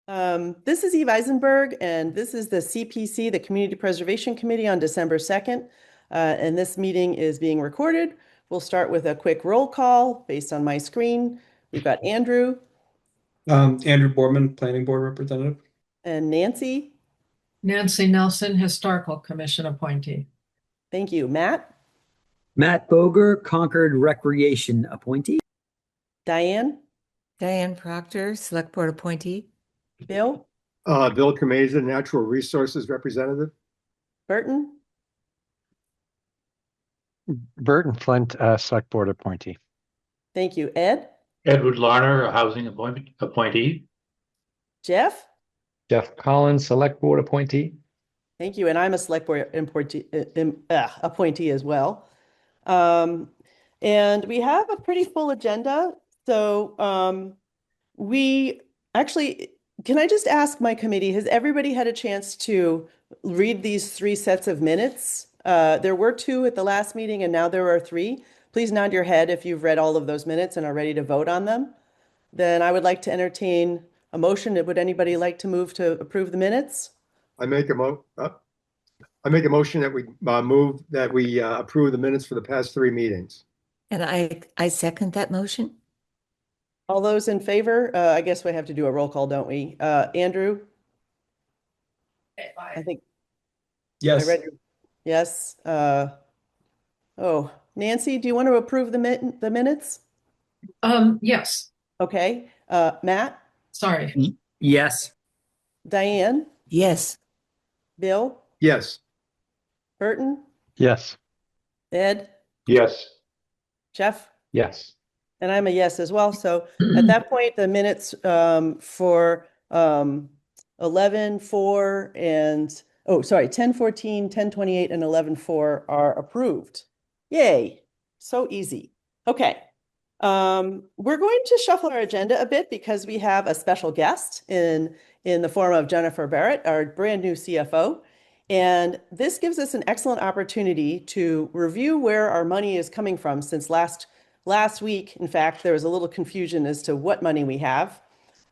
This is Eve Eisenberg, and this is the CPC, the Community Preservation Committee on December 2nd. And this meeting is being recorded. We'll start with a quick roll call based on my screen. We've got Andrew Andrew Boardman, Planning Board Representative. and Nancy. Nancy Nelson, Historical Commission appointee. Thank you. Matt, Matt Boger, Concord Recreation appointee. Diane, Diane Proctor, Select Board appointee. Bill, Bill Kameza, Natural Resources Representative. Burton, Burton Flint, Select Board appointee. thank you. Ed, Edward Larner, a housing appointee. Jeff, Jeff Collins, Select Board appointee. thank you. And I'm a Select Board appointee as well. And we have a pretty full agenda. So we actually, can I just ask my committee, has everybody had a chance to read these three sets of minutes? There were two at the last meeting and now there are three. Please nod your head if you've read all of those minutes and are ready to vote on them. Then I would like to entertain a motion. Would anybody like to move to approve the minutes? I make a motion that we move that we approve the minutes for the past three meetings. And I second that motion. All those in favor? I guess we have to do a roll call, don't we? Andrew? I think Yes. I read your, yes. Oh, Nancy, do you want to approve the minutes? Yes, Okay. Matt, sorry. Yes. Diane, Yes. Bill, Yes. Burton, Yes. Ed, Yes. Jeff, Yes. and I'm a yes as well. So at that point, the minutes for 11:4 and, oh, sorry, 10:14, 10:28, and 11:4 are approved. Yay. So easy. Okay. We're going to shuffle our agenda a bit because we have a special guest in the form of Jennifer Barrett, our brand new CFO. And this gives us an excellent opportunity to review where our money is coming from since last week. In fact, there was a little confusion as to what money we have.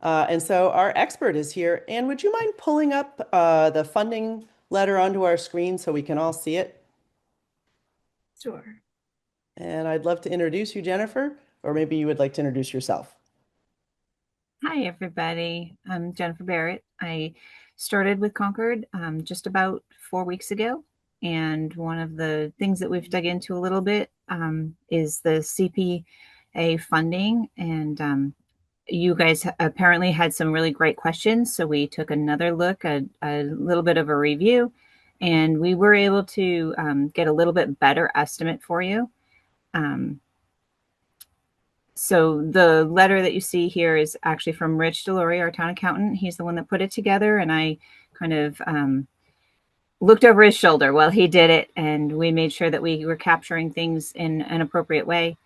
And so our expert is here. And would you mind pulling up the funding letter onto our screen so we can all see it? Sure. And I'd love to introduce you, Jennifer, or maybe you would like to introduce yourself. Hi, everybody. I'm Jennifer Barrett. I started with Concord just about 4 weeks ago. And one of the things that we've dug into a little bit is the CPA funding. And you guys apparently had some really great questions. So we took another look at a little bit of a review, and we were able to get a little bit better estimate for you. So the letter that you see here is actually from Rich Delory, our town accountant. He's the one that put it together, and I kind of looked over his shoulder while he did it, and we made sure that we were capturing things in an appropriate way.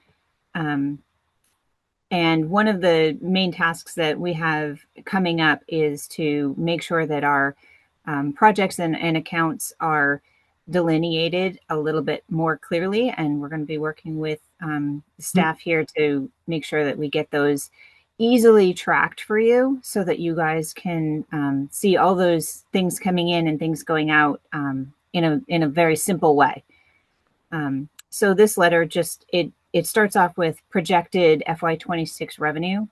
And one of the main tasks that we have coming up is to make sure that our projects and accounts are delineated a little bit more clearly. And we're going to be working with staff here to make sure that we get those easily tracked for you so that you guys can see all those things coming in and things going out in a very simple way. So this letter just, it starts off with projected FY26 revenue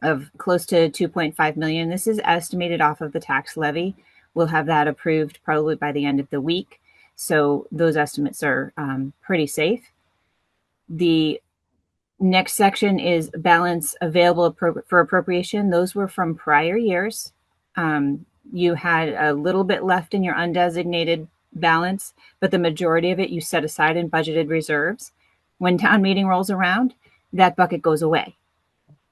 of close to 2.5 million. This is estimated off of the tax levy. We'll have that approved probably by the end of the week. So those estimates are pretty safe. The next section is balance available for appropriation. Those were from prior years. You had a little bit left in your undesignated balance, but the majority of it you set aside in budgeted reserves. When town meeting rolls around, that bucket goes away.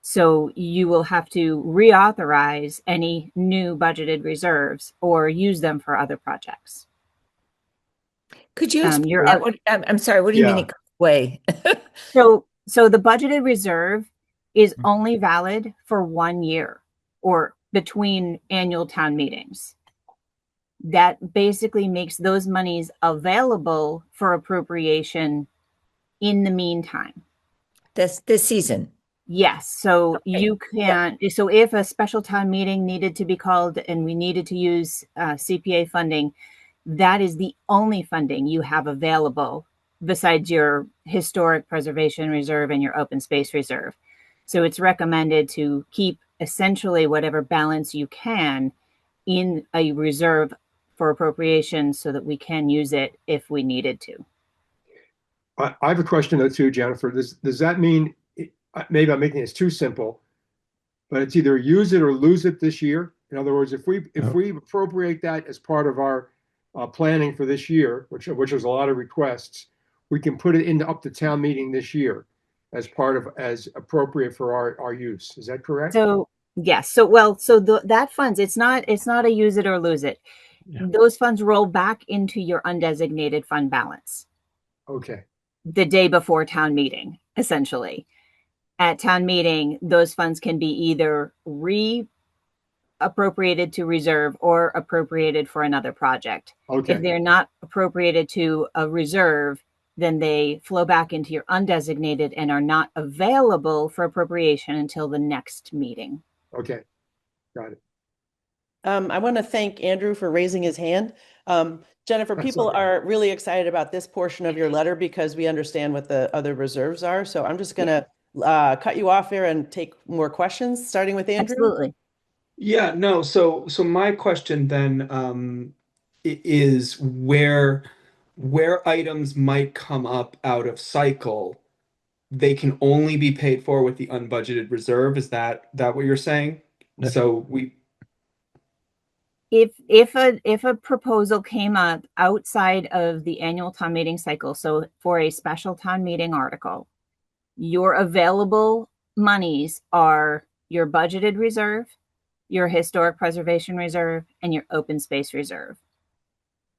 So you will have to reauthorize any new budgeted reserves or use them for other projects. Could you explain that? I'm sorry, what do you mean it goes away? So the budgeted reserve is only valid for 1 year or between annual town meetings. That basically makes those monies available for appropriation in the meantime. This season. Yes, so you can, so if a special town meeting needed to be called and we needed to use CPA funding, that is the only funding you have available besides your historic preservation reserve and your open space reserve. So it's recommended to keep essentially whatever balance you can in a reserve for appropriation so that we can use it if we needed to. I have a question though too, Jennifer. Does that mean, maybe I'm making this too simple, but it's either use it or lose it this year? In other words, if we appropriate that as part of our planning for this year, which is a lot of requests, we can put it into up to town meeting this year as appropriate for our use. Is that correct? So yes, that funds, it's not a use it or lose it. Yeah. Those funds roll back into your undesignated fund balance Okay. the day before town meeting, essentially. At town meeting, those funds can be either appropriated to reserve or appropriated for another project. Okay. If they're not appropriated to a reserve, then they flow back into your undesignated and are not available for appropriation until the next meeting. Okay. Got it. I want to thank Andrew for raising his hand. Jennifer, That's people okay. are really excited about this portion of your letter because we understand what the other reserves are. So I'm just going to cut you off there and take more questions, starting with Andrew. Absolutely. Yeah, no. So my question then is where items might come up out of cycle, they can only be paid for with the unbudgeted reserve. Is that what you're saying? No. So we. If a proposal came up outside of the annual town meeting cycle, so for a special town meeting article, your available monies are your budgeted reserve, your historic preservation reserve, and your open space reserve.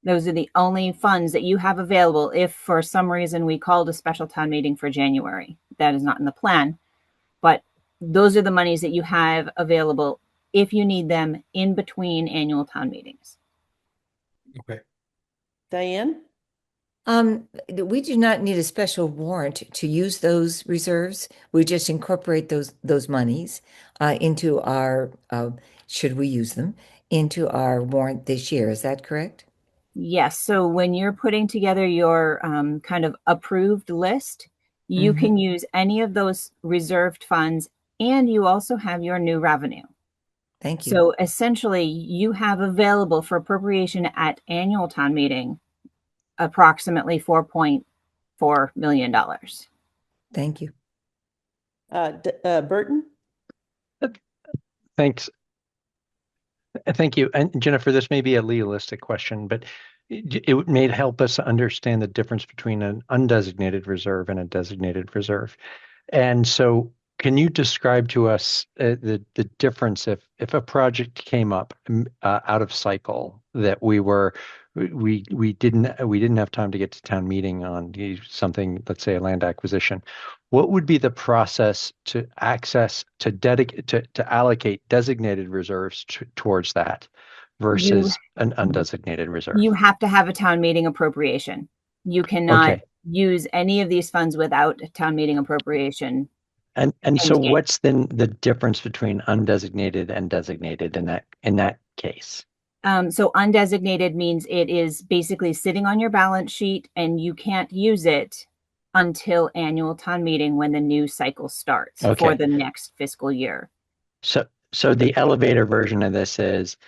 Those are the only funds that you have available if for some reason we called a special town meeting for January. That is not in the plan, but those are the monies that you have available if you need them in between annual town meetings. Okay. Diane? We do not need a special warrant to use those reserves. We just incorporate those monies into our, should we use them, into our warrant this year. Is that correct? Yes. So when you're putting together your kind of approved list, you can use any of those reserved funds, and you also have your new revenue. Thank you. So essentially, you have available for appropriation at annual town meeting approximately $4.4 million. Thank you. Burton? Thanks. Thank you. And Jennifer, this may be a legalistic question, but it may help us understand the difference between an undesignated reserve and a designated reserve. And so can you describe to us the difference if a project came up out of cycle that we didn't have time to get to town meeting on something, let's say a land acquisition? What would be the process to allocate designated reserves towards that versus an undesignated reserve? You have to have a town meeting appropriation. You cannot use any of these funds without a town meeting appropriation. And so what's then the difference between undesignated and designated in that case? So undesignated means it is basically sitting on your balance sheet and you can't use it until annual town meeting when the new cycle starts for the next fiscal year. So the elevator version of this is,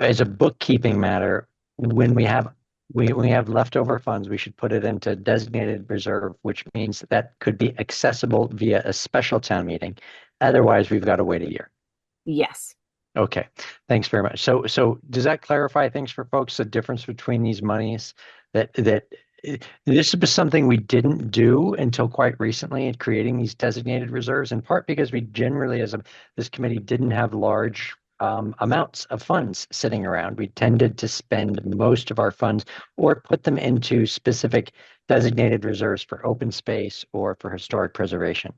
as a bookkeeping matter, when we have leftover funds, we should put it into designated reserve, which means that could be accessible via a special town meeting. Otherwise, we've got to wait a year. Yes. Okay, thanks very much. So does that clarify things for folks, the difference between these monies? That this is something we didn't do until quite recently in creating these designated reserves, in part because we generally, this committee, didn't have large amounts of funds sitting around. We tended to spend most of our funds or put them into specific designated reserves for open space or for historic preservation.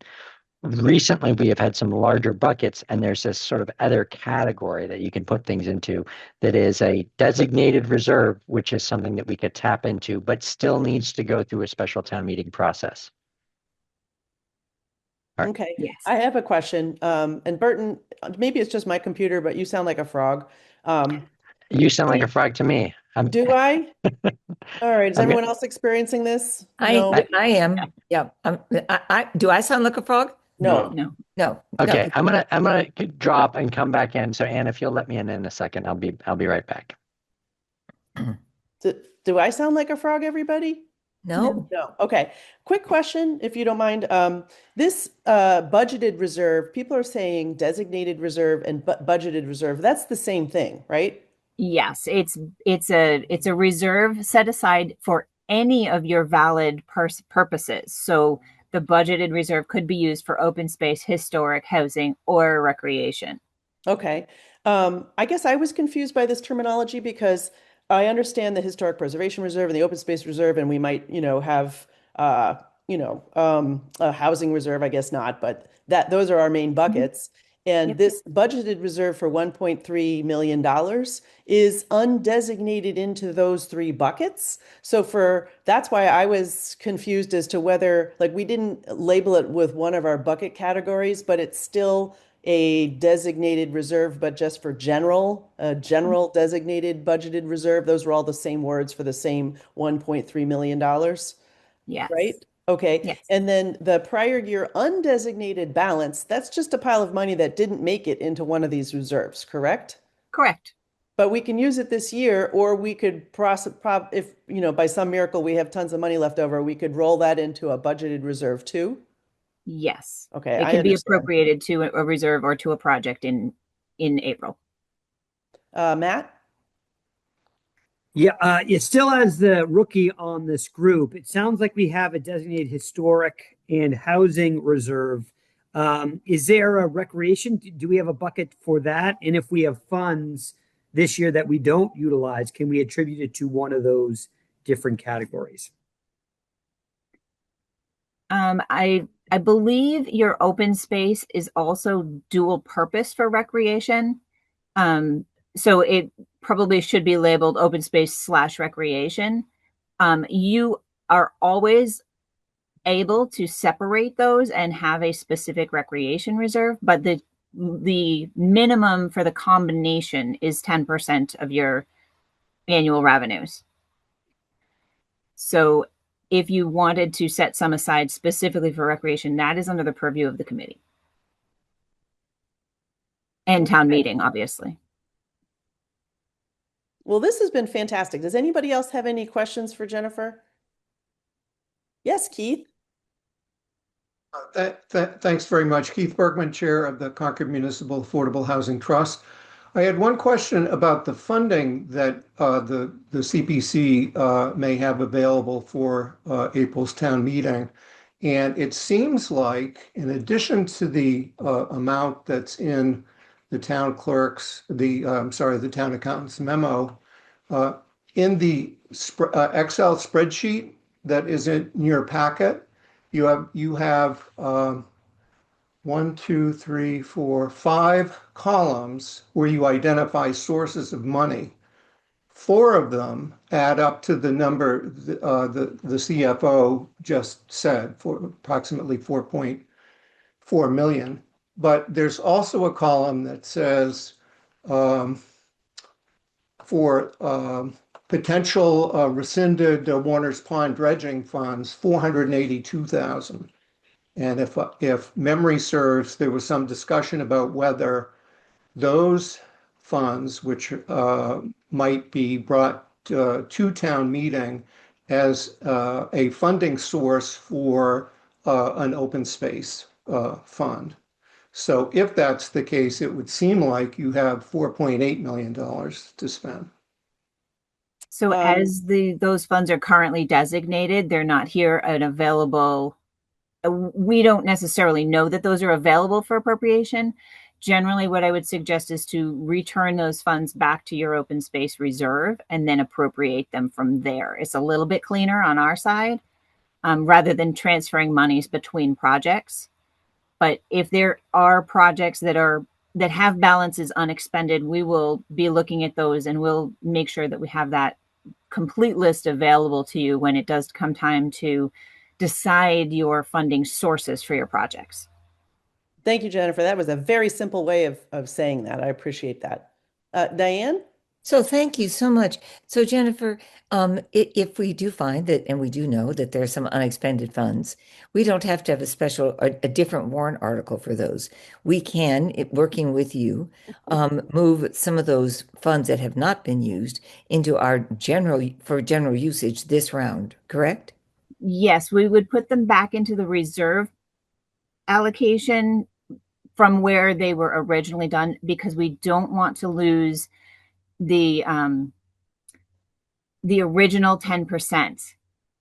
Recently, we have had some larger buckets, and there's this sort of other category that you can put things into that is a designated reserve, which is something that we could tap into, but still needs to go through a special town meeting process. All right. Okay, Yes. I have a question. And Burton, maybe it's just my computer, but you sound like a frog. You sound like a frog to me. Do I? All right, is I'm everyone else experiencing this? No? I am. Yeah. Do I sound like a frog? No. No. No. Okay, No. I'm gonna drop and come back in. So Anne, if you'll let me in a second, I'll be right back. Do I sound like a frog, everybody? No. No. Okay. Quick question, if you don't mind. This budgeted reserve, people are saying designated reserve and budgeted reserve. That's the same thing, right? Yes, it's a reserve set aside for any of your valid purposes. So the budgeted reserve could be used for open space, historic, housing, or recreation. Okay. I guess I was confused by this terminology because I understand the historic preservation reserve and the open space reserve, and we might, have, a housing reserve. I guess not, but those are our main buckets. And Yep. this budgeted reserve for $1.3 million is undesignated into those three buckets. So that's why I was confused as to whether, like, we didn't label it with one of our bucket categories, but it's still a designated reserve, but just for general designated budgeted reserve. Those were all the same words for the same $1.3 million, Yes. right? Okay. Yes. And then the prior year undesignated balance, that's just a pile of money that didn't make it into one of these reserves, correct? Correct. But we can use it this year, or we could if, by some miracle we have tons of money left over, we could roll that into a budgeted reserve too. Yes. Okay, It I can be understand. appropriated to a reserve or to a project in April. Matt? Yeah, it still has the rookie on this group. It sounds like we have a designated historic and housing reserve. Is there a recreation? Do we have a bucket for that? And if we have funds this year that we don't utilize, can we attribute it to one of those different categories? I believe your open space is also dual purpose for recreation. So it probably should be labeled open space / recreation. You are always able to separate those and have a specific recreation reserve, but the minimum for the combination is 10% of your annual revenues. So if you wanted to set some aside specifically for recreation, that is under the purview of the committee and town meeting, obviously. Well, this has been fantastic. Does anybody else have any questions for Jennifer? Yes, Keith? Thanks very much. Keith Bergman, Chair of the Concord Municipal Affordable Housing Trust. I had one question about the funding that the CPC may have available for April's town meeting. And it seems like, in addition to the amount that's in the town clerk's, the town accountant's memo, in the Excel spreadsheet that is in your packet, you have 1, 2, 3, 4, 5 columns where you identify sources of money. 4 of them add up to the number the CFO just said, for approximately 4.4 million. But there's also a column that says for potential rescinded Warner's Pond dredging funds, 482,000. And if memory serves, there was some discussion about whether those funds, which might be brought to town meeting as a funding source for an open space fund. So if that's the case, it would seem like you have $4.8 million to spend. So as those funds are currently designated, they're not here and available. We don't necessarily know that those are available for appropriation. Generally, what I would suggest is to return those funds back to your open space reserve and then appropriate them from there. It's a little bit cleaner on our side, rather than transferring monies between projects. But if there are projects that have balances unexpended, we will be looking at those and we'll make sure that we have that complete list available to you when it does come time to decide your funding sources for your projects. Thank you, Jennifer. That was a very simple way of saying that. I appreciate that. Diane? So thank you so much. So Jennifer, if we do find that, and we do know that there are some unexpended funds, we don't have to have a different warrant article for those. We can, working with you, move some of those funds that have not been used into our general usage this round, correct? Yes, we would put them back into the reserve allocation from where they were originally done, because we don't want to lose the original 10%.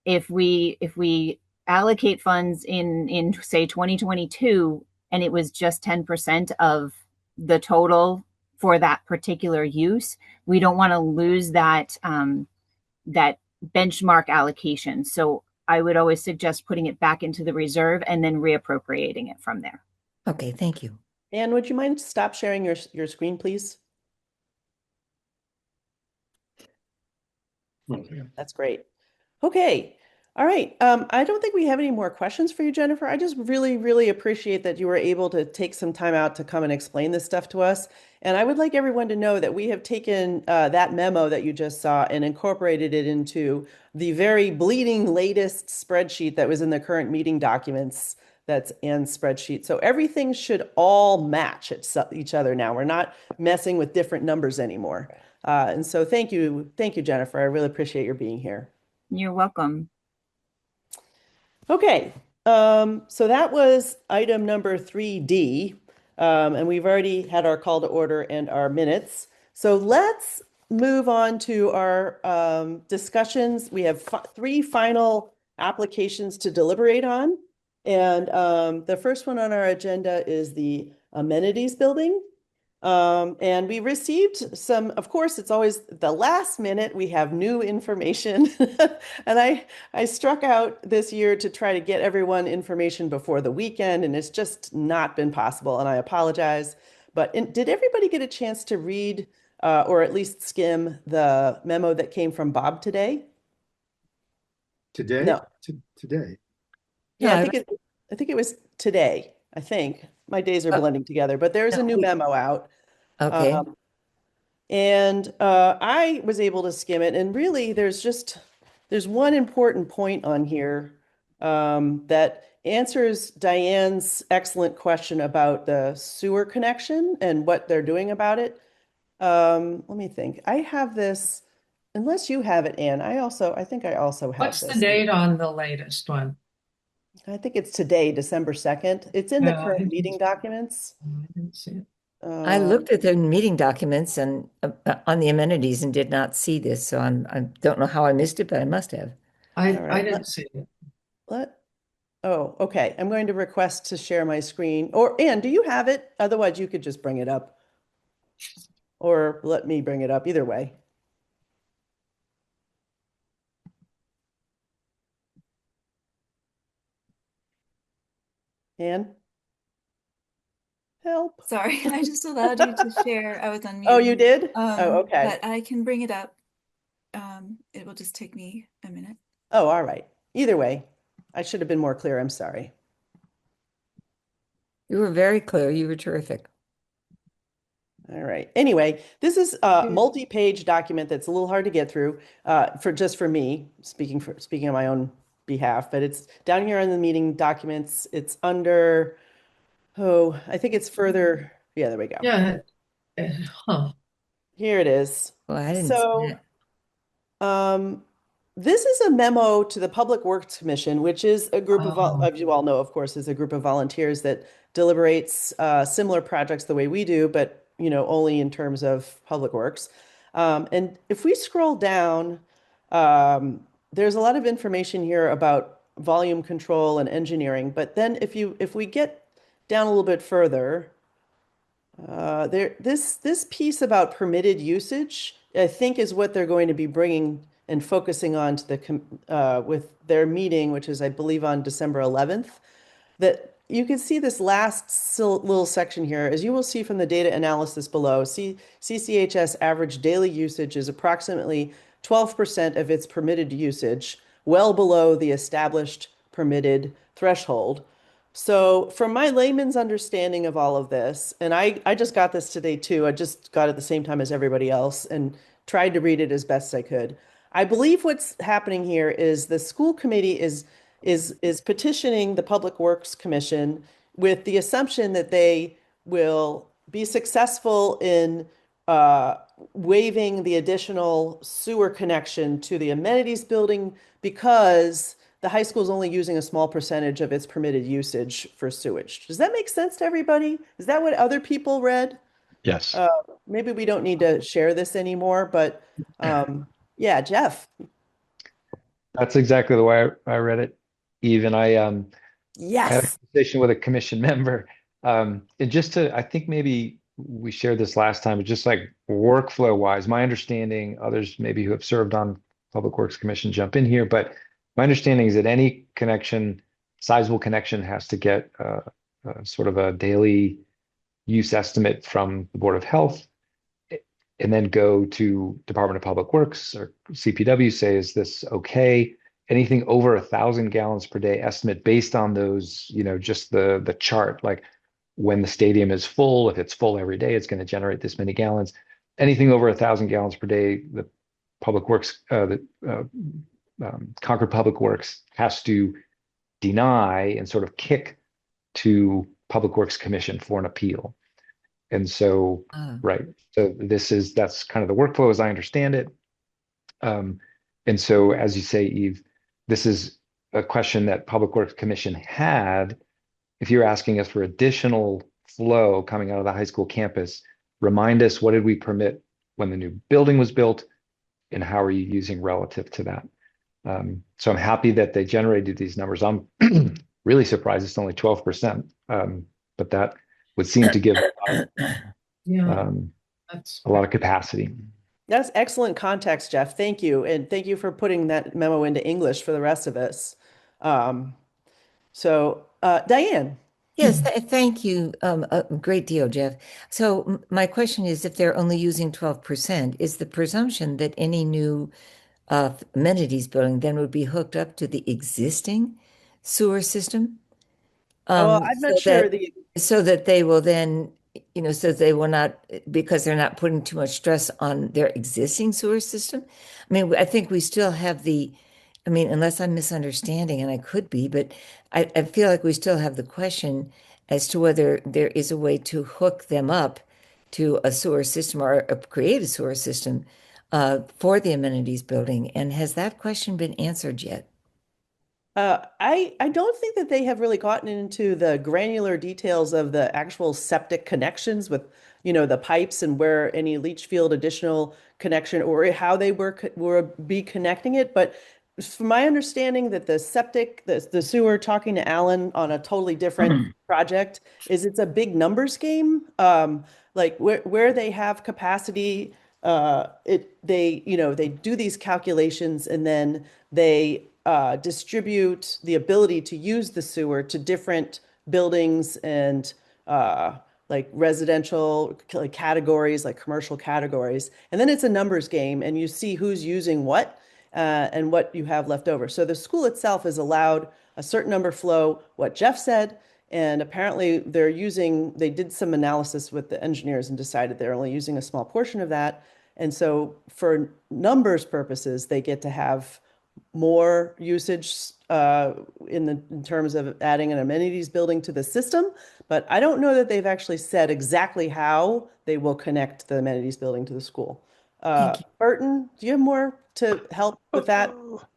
If we allocate funds in say 2022 and it was just 10% of the total for that particular use, we don't want to lose that that benchmark allocation. So I would always suggest putting it back into the reserve and then reappropriating it from there. Okay, thank you. Anne, would you mind stop sharing your screen, please? That's great. Okay. All right. I don't think we have any more questions for you, Jennifer. I just really, really appreciate that you were able to take some time out to come and explain this stuff to us. And I would like everyone to know that we have taken that memo that you just saw and incorporated it into the very bleeding latest spreadsheet that was in the current meeting documents. That's Anne's spreadsheet. So everything should all match each other now. We're not messing with different numbers anymore. And so thank you, Jennifer. I really appreciate your being here. You're welcome. Okay, so that was item number 3D, and we've already had our call to order and our minutes. So let's move on to our discussions. We have three final applications to deliberate on. And the first one on our agenda is the amenities building. And we received some, of course, it's always the last minute, we have new information. And I struck out this year to try to get everyone information before the weekend, and it's just not been possible, and I apologize. But did everybody get a chance to read or at least skim the memo that came from Bob today? Today? No. Today. Yeah, Yeah, I think it was today, I think. My days are blending together, but there's a new memo out. Okay. And I was able to skim it, and really there's one important point on here that answers Diane's excellent question about the sewer connection and what they're doing about it. Let me think. I have this, unless you have it, Anne. I think I also have What's this. the date on the latest one? I think it's today, December 2nd. It's in the Yeah, I current didn't- meeting documents. I didn't see it. I looked at the meeting documents and on the amenities and did not see this, so I don't know how I missed it, but I must have. I right, didn't see it. Oh, okay. I'm going to request to share my screen. Or Anne, do you have it? Otherwise, you could just bring it up. Or let me bring it up, either way. Anne? Help. Sorry, I just allowed you to share. I was on mute. Oh, you did? Oh, okay. But I can bring it up. It will just take me a minute. Oh, all right. Either way, I should have been more clear. I'm sorry. You were very clear. You were terrific. All right. Anyway, this is a multi-page document that's a little hard to get through for me, speaking on my own behalf, but it's down here in the meeting documents. It's under, I think it's further. Yeah, there we go. Yeah. Here it is. Well, I didn't see it. This is a memo to the Public Works Commission, which is a group of, as you all know, of course, is a group of volunteers that deliberates similar projects the way we do, but only in terms of public works. And if we scroll down, there's a lot of information here about volume control and engineering. But then if we get down a little bit further, this piece about permitted usage, I think, is what they're going to be bringing and focusing on to the with their meeting, which is, I believe, on December 11th. That you can see this last little section here, as you will see from the data analysis below. CCHS average daily usage is approximately 12% of its permitted usage, well below the established permitted threshold. So from my layman's understanding of all of this, and I just got this today too. I just got it at the same time as everybody else and tried to read it as best I could. I believe what's happening here is the school committee is petitioning the Public Works Commission with the assumption that they will be successful in waiving the additional sewer connection to the amenities building because the high school is only using a small percentage of its permitted usage for sewage. Does that make sense to everybody? Is that what other people read? Yes. Maybe we don't need to share this anymore, but yeah, Jeff. That's exactly the way I read it. Even I had a Yes. conversation with a commission member. And just to, I think maybe we shared this last time, but just like workflow wise, my understanding, others maybe who have served on Public Works Commission jump in here, but my understanding is that any connection, sizable connection, has to get sort of a daily use estimate from the Board of Health and then go to Department of Public Works or CPW, say, is this okay? Anything over 1,000 gallons per day estimate based on those, you know, just the chart, like when the stadium is full, if it's full every day, it's going to generate this many gallons. Anything over 1,000 gallons per day, the Public Works, Concord Public Works has to deny and sort of kick to Public Works Commission for an appeal. And so, right. So that's kind of the workflow as I understand it. And so, as you say, Eve, this is a question that Public Works Commission had. If you're asking us for additional flow coming out of the high school campus, remind us, what did we permit when the new building was built and how are you using relative to that? So I'm happy that they generated these numbers. I'm really surprised it's only 12%, but that would seem to give Yeah, Mm-hmm. that's a lot of capacity. That's excellent context, Jeff. Thank you. And thank you for putting that memo into English for the rest of us. Diane. Yes, thank you a great deal, Jeff. So my question is, if they're only using 12%, is the presumption that any new amenities building then would be hooked up to the existing sewer system? Well, I'm not sure So that they will then, you know, so they will not, because they're not putting too much stress on their existing sewer system. I mean, I think we still have I mean, unless I'm misunderstanding, and I could be, but I feel like we still have the question as to whether there is a way to hook them up to a sewer system or create a sewer system for the amenities building. And has that question been answered yet? I don't think that they have really gotten into the granular details of the actual septic connections with, you know, the pipes and where any leach field additional connection or how they were be connecting it. But from my understanding that the septic, the sewer, talking to Alan on a totally different project, is it's a big numbers game. Like where they have capacity, they do these calculations and then they distribute the ability to use the sewer to different buildings and like residential categories, like commercial categories. And then it's a numbers game and you see who's using what and what you have left over. So the school itself is allowed a certain number flow, what Jeff said, and apparently they did some analysis with the engineers and decided they're only using a small portion of that. And so for numbers purposes, they get to have more usage in terms of adding an amenities building to the system, but I don't know that they've actually said exactly how they will connect the amenities building to the school. Burton, do you have more to help with that?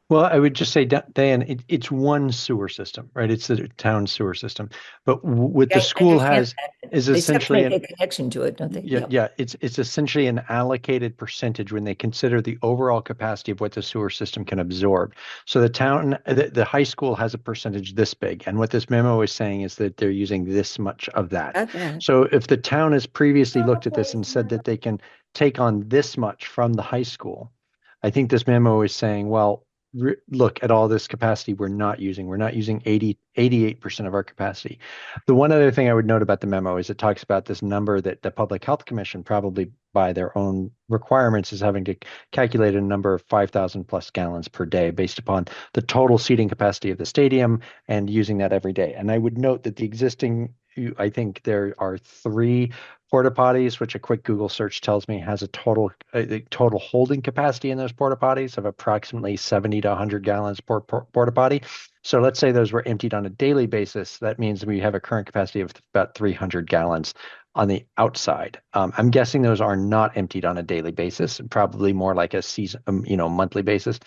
Well, I would just say, Diane, it's one sewer system, right? It's the town sewer system. But what the school has is essentially a connection to it, don't they? Yeah. It's essentially an allocated percentage when they consider the overall capacity of what the sewer system can absorb. So the high school has a percentage this big, and what this memo is saying is that they're using this much of that. Okay. So if the town has previously looked at this and said that they can take on this much from the high school, I think this memo is saying, well, look at all this capacity we're not using. We're not using 88% of our capacity. The one other thing I would note about the memo is it talks about this number that the Public Health Commission, probably by their own requirements, is having to calculate a number of 5,000 plus gallons per day based upon the total seating capacity of the stadium and using that every day. And I would note that the existing, I think there are 3 porta potties, which a quick Google search tells me has a total holding capacity in those porta potties of approximately 70 to 100 gallons per porta potty. So let's say those were emptied on a daily basis. That means we have a current capacity of about 300 gallons on the outside. I'm guessing those are not emptied on a daily basis, probably more like a season, monthly basis,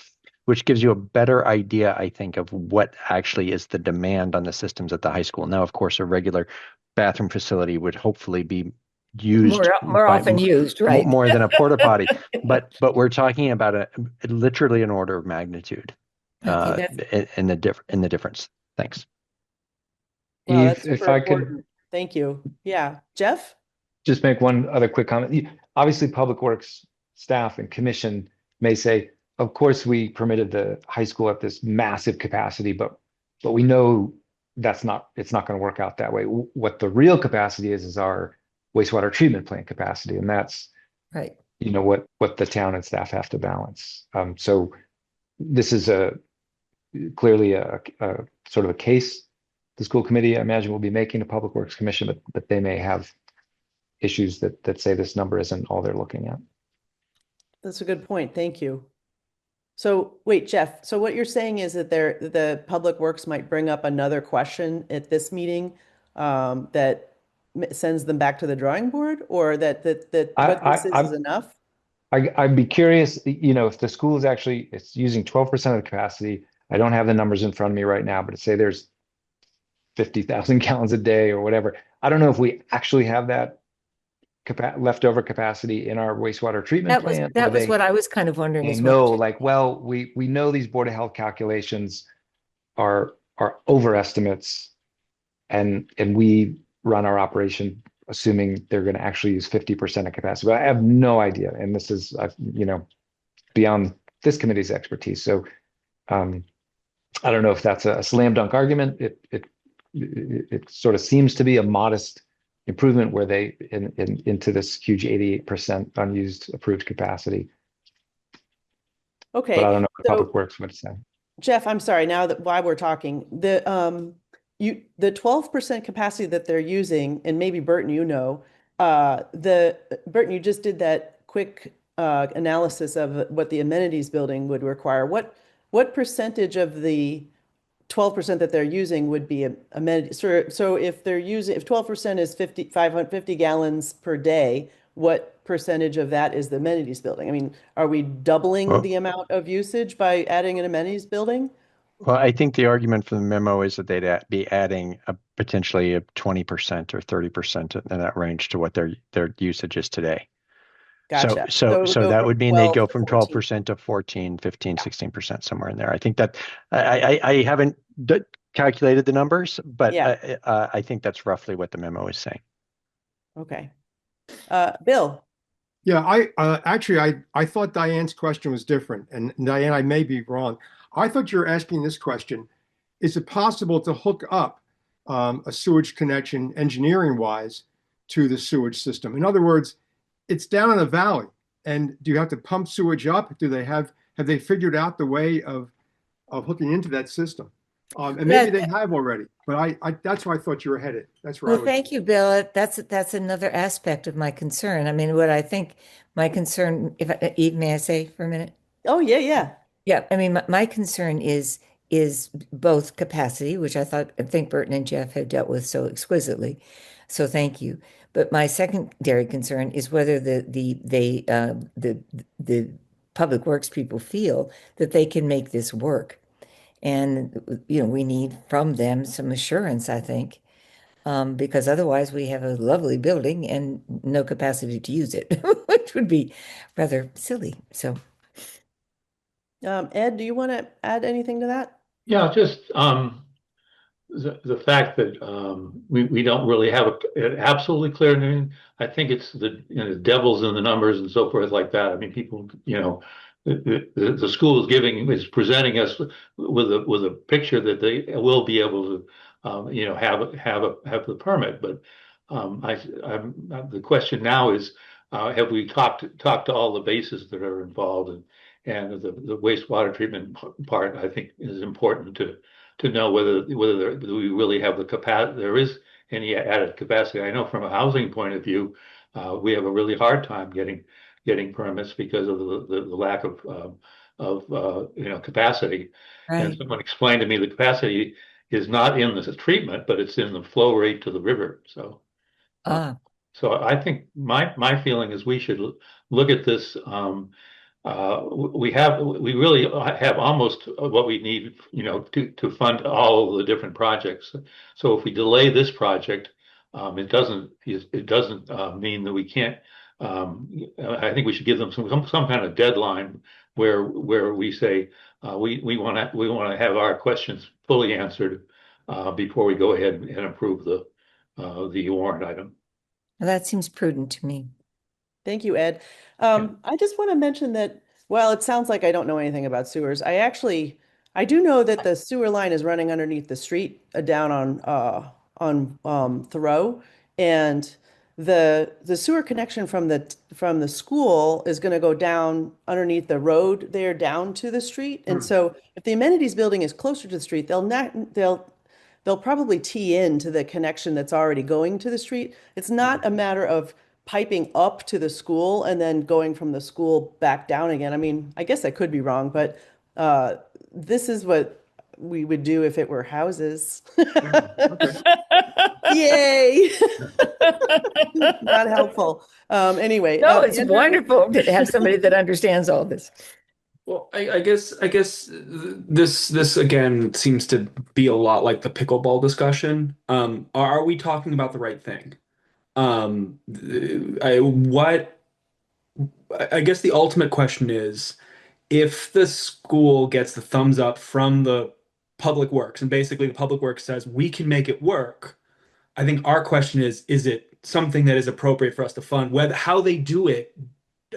which gives you a better idea, I think, of what actually is the demand on the systems at the high school. Now, of course, a regular bathroom facility would hopefully be used more often used, right? More than a porta potty, but we're talking about literally an order of magnitude in the difference. Thanks. Wow, Eve, that's if super I could important. Thank you. Yeah, Jeff? just make one other quick comment. Obviously, Public Works staff and commission may say, of course, we permitted the high school at this massive capacity, but we know it's not going to work out that way. What the real capacity is our wastewater treatment plant capacity, and that's right. What the town and staff have to balance. So this is clearly a sort of a case the school committee, I imagine, will be making to Public Works Commission, but they may have issues that say this number isn't all they're looking at. That's a good point. Thank you. So wait, Jeff, so what you're saying is that the Public Works might bring up another question at this meeting that sends them back to the drawing board, or that what this is enough? I'd be curious, if the school is it's using 12% of the capacity. I don't have the numbers in front of me right now, but say there's 50,000 gallons a day or whatever. I don't know if we actually have that leftover capacity in our wastewater treatment plant. That was what I was kind of wondering as well. well. We know these Board of Health calculations are overestimates, and we run our operation assuming they're going to actually use 50% of capacity. But I have no idea, and this is beyond this committee's expertise. So I don't know if that's a slam dunk argument. It sort of seems to be a modest improvement where they into this huge 88% unused approved capacity. Okay, but I don't know what Public Works would say. Jeff, I'm sorry. Now that while we're talking, the 12% capacity that they're using, and maybe Burton, Burton, you just did that quick analysis of what the amenities building would require. What percentage of the 12% that they're using would be amenities? So if 12% is 550 gallons per day, what percentage of that is the amenities building? I mean, are we doubling the amount of usage by adding an amenities building? Well, I think the argument for the memo is that they'd be adding potentially a 20% or 30% in that range to what their usage is today. Gotcha. So that would mean they'd go from 12 12% to 14, 15, 16%, somewhere in there. I think that I haven't calculated the numbers, but yeah. I think that's roughly what the memo is saying. Okay. Bill. Yeah, I thought Diane's question was different. And Diane, I may be wrong. I thought you were asking this question: is it possible to hook up a sewage connection engineering-wise to the sewage system? In other words, it's down in the valley, and do you have to pump sewage up? Have they figured out the way of hooking into that system? And maybe they have already, but that's where I thought you were headed. That's where. Well, thank you, Bill. That's another aspect of my concern. I mean, what I think my concern, Eve, may I say for a minute? Oh, yeah. Yeah, I mean, my concern is both capacity, which I think Burton and Jeff have dealt with so exquisitely. So thank you. But my secondary concern is whether the Public Works people feel that they can make this work. And, we need from them some assurance, I think, because otherwise we have a lovely building and no capacity to use it, which would be rather silly. So. Ed, do you want to add anything to that? Yeah, just the fact that we don't really have an absolutely clear name. I think it's the devil's in the numbers and so forth like that. I mean, people, the school is presenting us with a picture that they will be able to, have the permit. But the question now is, have we talked to all the bases that are involved, and the wastewater treatment part, I think, is important to know whether we really have the capacity. There is any added capacity. I know from a housing point of view, we have a really hard time getting permits because of the lack of capacity. And Right. someone explained to me the capacity is not in the treatment, but it's in the flow rate to the river. So Ah, I think my feeling is we should look at this. We really have almost what we need, to fund all of the different projects. So if we delay this project, it doesn't mean that we can't. I think we should give them some kind of deadline where we say we want to have our questions fully answered before we go ahead and approve the warrant item. well, that seems prudent to me. Thank you, Ed. I just want to mention that, well, it sounds like I don't know anything about sewers. I do know that the sewer line is running underneath the street down on Thoreau, and the sewer connection from the school is going to go down underneath the road there down to the street. And so if the amenities building is closer to the street, they'll probably tee into the connection that's already going to the street. It's not a matter of piping up to the school and then going from the school back down again. I mean, I guess I could be wrong, but this is what we would do if it were houses. Yay! Not helpful. Anyway. No, it's Andrew? wonderful to have somebody that understands all this. Well, I guess this again seems to be a lot like the pickleball discussion. Are we talking about the right thing? I guess the ultimate question is, if the school gets the thumbs up from the Public Works, and basically the Public Works says we can make it work, I think our question is it something that is appropriate for us to fund? How they do it,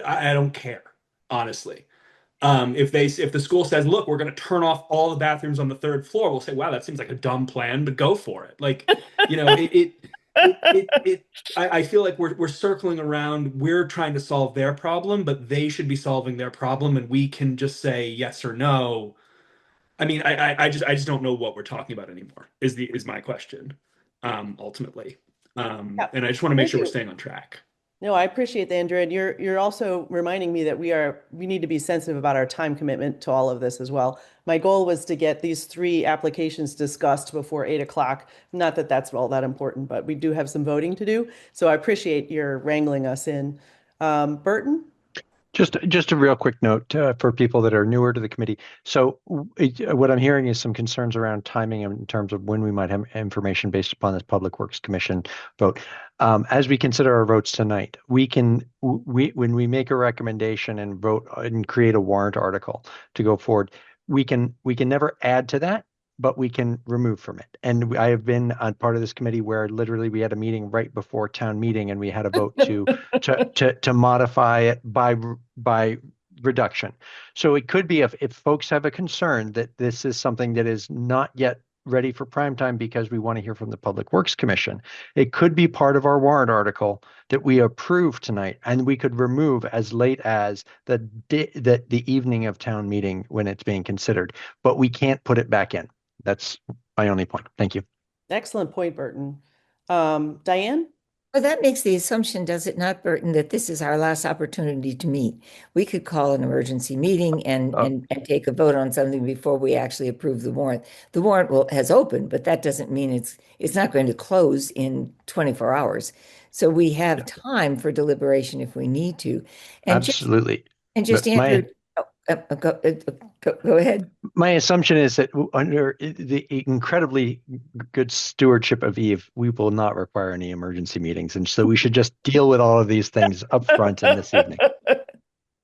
I don't care, honestly. If the school says, look, we're going to turn off all the bathrooms on the third floor, we'll say, wow, that seems like a dumb plan, but go for it. Like, I feel like we're circling around. We're trying to solve their problem, but they should be solving their problem, and we can just say yes or no. I mean, I just don't know what we're talking about anymore, is my question, ultimately. And I just want to make sure we're staying on track. No, I appreciate that, Andrew. And you're also reminding me that we need to be sensitive about our time commitment to all of this as well. My goal was to get these 3 applications discussed before 8 o'clock. Not that that's all that important, but we do have some voting to do. So I appreciate your wrangling us in. Burton? Just a real quick note for people that are newer to the committee. So what I'm hearing is some concerns around timing in terms of when we might have information based upon this Public Works Commission vote. As we consider our votes tonight, when we make a recommendation and vote and create a warrant article to go forward, we can never add to that, but we can remove from it. And I have been on part of this committee where literally we had a meeting right before town meeting and we had a vote to modify it by reduction. So it could be if folks have a concern that this is something that is not yet ready for prime time because we want to hear from the Public Works Commission, it could be part of our warrant article that we approve tonight, and we could remove as late as the evening of town meeting when it's being considered, but we can't put it back in. That's my only point. Thank you. Excellent point, Burton. Diane? Well, that makes the assumption, does it not, Burton, that this is our last opportunity to meet? We could call an emergency meeting and take a vote on something before we actually approve the warrant. The warrant has opened, but that doesn't mean it's not going to close in 24 hours. So we have time for deliberation if we need to. And absolutely. Just Andrew, go ahead. My assumption is that under the incredibly good stewardship of Eve, we will not require any emergency meetings. And so we should just deal with all of these things up front in this evening.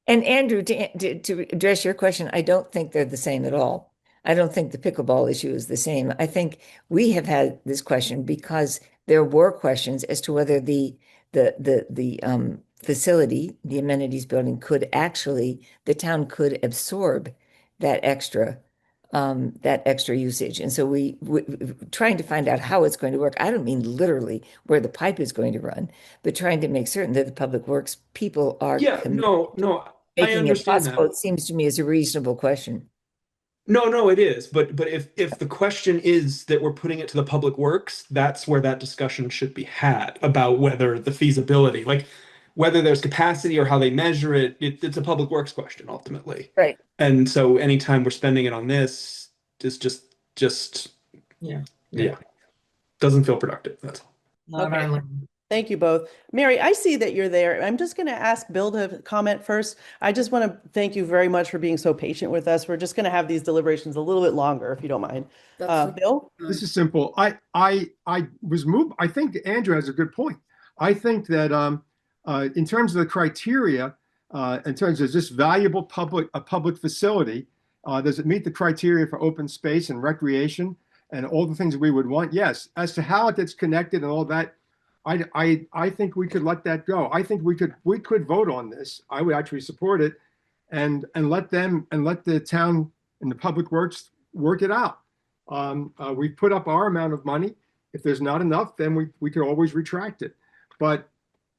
And Andrew, to address your question, I don't think they're the same at all. I don't think the pickleball issue is the same. I think we have had this question because there were questions as to whether the the facility, the amenities building could actually, the town could absorb that extra usage. And so we trying to find out how it's going to work. I don't mean literally where the pipe is going to run, but trying to make certain that the public works people are Yeah, no, I making it understand possible. that. It seems to me is a reasonable question. No, it is. But if the question is that we're putting it to the public works, that's where that discussion should be had about whether the feasibility, like whether there's capacity or how they measure it, it's a public works question ultimately. Right. And so anytime we're spending it on this, is just Yeah. doesn't feel productive. That's all. Not Okay. our lane. Thank you both. Mary, I see that you're there. I'm just going to ask Bill to comment first. I just want to thank you very much for being so patient with us. We're just going to have these deliberations a little bit longer, if you don't mind. Bill? This is simple. I was moved. I think Andrew has a good point. I think that in terms of the criteria, in terms of this valuable public facility, does it meet the criteria for open space and recreation and all the things we would want? Yes. As to how it gets connected and all that, I think we could let that go. I think we could vote on this. I would actually support it, and let the town and the public works work it out. We put up our amount of money. If there's not enough, then we could always retract it. But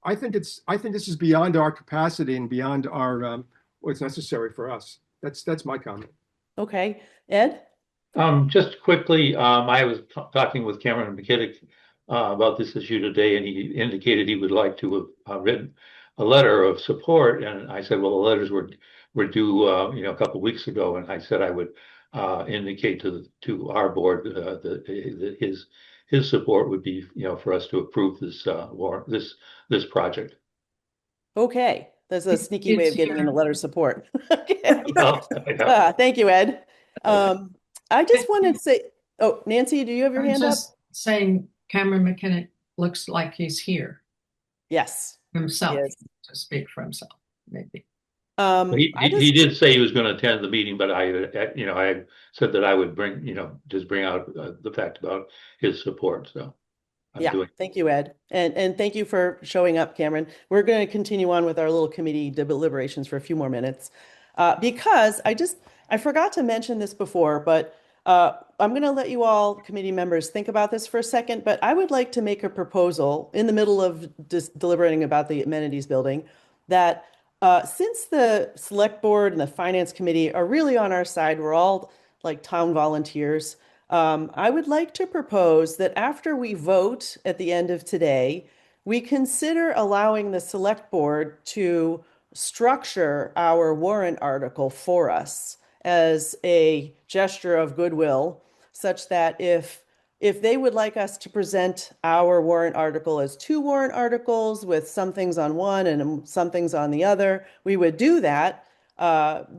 I think this is beyond our capacity and beyond our what's necessary for us. That's my comment. Okay. Ed? Just quickly, I was talking with Cameron McKittick about this issue today, and he indicated he would like to have written a letter of support. And I said, well, the letters were due, a couple of weeks ago, and I said I would indicate to our board that his support would be, for us to approve this this project. Okay. That's a sneaky way of getting in a letter of support. Okay. Thank you, Ed. I just wanted to say, oh, Nancy, do you have your hand up? Just saying Cameron McKinnon looks like he's here Yes. himself, He is. to speak for himself, maybe. He did say he was going to attend the meeting, but I said that I would bring out the fact about his support. So thank you, Ed. And thank you for showing up, Cameron. We're going to continue on with our little committee deliberations for a few more minutes because I forgot to mention this before, but I'm going to let you all committee members think about this for a second, but I would like to make a proposal in the middle of deliberating about the amenities building that since the select board and the finance committee are really on our side, we're all like town volunteers. I would like to propose that after we vote at the end of today, we consider allowing the select board to structure our warrant article for us as a gesture of goodwill, such that if they would like us to present our warrant article as two warrant articles with some things on one and some things on the other, we would do that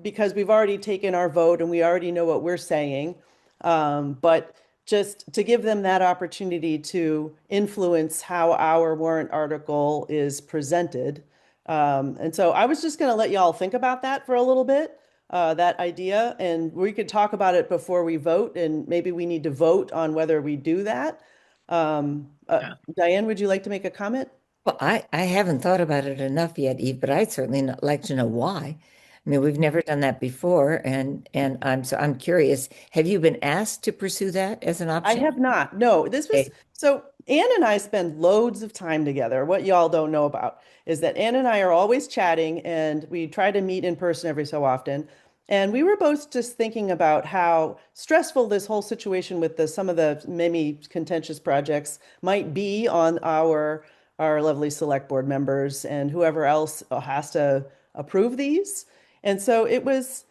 because we've already taken our vote and we already know what we're saying. But just to give them that opportunity to influence how our warrant article is presented. And so I was just going to let y'all think about that for a little bit. That idea, and we could talk about it before we vote, and maybe we need to vote on whether we do that. Diane, would you like to make a comment? Well, I haven't thought about it enough yet, Eve, but I'd certainly like to know why. I mean, we've never done that before, and I'm curious. Have you been asked to pursue that as an option? I have not. No, this was so Ann and I spend loads of time together. What y'all don't know about is that Ann and I are always chatting, and we try to meet in person every so often. And we were both just thinking about how stressful this whole situation with some of the maybe contentious projects might be on our lovely select board members and whoever else has to approve these. And so it was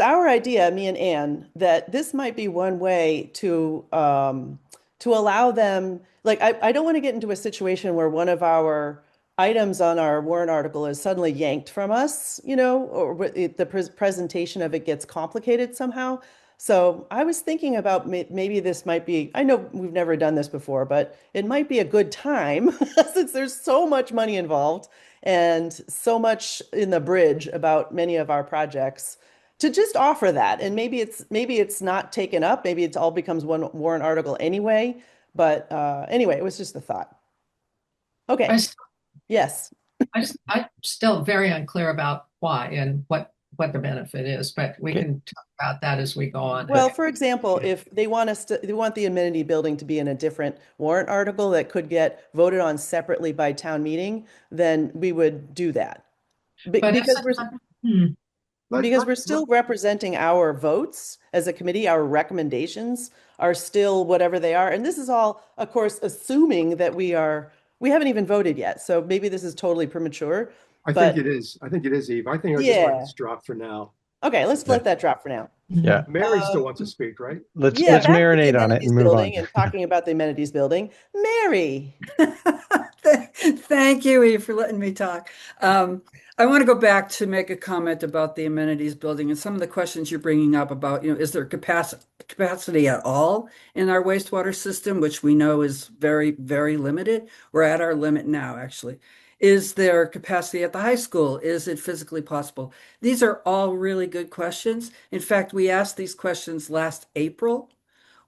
our idea, me and Ann, that this might be one way to allow them, like, I don't want to get into a situation where one of our items on our warrant article is suddenly yanked from us, or the presentation of it gets complicated somehow. So I was thinking about maybe this might be, I know we've never done this before, but it might be a good time since there's so much money involved and so much in the bridge about many of our projects to just offer that. And maybe it's not taken up. Maybe it all becomes one warrant article anyway. But anyway, it was just a thought. Okay. Yes. I'm still very unclear about why and what the benefit is, but we Okay. can talk about that as we go on. Well, for example, if they want they want the amenity building to be in a different warrant article that could get voted on separately by town meeting, then we would do that. But Because isn't- because we're still representing our votes as a committee, our recommendations are still whatever they are. And this is all, of course, assuming that we haven't even voted yet. So maybe this is totally premature. I But think it is. I think it is, Eve. I think I just let yeah. this drop for now. Okay, let's let that drop for now. Yeah. Mary still wants to speak, right? Let's Yeah, let's back to the marinate on it amenities and move on. building and talking about the amenities building. Mary. Thank you, Eve, for letting me talk. I want to go back to make a comment about the amenities building and some of the questions you're bringing up about, is there capacity at all in our wastewater system, which we know is very, very limited. We're at our limit now, actually. Is there capacity at the high school? Is it physically possible? These are all really good questions. In fact, we asked these questions last April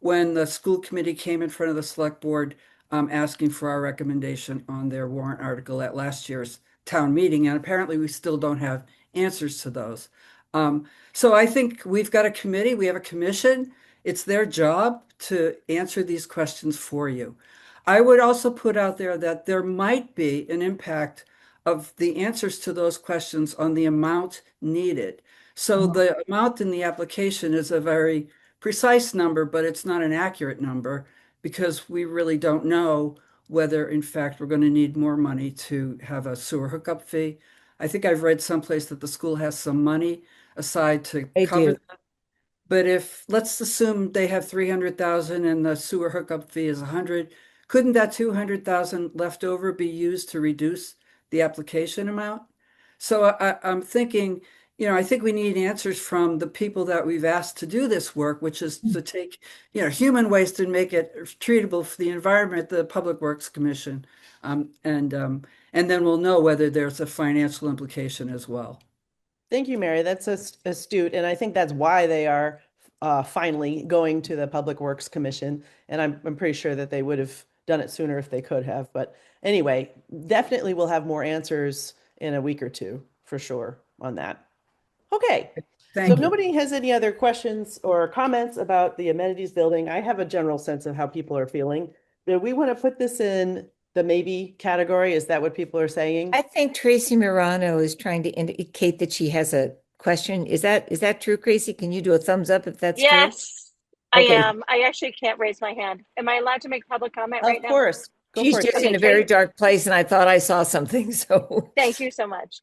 when the school committee came in front of the select board asking for our recommendation on their warrant article at last year's town meeting. And apparently we still don't have answers to those. So I think we've got a committee, we have a commission. It's their job to answer these questions for you. I would also put out there that there might be an impact of the answers to those questions on the amount needed. So the amount in the application is a very precise number, but it's not an accurate number because we really don't know whether, in fact, we're going to need more money to have a sewer hookup fee. I think I've read someplace that the school has some money aside to They cover do. that. But if, let's assume they have 300,000 and the sewer hookup fee is 100, couldn't that 200,000 left over be used to reduce the application amount? So I'm thinking, I think we need answers from the people that we've asked to do this work, which is to take, human waste and make it treatable for the environment, the Public Works Commission. And then we'll know whether there's a financial implication as well. Thank you, Mary. That's astute. And I think that's why they are finally going to the Public Works Commission. And I'm pretty sure that they would have done it sooner if they could have. But anyway, definitely we'll have more answers in a week or two for sure on that. Okay. Thank So if you. nobody has any other questions or comments about the amenities building, I have a general sense of how people are feeling. Do we want to put this in the maybe category? Is that what people are saying? I think Tracy Morano is trying to indicate that she has a question. Is that true, Gracie? Can you do a thumbs up if that's true? Yes, I Okay. am. I actually can't raise my hand. Am I allowed to make public comment right Of now? course. Go She's for it. just Okay, in a very Tracy. dark place, and I thought I saw something. So Thank you so much.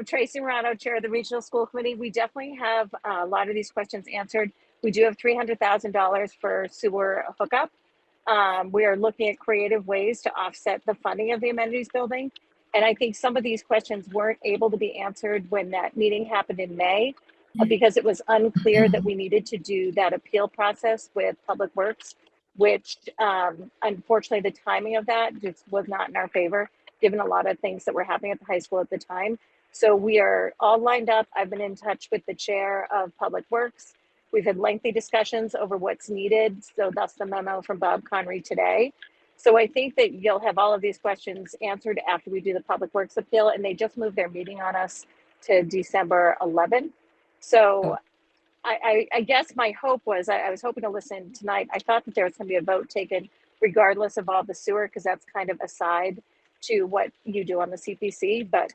Tracy Morano, Chair of the Regional School Committee. We definitely have a lot of these questions answered. We do have $300,000 for sewer hookup. We are looking at creative ways to offset the funding of the amenities building. And I think some of these questions weren't able to be answered when that meeting happened in May because it was unclear that we needed to do that appeal process with Public Works, which unfortunately the timing of that just was not in our favor, given a lot of things that were happening at the high school at the time. So we are all lined up. I've been in touch with the chair of Public Works. We've had lengthy discussions over what's needed. So that's the memo from Bob Conry today. So I think that you'll have all of these questions answered after we do the Public Works appeal, and they just moved their meeting on us to December 11th. So I guess my hope was, I was hoping to listen tonight. I thought that there was going to be a vote taken regardless of all the sewer, because that's kind of aside to what you do on the CPC, but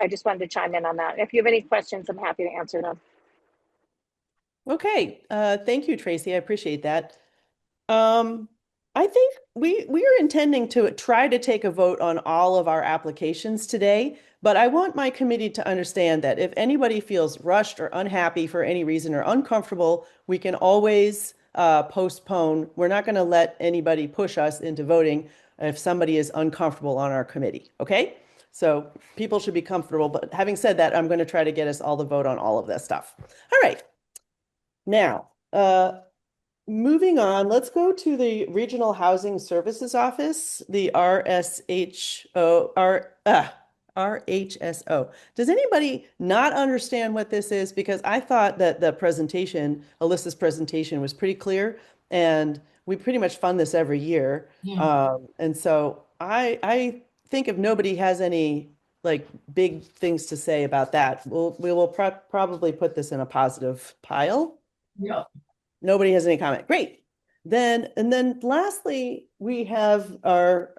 I just wanted to chime in on that. If you have any questions, I'm happy to answer them. Okay, thank you, Tracy. I appreciate that. I think we are intending to try to take a vote on all of our applications today, but I want my committee to understand that if anybody feels rushed or unhappy for any reason or uncomfortable, we can always postpone. We're not going to let anybody push us into voting if somebody is uncomfortable on our committee, okay? So people should be comfortable, but having said that, I'm going to try to get us all to vote on all of this stuff. All right. Now, moving on, let's go to the Regional Housing Services Office, the RHSO. Does anybody not understand what this is? Because I thought that the presentation, Alyssa's presentation, was pretty clear, and we pretty much fund this every year. Yeah. And so I think if nobody has any like big things to say about that, we will probably put this in a positive pile. Yeah. Nobody has any comment. Great. And then lastly, we have our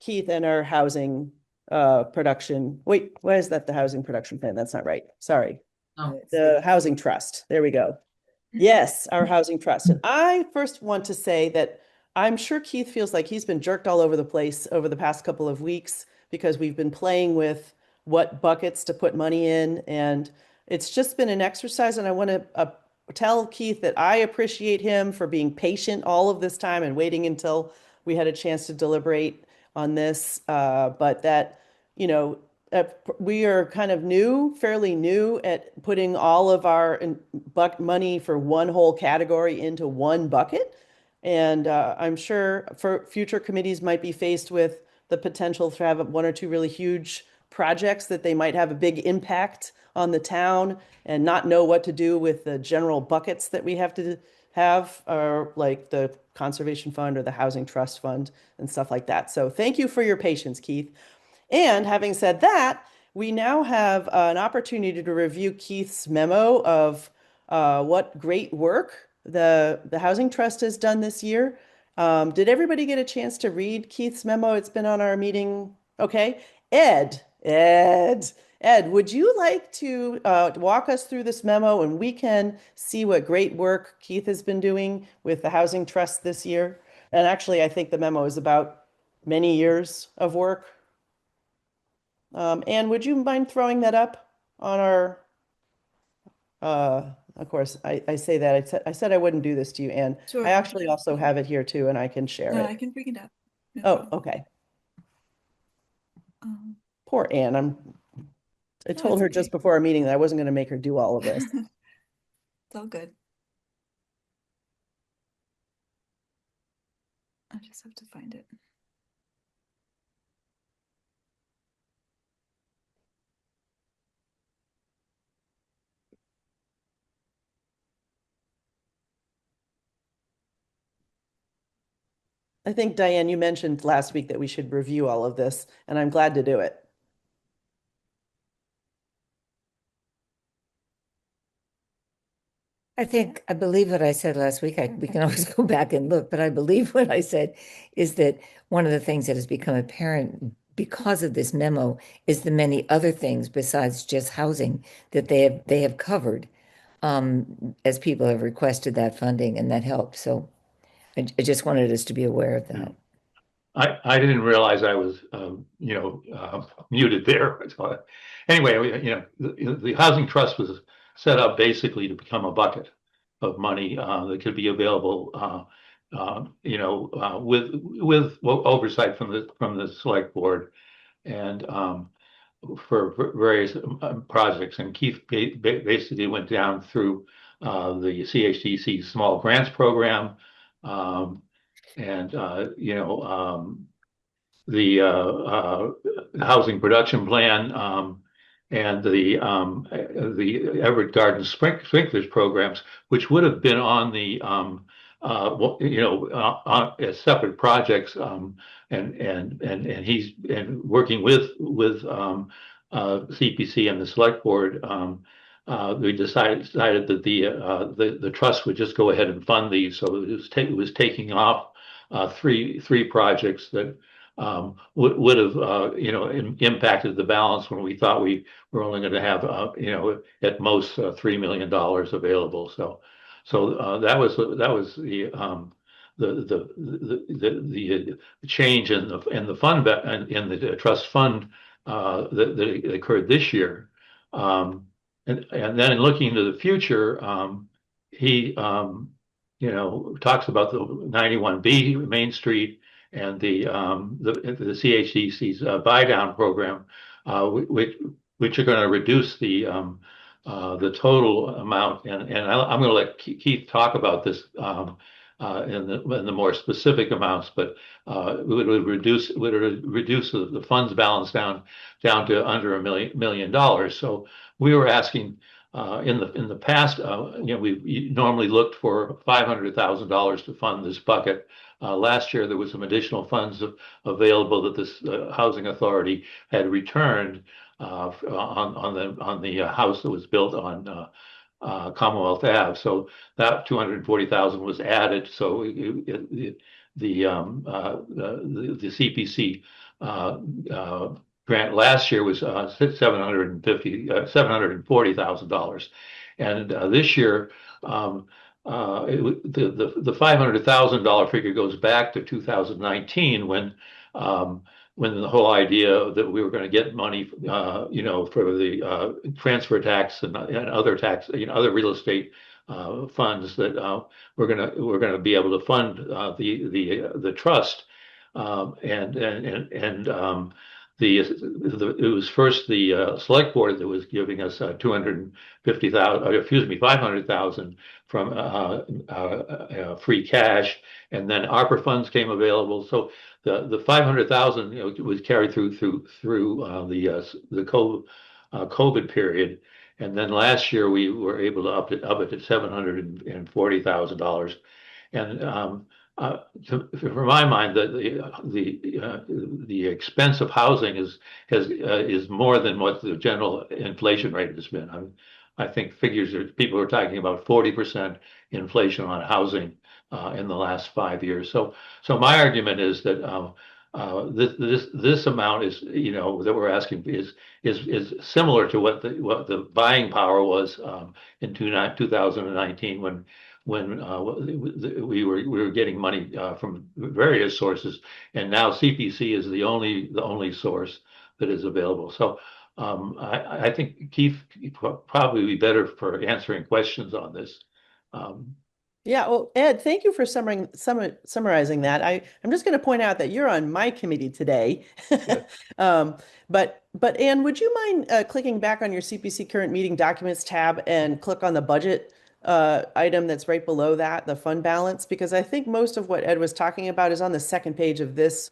Keith and our housing production. Wait, why is that the housing production plan? That's not right. Sorry. Oh. The housing trust. There we go. Yes, our housing trust. And I first want to say that I'm sure Keith feels like he's been jerked all over the place over the past couple of weeks because we've been playing with what buckets to put money in. And it's just been an exercise. And I want to tell Keith that I appreciate him for being patient all of this time and waiting until we had a chance to deliberate on this. But that, you know, we are kind of fairly new at putting all of our money for one whole category into one bucket. And I'm sure for future committees might be faced with the potential to have one or two really huge projects that they might have a big impact on the town and not know what to do with the general buckets that we have to have, or like the conservation fund or the housing trust fund and stuff like that. So thank you for your patience, Keith. And having said that, we now have an opportunity to review Keith's memo of what great work the Housing Trust has done this year. Did everybody get a chance to read Keith's memo? It's been on our meeting. Okay. Ed, would you like to walk us through this memo and we can see what great work Keith has been doing with the Housing Trust this year? And actually, I think the memo is about many years of work. And would you mind throwing that up on our, of course, I say that, I said I wouldn't do this to you, Anne. Sure. I actually also have it here too, and I can share No, it. I can bring it up. No Oh, problem. okay. Um, Poor Anne. I No, told it's her okay. just before our meeting that I wasn't going to make her do all of this. It's all good. I just have to find it. I think, Diane, you mentioned last week that we should review all of this, and I'm glad to do it. I believe what I said last week. We can always go back and look, but I believe what I said is that one of the things that has become apparent because of this memo is the many other things besides just housing that they have covered as people have requested that funding, and that helped. So I just wanted us to be aware of that. I didn't realize I was, muted there. So, anyway, the Housing Trust was set up basically to become a bucket of money that could be available, with oversight from the select board and for various projects. And Keith basically went down through the CHDC small grants program. The housing production plan, and the Everett Garden sprinklers programs, which would have been on the as separate projects, and he's working with CPC and the select board. We decided that the trust would just go ahead and fund these, so it was taking off three projects that would have impacted the balance when we thought we were only going to have at most $3 million available. So that was the change in the fund in the trust fund that occurred this year. And then in looking into the future, he talks about the 91B Main Street and the CHDC's buy down program, which are going to reduce the total amount. And I'm going to let Keith talk about this in the more specific amounts, but it would reduce the funds balance down to under $1 million. So we were asking in the past, we normally looked for $500,000 to fund this bucket. last year there was some additional funds available that this housing authority had returned on the house that was built on Commonwealth Ave. So that 240,000 was added. So the CPC grant last year was $740,000, and this year the $500,000 figure goes back to 2019 when the whole idea that we were going to get money, for the transfer tax and other tax, other real estate funds that we're going to be able to fund the trust, it was first the select board that was giving us 500,000 from free cash, and then ARPA funds came available. So the 500,000 was carried through the COVID period, and then last year we were able to up it to $740,000, and for my mind, the expense of housing is more than what the general inflation rate has been. I think people are talking about 40% inflation on housing in the last 5 years. So my argument is that this amount is that we're asking is similar to what the buying power was in 2019 when we were getting money from various sources, and now CPC is the only source that is available. So I think Keith probably be better for answering questions on this. Yeah, well, Ed, thank you for summarizing that. I'm just going to point out that you're on my committee today. But Anne, would you mind clicking back on your CPC current meeting documents tab and click on the budget item that's right below that, the fund balance? Because I think most of what Ed was talking about is on the second page of this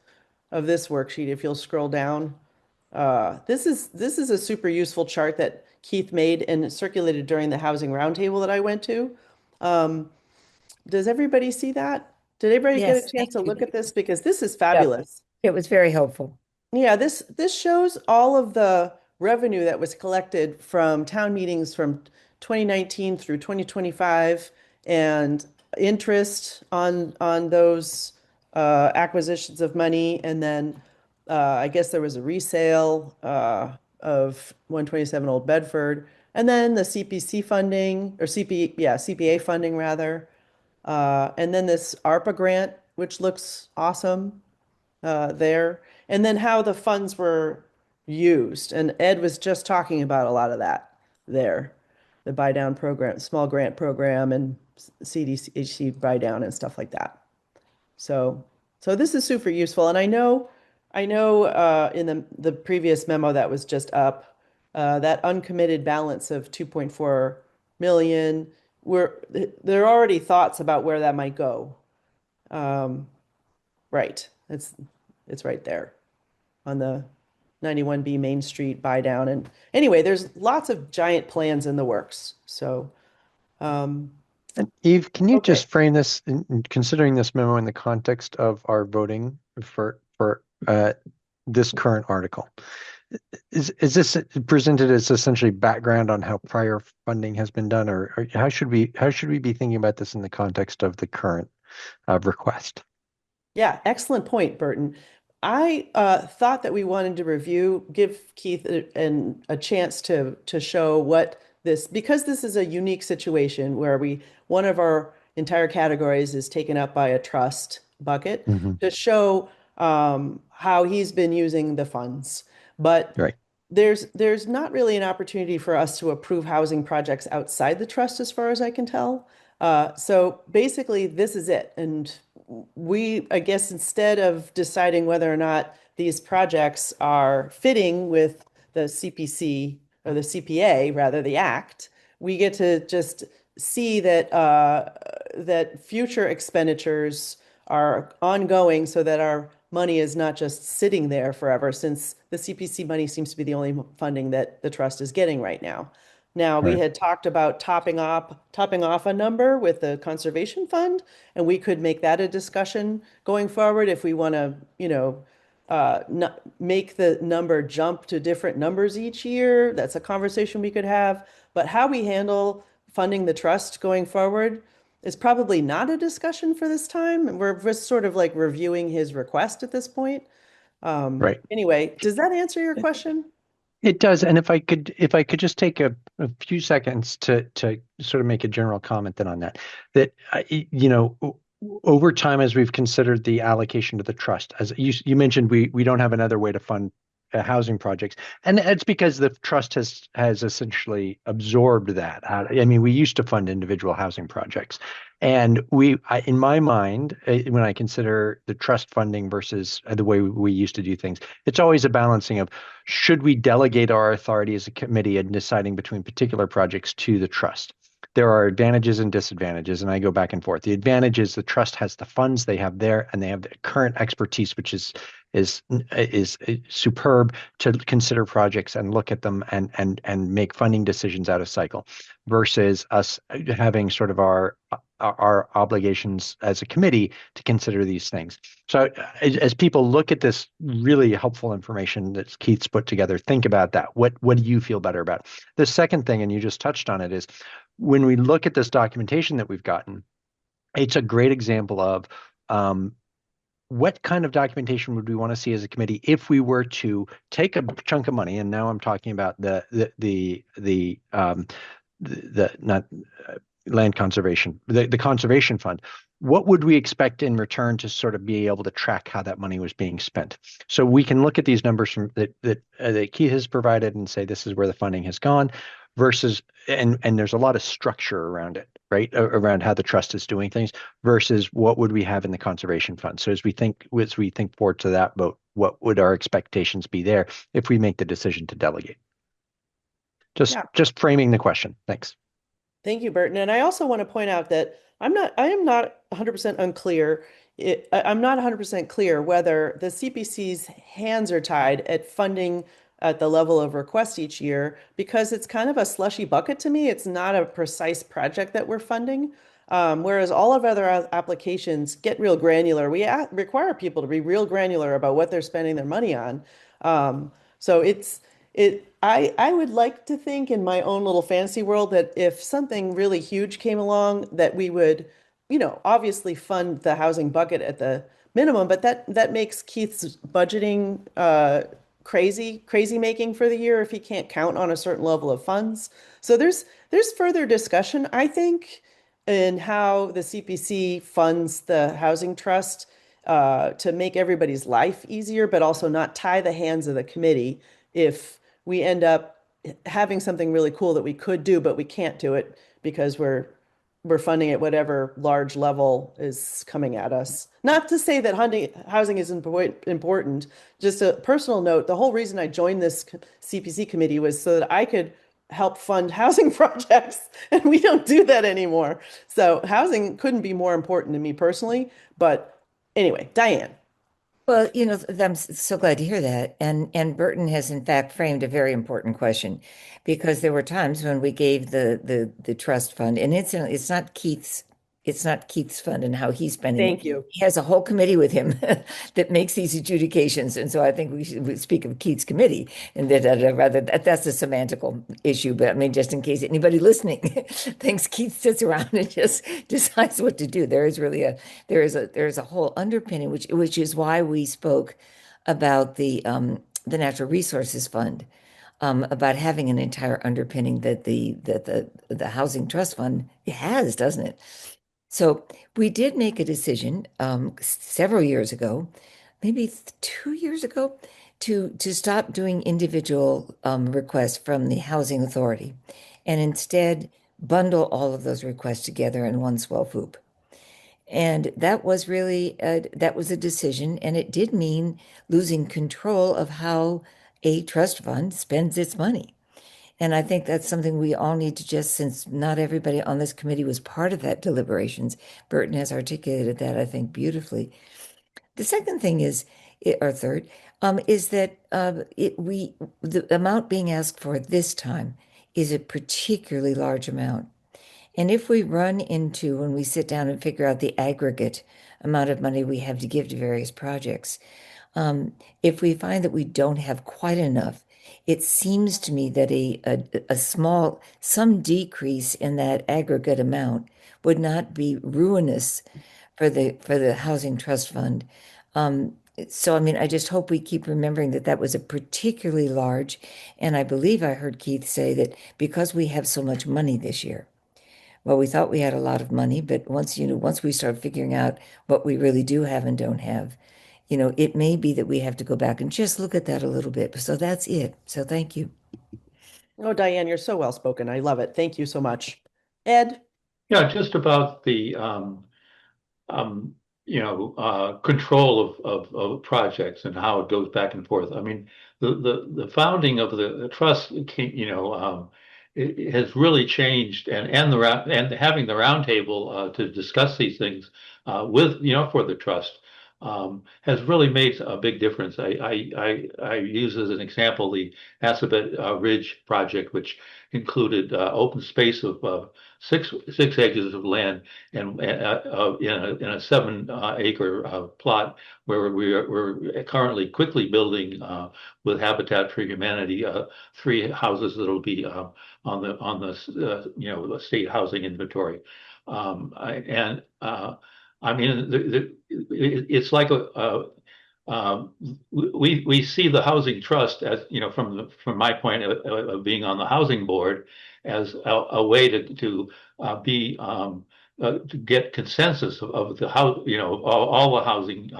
worksheet. If you'll scroll down, this is a super useful chart that Keith made and circulated during the housing roundtable that I went to. Does everybody see that? Did everybody get a chance to look at this? Because this is fabulous. Yep. It was very helpful. Yeah, this shows all of the revenue that was collected from town meetings from 2019 through 2025, and interest on those acquisitions of money, and then I guess there was a resale of 127 Old Bedford, and then the CPC funding, or CPA funding rather, and then this ARPA grant, which looks awesome there, and then how the funds were used. And Ed was just talking about a lot of that there. The buy down program, small grant program, and CDHC buy down and stuff like that. So this is super useful. And I know in the previous memo that was just up, that uncommitted balance of 2.4 million, there are already thoughts about where that might go. Right, it's right there on the 91B Main Street buy down. And anyway, there's lots of giant plans in the works. So, and Eve, can you just frame this, considering this memo in the context of our voting for this current article? Is this presented as essentially background on how prior funding has been done, or how should we be thinking about this in the context of the current request? Yeah, excellent point, Burton. I thought that we wanted to give Keith a chance to show what this, because this is a unique situation where one of our entire categories is taken up by a trust bucket, to show how he's been using the funds. But there's not really an opportunity for us to approve housing projects outside the trust, as far as I can tell. So basically, this is it. And I guess instead of deciding whether or not these projects are fitting with the CPC or the CPA, rather the Act, we get to just see that that future expenditures are ongoing, so that our money is not just sitting there forever, since the CPC money seems to be the only funding that the trust is getting right now. Now, we Right. had talked about topping off a number with the conservation fund, and we could make that a discussion going forward if we want to, not make the number jump to different numbers each year. That's a conversation we could have. But how we handle funding the trust going forward is probably not a discussion for this time. We're just sort of like reviewing his request at this point. Right. Anyway, does that answer your question? It does. And if I could just take a few seconds to sort of make a general comment then on that, over time, as we've considered the allocation to the trust, as you mentioned, we don't have another way to fund housing projects, and it's because the trust has essentially absorbed that. I mean, we used to fund individual housing projects, and in my mind, when I consider the trust funding versus the way we used to do things, it's always a balancing of should we delegate our authority as a committee in deciding between particular projects to the trust. There are advantages and disadvantages, and I go back and forth. The advantage is the trust has the funds they have there, and they have the current expertise, which is superb to consider projects and look at them and make funding decisions out of cycle, versus us having sort of our obligations as a committee to consider these things. So as people look at this really helpful information that Keith's put together, think about that. What do you feel better about? The second thing, and you just touched on it, is when we look at this documentation that we've gotten, it's a great example of what kind of documentation would we want to see as a committee if we were to take a chunk of money, and now I'm talking about the not land conservation, the conservation fund. What would we expect in return to sort of be able to track how that money was being spent? So we can look at these numbers from that Keith has provided and say this is where the funding has gone, versus and there's a lot of structure around it, right? Around how the trust is doing things versus what would we have in the conservation fund. So as we think forward to that vote, what would our expectations be there if we make the decision to delegate? Just framing the question. Thanks. Thank you, Burton. And I also want to point out that I am not 100% unclear. I'm not 100% clear whether the CPC's hands are tied at funding at the level of request each year, because it's kind of a slushy bucket to me. It's not a precise project that we're funding. Whereas all of other applications get real granular. We require people to be real granular about what they're spending their money on. So I would like to think in my own little fantasy world that if something really huge came along, that we would, obviously fund the housing bucket at the minimum, but that makes Keith's budgeting crazy making for the year if he can't count on a certain level of funds. So there's further discussion, I think, in how the CPC funds the housing trust to make everybody's life easier, but also not tie the hands of the committee if we end up having something really cool that we could do, but we can't do it because we're funding at whatever large level is coming at us. Not to say that housing isn't important. Just a personal note, the whole reason I joined this CPC committee was so that I could help fund housing projects, and we don't do that anymore. So housing couldn't be more important to me personally. But anyway, Diane. Well, I'm so glad to hear that. And Burton has in fact framed a very important question, because there were times when we gave the trust fund, and incidentally, it's not Keith's fund and how he's spending it. Thank you. He has a whole committee with him that makes these adjudications. And so I think we should speak of Keith's committee, and that's a semantical issue. But I mean, just in case anybody listening thinks Keith sits around and just decides what to do, there is a whole underpinning, which is why we spoke about the Natural Resources Fund, about having an entire underpinning that the Housing Trust Fund has, doesn't it? So we did make a decision several years ago, maybe 2 years ago, to stop doing individual requests from the Housing Authority, and instead bundle all of those requests together in one swell swoop. And that was really that was a decision, and it did mean losing control of how a trust fund spends its money. And I think that's something we all need to since not everybody on this committee was part of that deliberations, Burton has articulated that, I think, beautifully. The second thing is that the amount being asked for this time is a particularly large amount. And if we run into, when we sit down and figure out the aggregate amount of money we have to give to various projects, if we find that we don't have quite enough, it seems to me that some decrease in that aggregate amount would not be ruinous for the Housing Trust Fund. So, I mean, I just hope we keep remembering that that was a particularly large, and I believe I heard Keith say that because we have so much money this year, well, we thought we had a lot of money, but once we start figuring out what we really do have and don't have, it may be that we have to go back and just look at that a little bit. So that's it. So thank you. Oh, Diane, you're so well spoken. I love it. Thank you so much. Ed? Yeah, just about the control of projects and how it goes back and forth. I mean, the founding of the trust, it has really changed, and having the roundtable to discuss these things for the trust has really made a big difference. I use as an example the Assabet Ridge project, which included open space of 6 acres of land and in a 7-acre plot where we're currently quickly building with Habitat for Humanity 3 houses that'll be on the state housing inventory. I mean, it's like we see the Housing Trust as, from my point of being on the housing board, as a way to get consensus of the how all the housing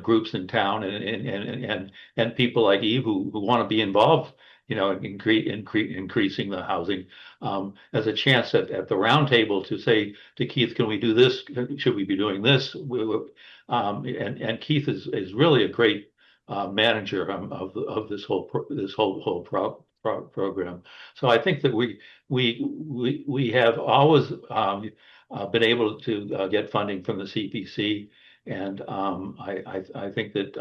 groups in town and people like Eve who want to be involved increasing the housing as a chance at the round table to say to Keith, can we do this? Should we be doing this? And Keith is really a great manager of this whole program. So I think that we have always been able to get funding from the CPC, and I think that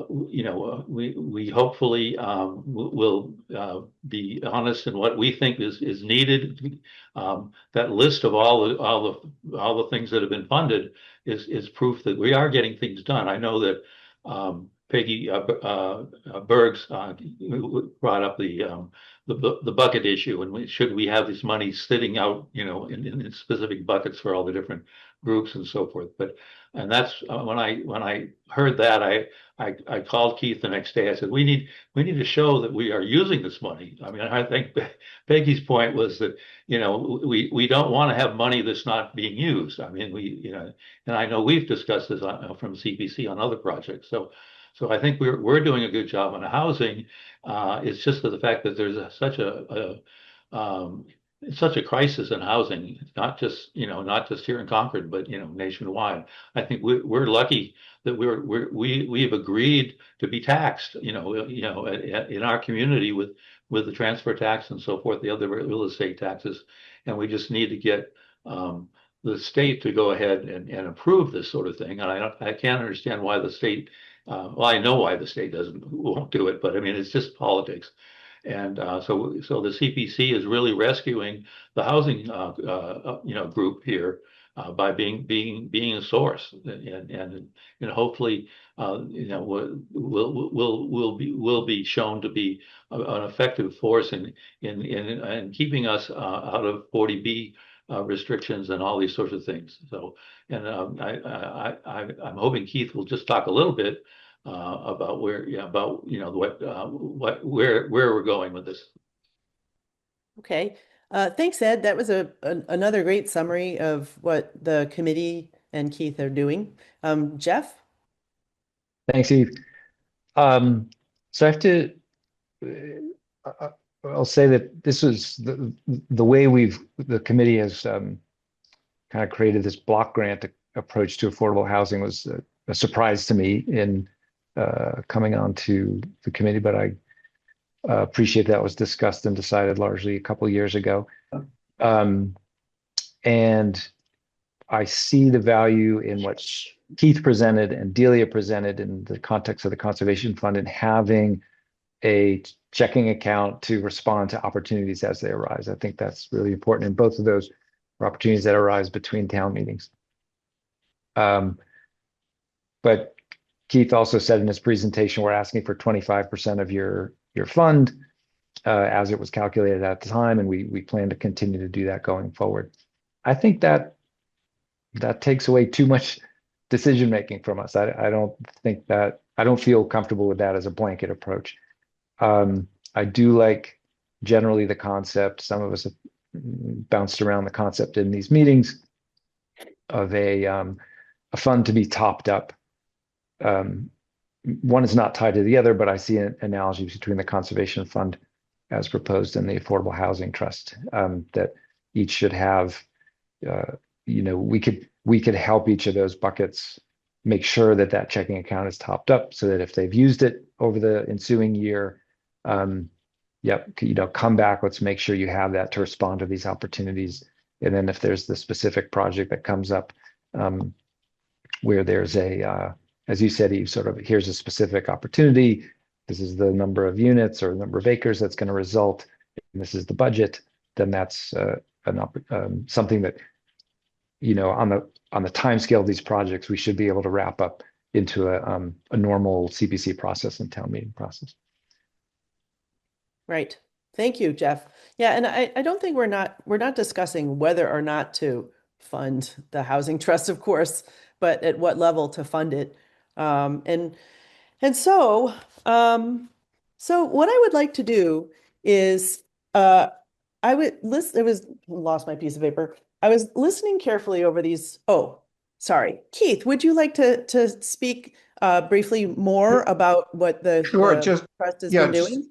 we hopefully will be honest in what we think is needed. That list of all the things that have been funded is proof that we are getting things done. I know that Peggy Bergs brought up the bucket issue, and should we have this money sitting out, in specific buckets for all the different groups and so forth. And that's when I heard that, I called Keith the next day. I said, we need to show that we are using this money. I mean, I think Peggy's point was that, we don't want to have money that's not being used. I mean, and I know we've discussed this from CPC on other projects. So I think we're doing a good job on housing. It's just the fact that there's such a crisis in housing, not just here in Concord, but nationwide. I think we're lucky that we've agreed to be taxed, in our community with the transfer tax and so forth, the other real estate taxes, and we just need to get the state to go ahead and approve this sort of thing. And I can't understand why the state. Well, I know why the state won't do it, but I mean, it's just politics. And so the CPC is really rescuing the housing group here by being a source, and hopefully will be shown to be an effective force in keeping us out of 40B restrictions and all these sorts of things. So, and I'm hoping Keith will just talk a little bit about where we're going with this. Okay. Thanks, Ed. That was another great summary of what the committee and Keith are doing. Jeff? Thanks, Eve. So I have to, I'll say that this was the way the committee has kind of created this block grant approach to affordable housing was a surprise to me in coming on to the committee, but I appreciate that was discussed and decided largely a couple of years ago. And I see the value in what Keith presented and Delia presented in the context of the Conservation Fund and having a checking account to respond to opportunities as they arise. I think that's really important. And both of those are opportunities that arise between town meetings. But Keith also said in his presentation, we're asking for 25% of your fund as it was calculated at the time, and we plan to continue to do that going forward. I think that takes away too much decision making from us. I don't feel comfortable with that as a blanket approach. I do like generally the concept. Some of us have bounced around the concept in these meetings of a fund to be topped up. One is not tied to the other, but I see an analogy between the conservation fund as proposed in the Affordable Housing Trust, that each should have, we could help each of those buckets make sure that that checking account is topped up so that if they've used it over the ensuing year, come back, let's make sure you have that to respond to these opportunities. And then if there's the specific project that comes up where there's as you said, Eve, sort of, here's a specific opportunity. This is the number of units or the number of acres that's going to result, and this is the budget. Then that's something that, on the time scale of these projects, we should be able to wrap up into a normal CPC process and town meeting process. Right. Thank you, Jeff. Yeah, and I don't think we're not discussing whether or not to fund the housing trust, of course, but at what level to fund it. So what I would like to do is I would lost my piece of paper. I was listening carefully over these. Oh, sorry. Keith, would you like to speak briefly more about what the trust has been doing?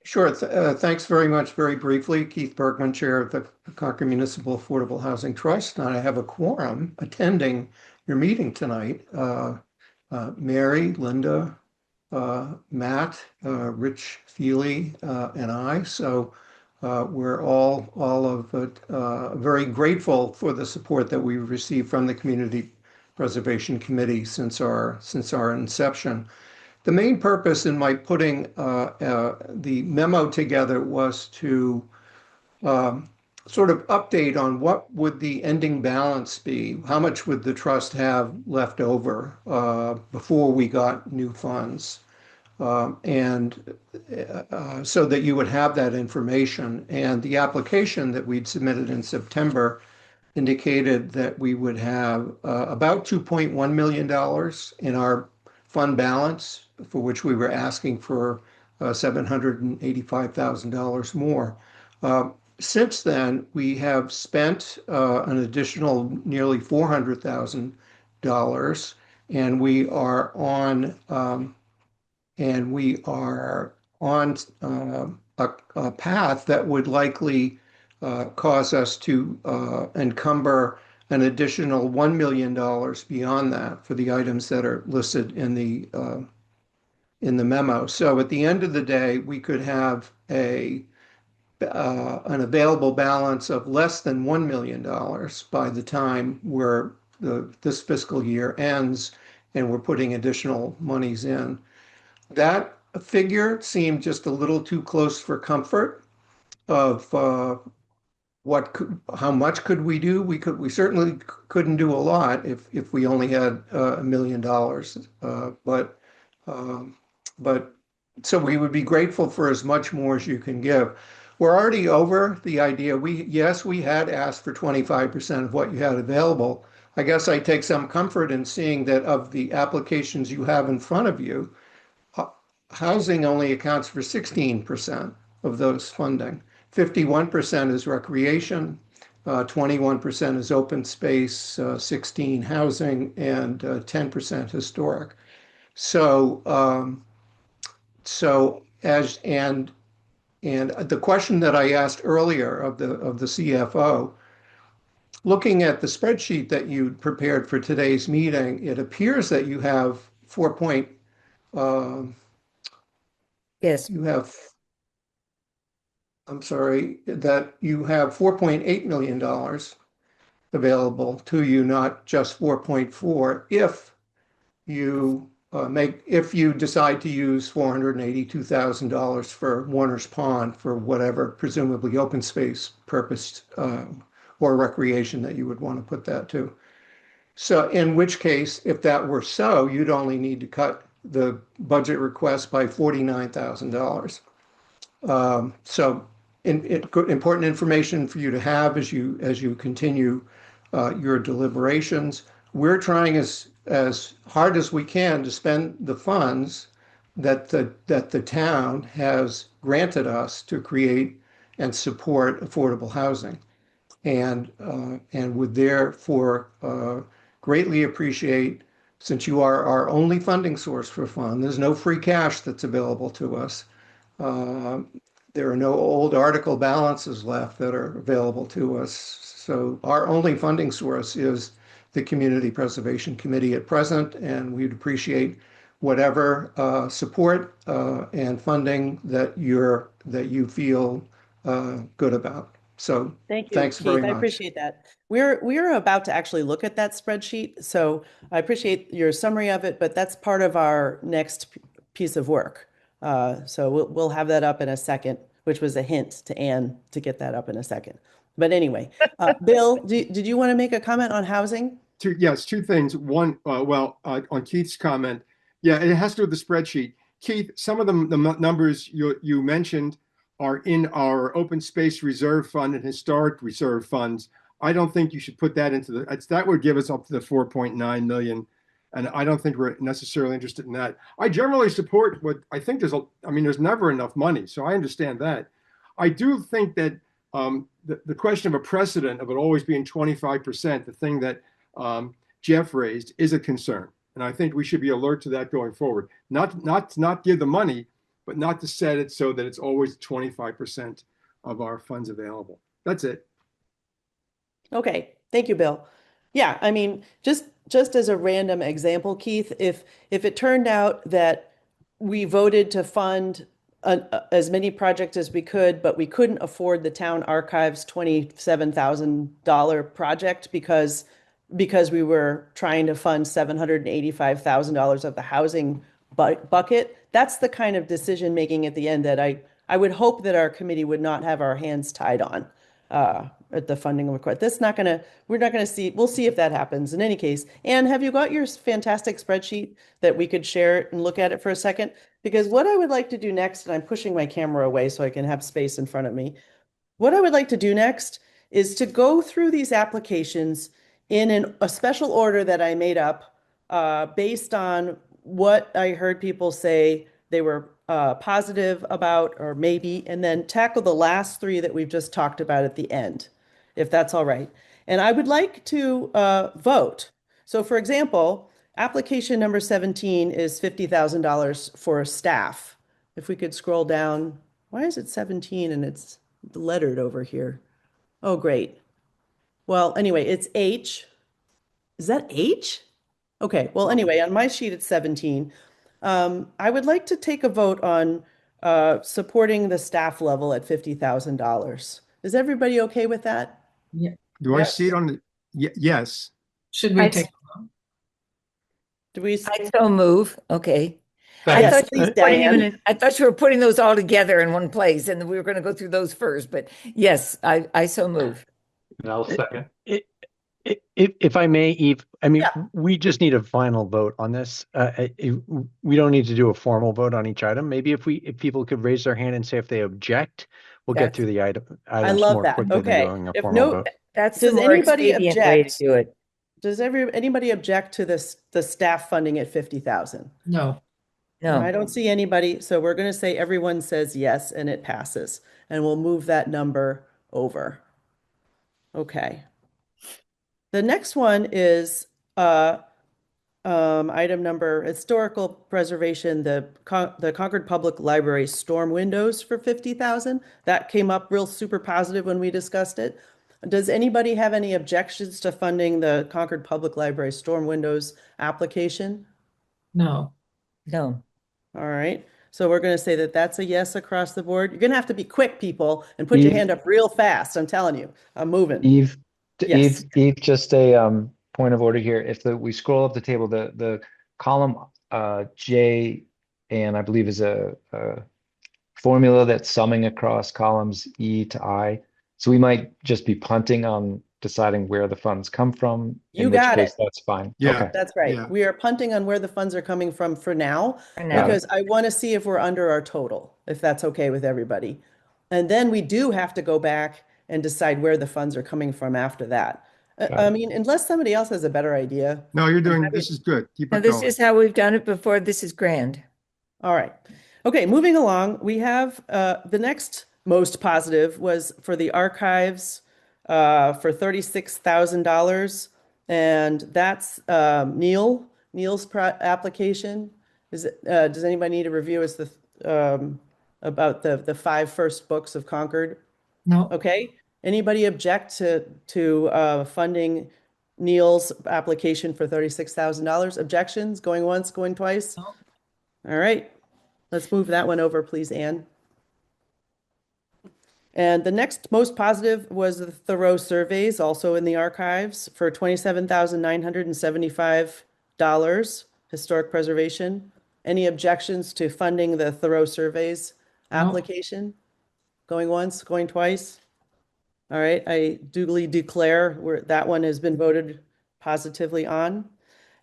Sure. Thanks very much. Very briefly, Keith Bergman, Chair of the Concord Municipal Affordable Housing Trust, and I have a quorum attending your meeting tonight. Mary, Linda, Matt, Rich Feely, and I. So we're all very grateful for the support that we've received from the Community Preservation Committee since our inception. The main purpose in my putting the memo together was to sort of update on what would the ending balance be, how much would the trust have left over before we got new funds, and so that you would have that information. And the application that we'd submitted in September indicated that we would have about $2.1 million in our fund balance, for which we were asking for $785,000 more. Since then, we have spent an additional nearly $400,000, and we are on a path that would likely cause us to encumber an additional $1 million beyond that for the items that are listed in the memo. So at the end of the day, we could have an available balance of less than $1 million by the time this fiscal year ends and we're putting additional monies in. That figure seemed just a little too close for comfort of how much could we do? We certainly couldn't do a lot if we only had $1 million. But so we would be grateful for as much more as you can give. We're already over the idea. We had asked for 25% of what you had available. I guess I take some comfort in seeing that of the applications you have in front of you, housing only accounts for 16% of those funding. 51% is recreation, 21% is open space, 16% housing, and 10% historic. And the question that I asked earlier of the CFO, looking at the spreadsheet that you prepared for today's meeting, it appears that you have that you have $4.8 million available to you, not just 4.4, if you if you decide to use $482,000 for Warner's Pond for whatever, presumably open space purpose, or recreation that you would want to put that to. So in which case, if that were so, you'd only need to cut the budget request by $49,000. So important information for you to have as you continue your deliberations. We're trying as hard as we can to spend the funds that the town has granted us to create and support affordable housing, and would therefore greatly appreciate, since you are our only funding source for fund, there's no free cash that's available to us. There are no old article balances left that are available to us. So our only funding source is the Community Preservation Committee at present, and we'd appreciate whatever support and funding that you feel good about. So thank you, thanks Keith. very much. I appreciate that. We're about to actually look at that spreadsheet, so I appreciate your summary of it, but that's part of our next piece of work. So we'll have that up in a second, which was a hint to Anne to get that up in a second. But anyway, Bill, did you want to make a comment on housing? Yes, two things. One, on Keith's comment, yeah, it has to do with the spreadsheet. Keith, some of the numbers you mentioned are in our open space reserve fund and historic reserve funds. I don't think you should put that into that would give us up to the 4.9 million. And I don't think we're necessarily interested in that. I generally support what I think there's never enough money. So I understand that. I do think that the question of a precedent of it always being 25%, the thing that Jeff raised, is a concern. And I think we should be alert to that going forward. Not give the money, but not to set it so that it's always 25% of our funds available. That's it. Okay, thank you, Bill. Yeah, I mean, just as a random example, Keith, if it turned out that we voted to fund as many projects as we could, but we couldn't afford the town archives $27,000 project because we were trying to fund $785,000 of the housing bucket, that's the kind of decision making at the end that I would hope that our committee would not have our hands tied on at the funding request. We're not gonna see, we'll see if that happens in any case. Anne, have you got your fantastic spreadsheet that we could share and look at it for a second? Because what I would like to do next, and I'm pushing my camera away so I can have space in front of me. What I would like to do next is to go through these applications in a special order that I made up based on what I heard people say they were positive about, or maybe, and then tackle the last three that we've just talked about at the end, if that's all right. And I would like to vote. So for example, application number 17 is $50,000 for staff. If we could scroll down, why is it 17 and it's lettered over here? Oh, great. Well, anyway, it's H. Is that H? Okay, well, anyway, on my sheet, it's 17. I would like to take a vote on supporting the staff level at $50,000. Is everybody okay with that? Yeah. Do I see it on the, yes. Should we take? Do we? I so move. Okay. Yes, I thought please, Diane. I thought you were putting those all together in one place, and we were going to go through those first. But yes, I so move. And I'll second. If I may, Eve, I mean, Yeah. we just need a final vote on this. We don't need to do a formal vote on each item. Maybe if people could raise their hand and say if they object, we'll get through the items love more that. quickly Okay. than doing a If formal no- vote. That's Does the more anybody expedient way to object? do it. Does anybody object to the staff funding at 50,000? No. No. I don't see anybody, so we're going to say everyone says yes and it passes, and we'll move that number over. Okay. The next one is item number historical preservation, the Concord Public Library storm windows for 50,000. That came up real super positive when we discussed it. Does anybody have any objections to funding the Concord Public Library storm windows application? No. No. All right. So we're going to say that that's a yes across the board. You're going to have to be quick, people, and put your hand up real fast. I'm telling you, I'm moving. Eve, Yes. Eve, just a point of order here. If we scroll up the table, the column J, and I believe is a formula that's summing across columns E to I. So we might just be punting on deciding where the funds come from, You in which got case it. that's fine. Yeah. Okay. That's right. Yeah. We are punting on where the funds are coming from for now, For now. because I want to see if we're under our total, if that's okay with everybody. And then we do have to go back and decide where the funds are coming from after that. Got I it. mean, unless somebody else has a better idea. No, you're I'm doing, happy- this is good. Keep Now, it this going. is how we've done it before. This is grand. All right. Okay, moving along, we have the next most positive was for the archives for $36,000. And that's Neil's application. Is it, does anybody need a review as the about the 5 first books of Concord? No. Okay. Anybody object to funding Neil's application for $36,000? Objections? Going once, going twice? No. All right. Let's move that one over, please, Anne. And the next most positive was the Thoreau surveys, also in the archives, for $27,975, historic preservation. Any objections to funding the Thoreau surveys No. application? Going once, going twice? All right, I duly declare that one has been voted positively on.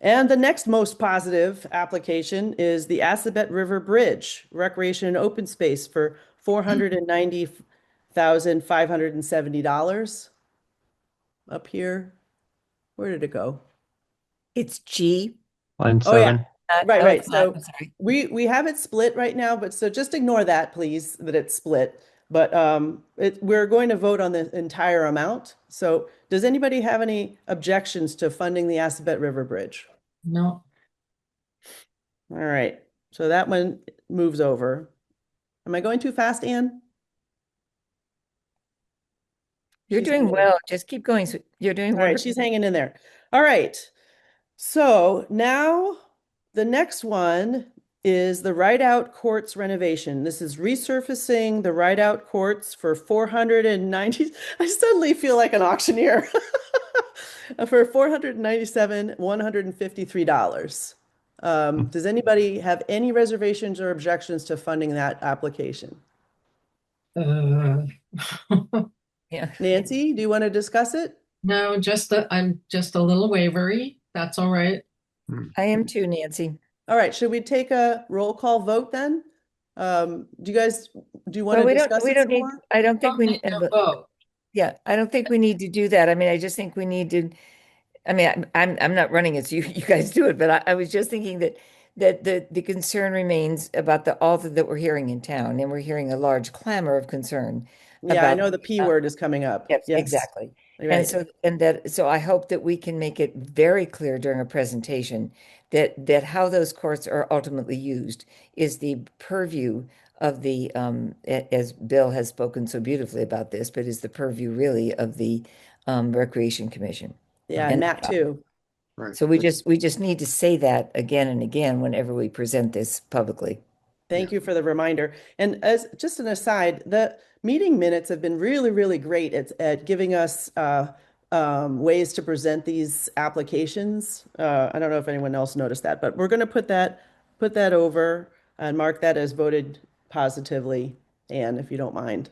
And the next most positive application is the Assabet River Bridge, Recreation and Open Space for $490,570. Up here. Where did it go? It's G. Line Oh, yeah. 7. Right, Oh, right. it's not. So I'm sorry. we have it split right now, but so just ignore that, please, that it's split. But we're going to vote on the entire amount. So does anybody have any objections to funding the Assabet River Bridge? No. All right. So that one moves over. Am I going too fast, Anne? You're She's doing hanging in. well. Just keep going. You're doing All right, wonderful. she's hanging in there. All right. So now the next one is the Rideout Courts renovation. This is resurfacing the Rideout Courts for 490. I suddenly feel like an auctioneer. For $497,153. Does anybody have any reservations or objections to funding that application? Yeah. Nancy, do you want to discuss it? No, I'm just a little wavery. That's all right. I am too, Nancy. All right, should we take a roll call vote then? Do you want Well, to we discuss don't it some need, more? I don't think Don't we need need, no vote. yeah, I don't think we need to do that. I mean, I just think we need to, I mean, I'm not running it, so you guys do it, but I was just thinking that the concern remains about all that we're hearing in town, and we're hearing a large clamor of concern Yeah, I about know the P word is coming up. Yes, Yes, exactly. right. And so I hope that we can make it very clear during a presentation that how those courts are ultimately used is the purview of the as Bill has spoken so beautifully about this, but is the purview really of the Recreation Commission. Yeah, and Matt too. Right. So we just need to say that again and again whenever we present this publicly. Thank you for the reminder. And as just an aside, the meeting minutes have been really, really great at giving us ways to present these applications. I don't know if anyone else noticed that, but we're going to put that over and mark that as voted positively, Anne, if you don't mind.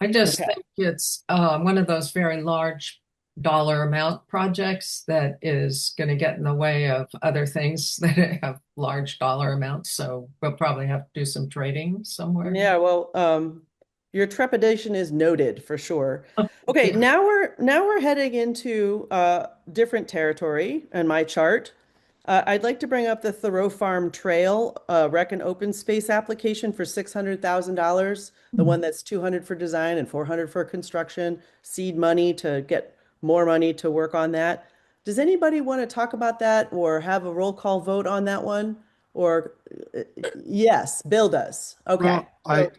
I just Okay. think it's one of those very large dollar amount projects that is going to get in the way of other things that have large dollar amounts. So we'll probably have to do some trading somewhere. Yeah, well, your trepidation is noted for sure. Okay, now we're heading into different territory in my chart. I'd like to bring up the Thoreau Farm Trail Rec and Open Space application for $600,000, the one that's $200 for design and $400 for construction, seed money to get more money to work on that. Does anybody want to talk about that or have a roll call vote on that one? Or yes, Bill does. Okay. Well,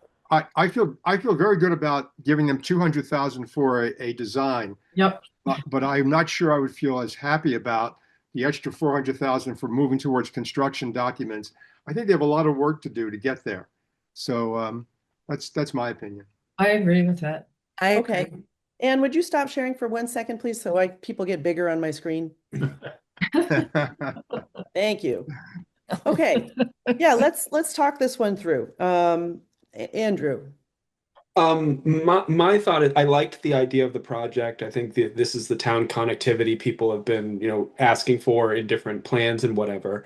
I feel very good about giving them 200,000 for a design. Yep. But I'm not sure I would feel as happy about the extra 400,000 for moving towards construction documents. I think they have a lot of work to do to get there. So that's my opinion. I agree with that. Okay. Anne, would you stop sharing for 1 second, please, so people get bigger on my screen? Thank you. Okay. Yeah, let's talk this one through. Andrew. My thought is I liked the idea of the project. I think that this is the town connectivity people have been, asking for in different plans and whatever.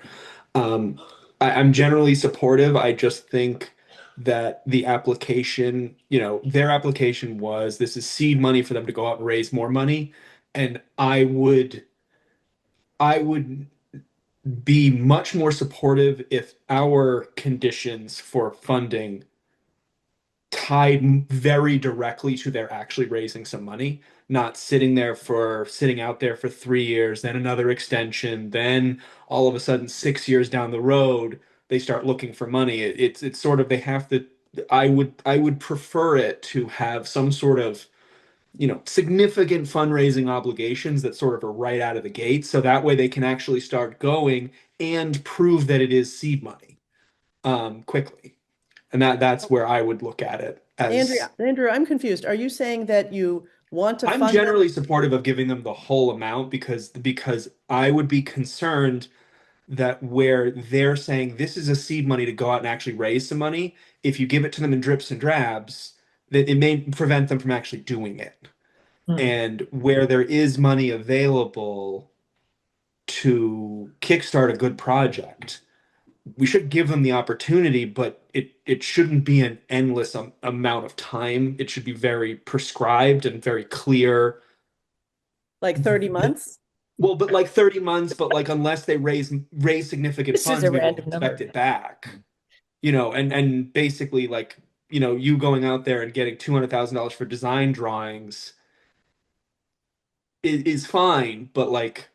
I'm generally supportive. I just think that the application, their application was this is seed money for them to go out and raise more money. And I would be much more supportive if our conditions for funding tied very directly to their actually raising some money, not sitting out there for 3 years, then another extension, then all of a sudden 6 years down the road they start looking for money. It's sort of they have to. I would prefer it to have some sort of significant fundraising obligations that sort of are right out of the gate, so that way they can actually start going and prove that it is seed money quickly. And that's where I would look at it as. Andrew, I'm confused. Are you saying that you want to I'm fund generally supportive of giving them the whole amount because I would be concerned that where they're saying this is a seed money to go out and actually raise some money, if you give it to them in drips and drabs, that it may prevent them from actually doing it. And where there is money available to kickstart a good project, we should give them the opportunity, but it shouldn't be an endless amount of time. It should be very prescribed and very clear. Like 30 months? Well, but like 30 months, but like unless they raise significant This is funds, a we don't random expect number. it back. And basically like, you going out there and getting $200,000 for design drawings is fine, but like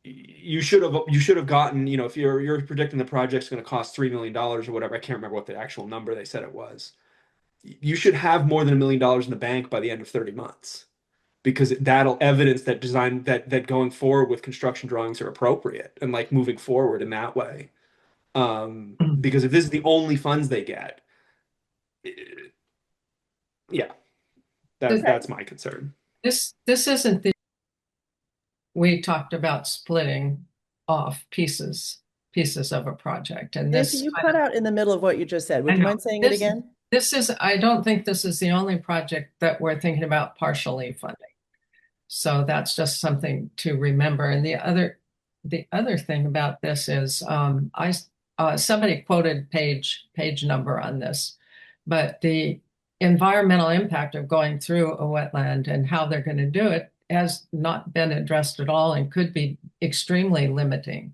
you should have gotten, if you're predicting the project's going to cost $3 million or whatever, I can't remember what the actual number they said it was. You should have more than $1 million in the bank by the end of 30 months because that'll evidence that design that going forward with construction drawings are appropriate and like moving forward in that way. Because if this is the only funds they get, yeah, that's my concern. This isn't we talked about splitting off pieces of a project, and Nancy, you cut out in the middle of what you just said. Would you mind saying it again? I don't think this is the only project that we're thinking about partially funding. So that's just something to remember. And the other thing about this is somebody quoted page number on this, but the environmental impact of going through a wetland and how they're going to do it has not been addressed at all and could be extremely limiting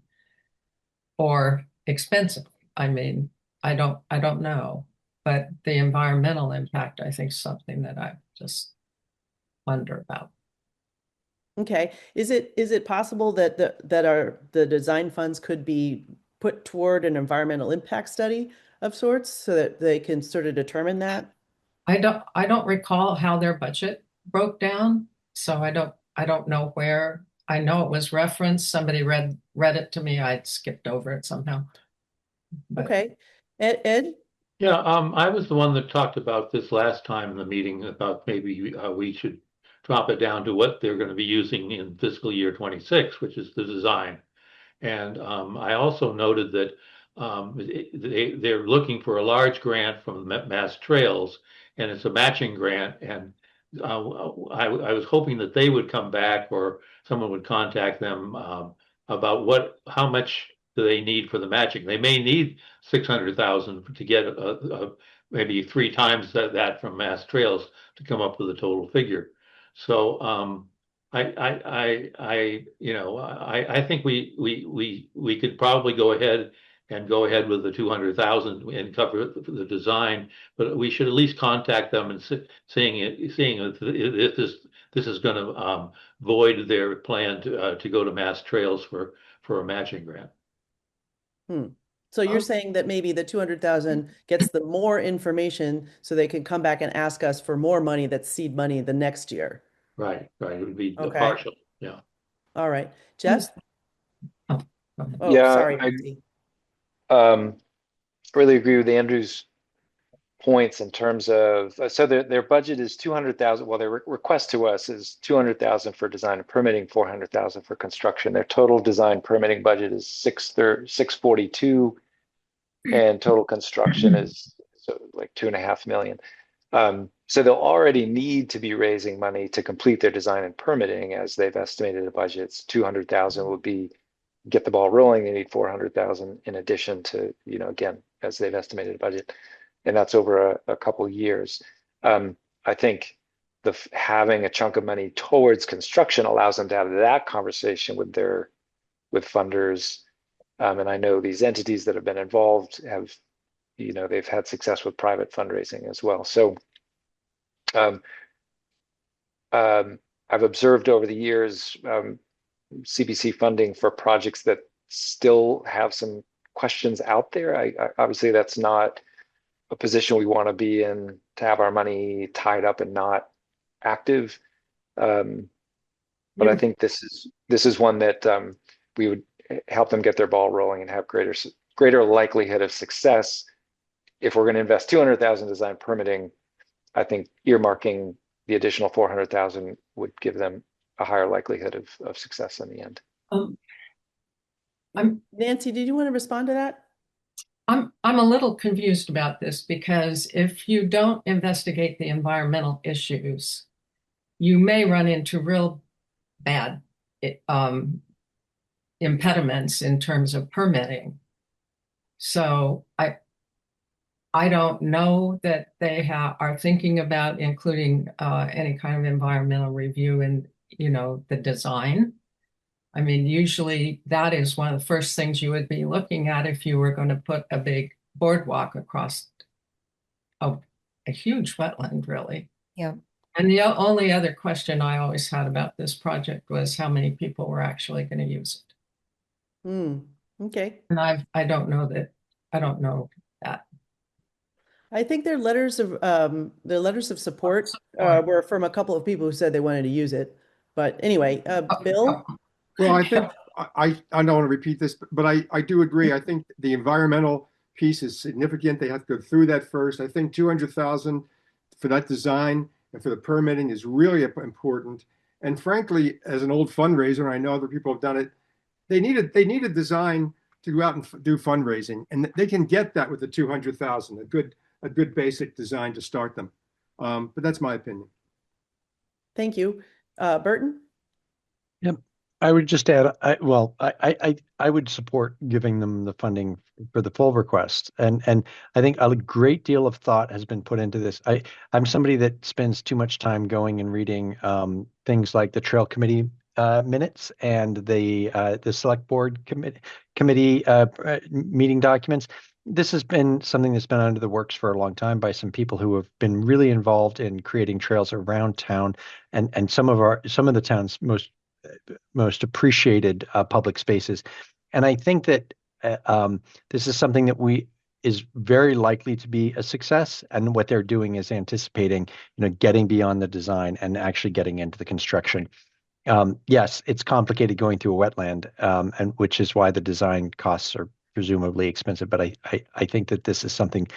or expensive. I mean, I don't know, but the environmental impact, I think, is something that I just wonder about. Okay. Is it possible that the design funds could be put toward an environmental impact study of sorts so that they can sort of determine that? I don't recall how their budget broke down, so I don't know where. I know it was referenced. Somebody read it to me. I skipped over it somehow. But. Okay. Ed? Yeah, I was the one that talked about this last time in the meeting about maybe we should drop it down to what they're going to be using in fiscal year 26, which is the design. And I also noted that they're looking for a large grant from Mass Trails, and it's a matching grant. And I was hoping that they would come back or someone would contact them about how much do they need for the matching. They may need 600,000 to get maybe 3 times that from Mass Trails to come up with a total figure. So I think we could probably go ahead with the 200,000 and cover the design, but we should at least contact them and seeing if this is going to void their plan to go to Mass Trails for a matching grant. So you're saying that maybe the 200,000 gets them more information so they can come back and ask us for more money that's seed money the next year. Right. It would be Okay. partial. Yeah. All right. Jess? Oh, Yeah, sorry. I really agree with Andrew's points in terms of so their budget is 200,000. Well, their request to us is 200,000 for design and permitting, 400,000 for construction. Their total design permitting budget is 642, and total construction is like 2.5 million. So they'll already need to be raising money to complete their design and permitting, as they've estimated the budgets. 200,000 would be get the ball rolling. They need 400,000 in addition to, again, as they've estimated the budget, and that's over a couple of years. I think having a chunk of money towards construction allows them to have that conversation with funders. And I know these entities that have been involved have, they've had success with private fundraising as well. So I've observed over the years CPC funding for projects that still have some questions out there. I obviously that's not a position we want to be in, to have our money tied up and not active. But I think this is one that we would help them get their ball rolling and have greater likelihood of success. If we're going to invest 200,000 design permitting, I think earmarking the additional 400,000 would give them a higher likelihood of success in the end. Nancy, did you want to respond to that? I'm a little confused about this, because if you don't investigate the environmental issues, you may run into real bad impediments in terms of permitting. So I don't know that they are thinking about including any kind of environmental review in, the design. I mean, usually that is one of the first things you would be looking at if you were going to put a big boardwalk across a huge wetland, really. Yeah. And the only other question I always had about this project was how many people were actually going to use it. Okay. And I don't know that. I think their letters of support were from a couple of people who said they wanted to use it. But anyway, Bill? Well, I think I don't want to repeat this, but I do agree. I think the environmental piece is significant. They have to go through that first. I think 200,000 for that design and for the permitting is really important. And frankly, as an old fundraiser, and I know other people have done it, they need a design to go out and do fundraising, and they can get that with the 200,000, a good basic design to start them. But that's my opinion. Thank you. Burton? Yep. I would just add, I would support giving them the funding for the full request. And I think a great deal of thought has been put into this. I'm somebody that spends too much time going and reading things like the Trail Committee minutes and the Select Board committee meeting documents. This has been something that's been under the works for a long time by some people who have been really involved in creating trails around town, and some of the town's most appreciated public spaces. And I think that this is something that is very likely to be a success. And what they're doing is anticipating, getting beyond the design and actually getting into the construction. Yes, it's complicated going through a wetland, and which is why the design costs are presumably expensive. But I think that this is something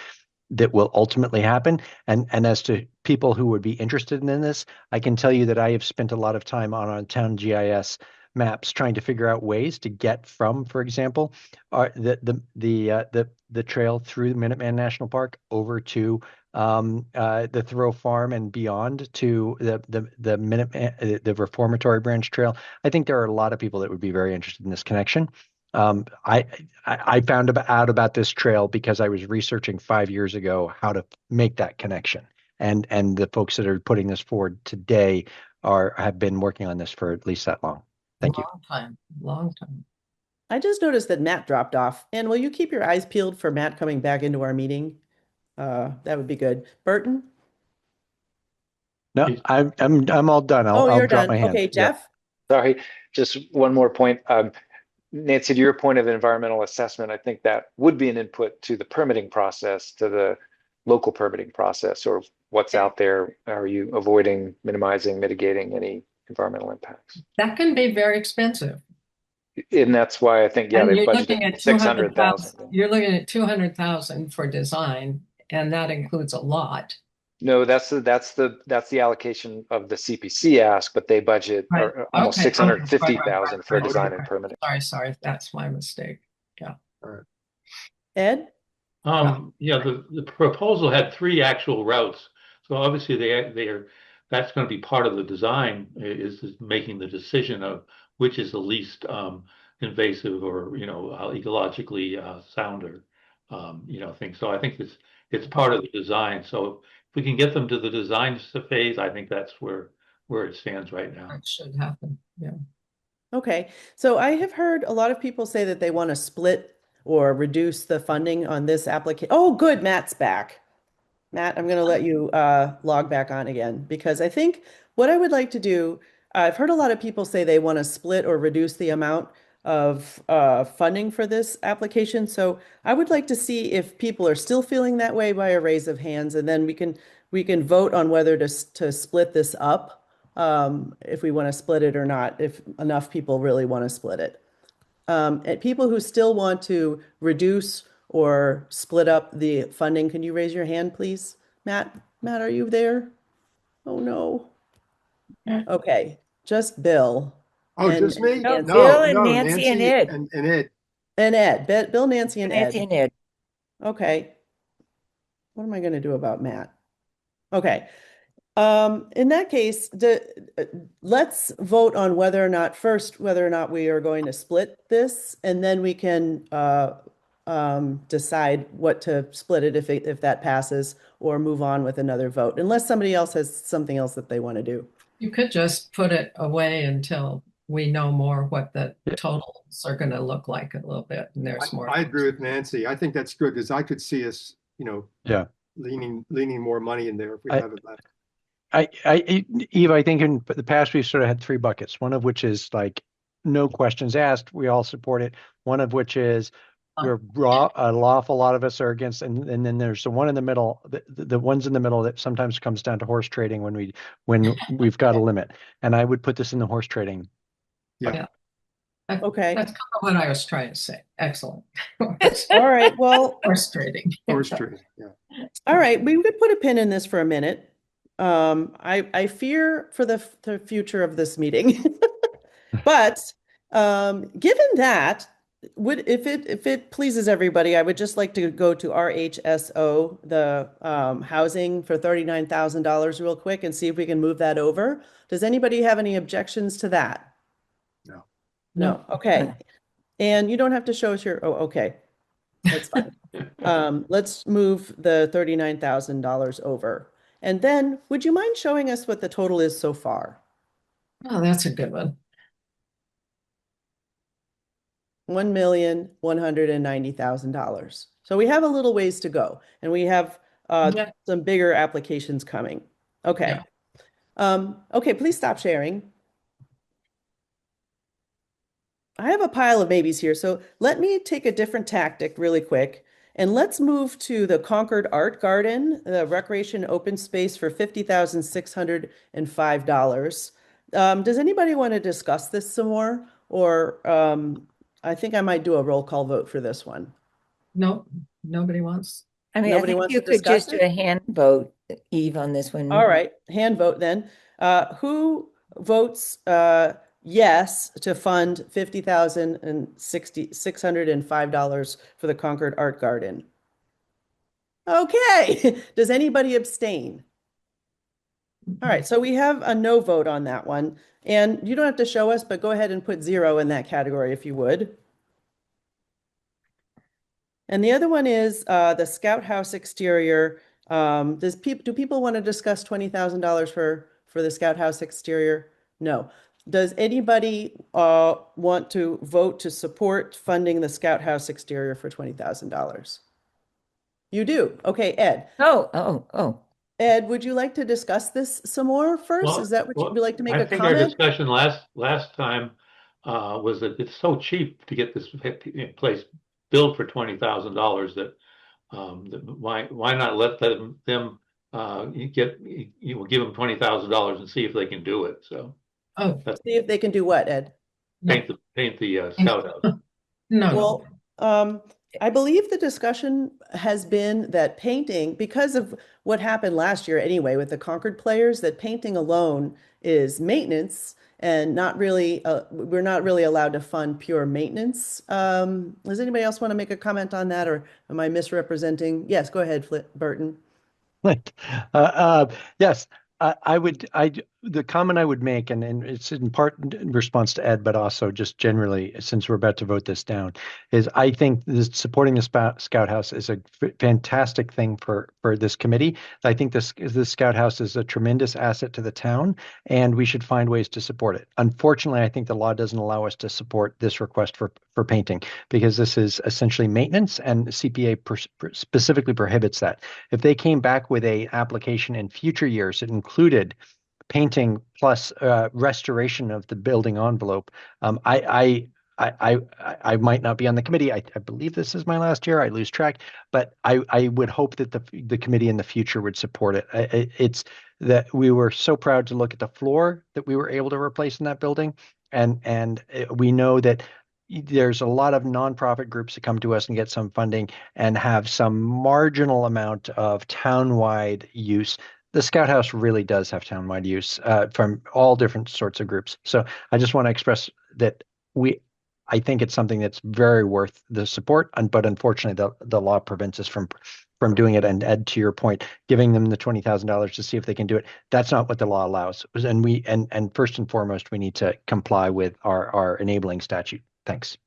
that will ultimately happen. And as to people who would be interested in this, I can tell you that I have spent a lot of time on our town GIS maps trying to figure out ways to get from, for example, the trail through Minuteman National Park over to the Thoreau Farm and beyond to the Minuteman, the Reformatory Branch Trail. I think there are a lot of people that would be very interested in this connection. I found out about this trail because I was researching 5 years ago how to make that connection, and the folks that are putting this forward today have been working on this for at least that long. Thank you. Long time. I just noticed that Matt dropped off, and will you keep your eyes peeled for Matt coming back into our meeting? That would be good. Burton? No, I'm all done. I'll you're drop done. my hand. Okay, Jeff? Sorry, just one more point. Nancy, to your point of environmental assessment, I think that would be an input to the permitting process, to the local permitting process, or what's out there. Are you avoiding, minimizing, mitigating any environmental impacts? That can be very expensive. And that's why I think, yeah, And they you're looking budgeted at 600,000. You're looking at 200,000 for design, and that includes a lot. No, that's the allocation of the CPC ask, but they budget Right. almost Okay. 650,000 for Right. design and permitting. Sorry, that's my mistake. Yeah. All right. Ed? Yeah, the proposal had 3 actual routes. So obviously that's going to be part of the design is making the decision of which is the least invasive or, ecologically sounder, thing. So I think it's part of the design. So if we can get them to the design phase, I think that's where it stands right now. That should happen. Yeah. Okay, so I have heard a lot of people say that they want to split or reduce the funding on this application. Oh, good, Matt's back. Matt, I'm going to let you log back on again because I think what I would like to do, I've heard a lot of people say they want to split or reduce the amount of funding for this application. So I would like to see if people are still feeling that way by a raise of hands, and then we can vote on whether to split this up, if we want to split it or not, if enough people really want to split it. And people who still want to reduce or split up the funding, can you raise your hand, please? Matt, are you there? Oh, no. Okay, just Bill. Oh, and just me? Nancy. Bill and Nancy and Ed. And Ed. And Ed, Bill, Nancy, and Ed. Nancy and Ed. Okay. What am I going to do about Matt? Okay. In that case, let's vote on whether or not we are going to split this, and then we can decide what to split it if that passes, or move on with another vote, unless somebody else has something else that they want to do. You could just put it away until we know more what the totals are going to look like a little bit, and there's more. I agree with Nancy. I think that's good because I could see us, leaning more money in there if we have it left. Eve, I think in the past we've sort of had 3 buckets, one of which is like no questions asked, we all support it. One of which is an awful lot of us are against, and then there's the one in the middle, the ones in the middle that sometimes comes down to horse trading when we've got a limit. And I would put this in the horse trading. Yeah. Okay. That's kind of what I was trying to say. Excellent. All right. Well, horse trading. Horse trading. Yeah. All right. We could put a pin in this for a minute. I fear for the future of this meeting, but given that, if it pleases everybody, I would just like to go to RHSO, the housing for $39,000 real quick, and see if we can move that over. Does anybody have any objections to that? No. Okay. And you don't have to show us your. Oh, okay. That's fine. Let's move the $39,000 over. And then, would you mind showing us what the total is so far? Oh, that's a good one. $1,190,000. So we have a little ways to go, and we have some bigger applications coming. Okay. Okay, please stop sharing. I have a pile of babies here, so let me take a different tactic really quick. And let's move to the Concord Art Garden, the recreation open space for $50,605. Does anybody want to discuss this some more? Or I think I might do a roll call vote for this one. No, nobody wants. I mean, Nobody I think wants you to could discuss just do it? a hand vote, Eve, on this one. All right, hand vote then. Who votes yes to fund $50,605 for the Concord Art Garden? Okay. Does anybody abstain? All right, so we have a no vote on that one. And you don't have to show us, but go ahead and put 0 in that category if you would. And the other one is the Scout House exterior. Do people want to discuss $20,000 for the Scout House exterior? No. Does anybody want to vote to support funding the Scout House exterior for $20,000? You do. Okay, Ed. Oh. Ed, would you like to discuss this some more first? Well, Is that what you'd like to make I a think our comment? discussion last time was that it's so cheap to get this place built for $20,000 that why not let them give them $20,000 and see if they can do it. So see if they can do what, Ed? paint the Scout House. No. Well, I believe the discussion has been that painting, because of what happened last year anyway with the Concord players, that painting alone is maintenance and not really, we're not really allowed to fund pure maintenance. Does anybody else want to make a comment on that, or am I misrepresenting? Yes, go ahead, Burton. Like, yes, the comment I would make, and it's in part in response to Ed, but also just generally, since we're about to vote this down, is I think supporting the Scout House is a fantastic thing for this committee. I think this Scout House is a tremendous asset to the town, and we should find ways to support it. Unfortunately, I think the law doesn't allow us to support this request for painting, because this is essentially maintenance, and CPA specifically prohibits that. If they came back with a application in future years that included painting plus restoration of the building envelope, I might not be on the committee. I believe this is my last year. I lose track, but I would hope that the committee in the future would support it. It's that we were so proud to look at the floor that we were able to replace in that building, and we know that there's a lot of nonprofit groups that come to us and get some funding and have some marginal amount of town-wide use. The Scout House really does have town-wide use from all different sorts of groups. So I just want to express that I think it's something that's very worth the support, but unfortunately the law prevents us from doing it. And Ed, to your point, giving them the $20,000 to see if they can do it, that's not what the law allows. And first and foremost, we need to comply with our enabling statute. Thanks.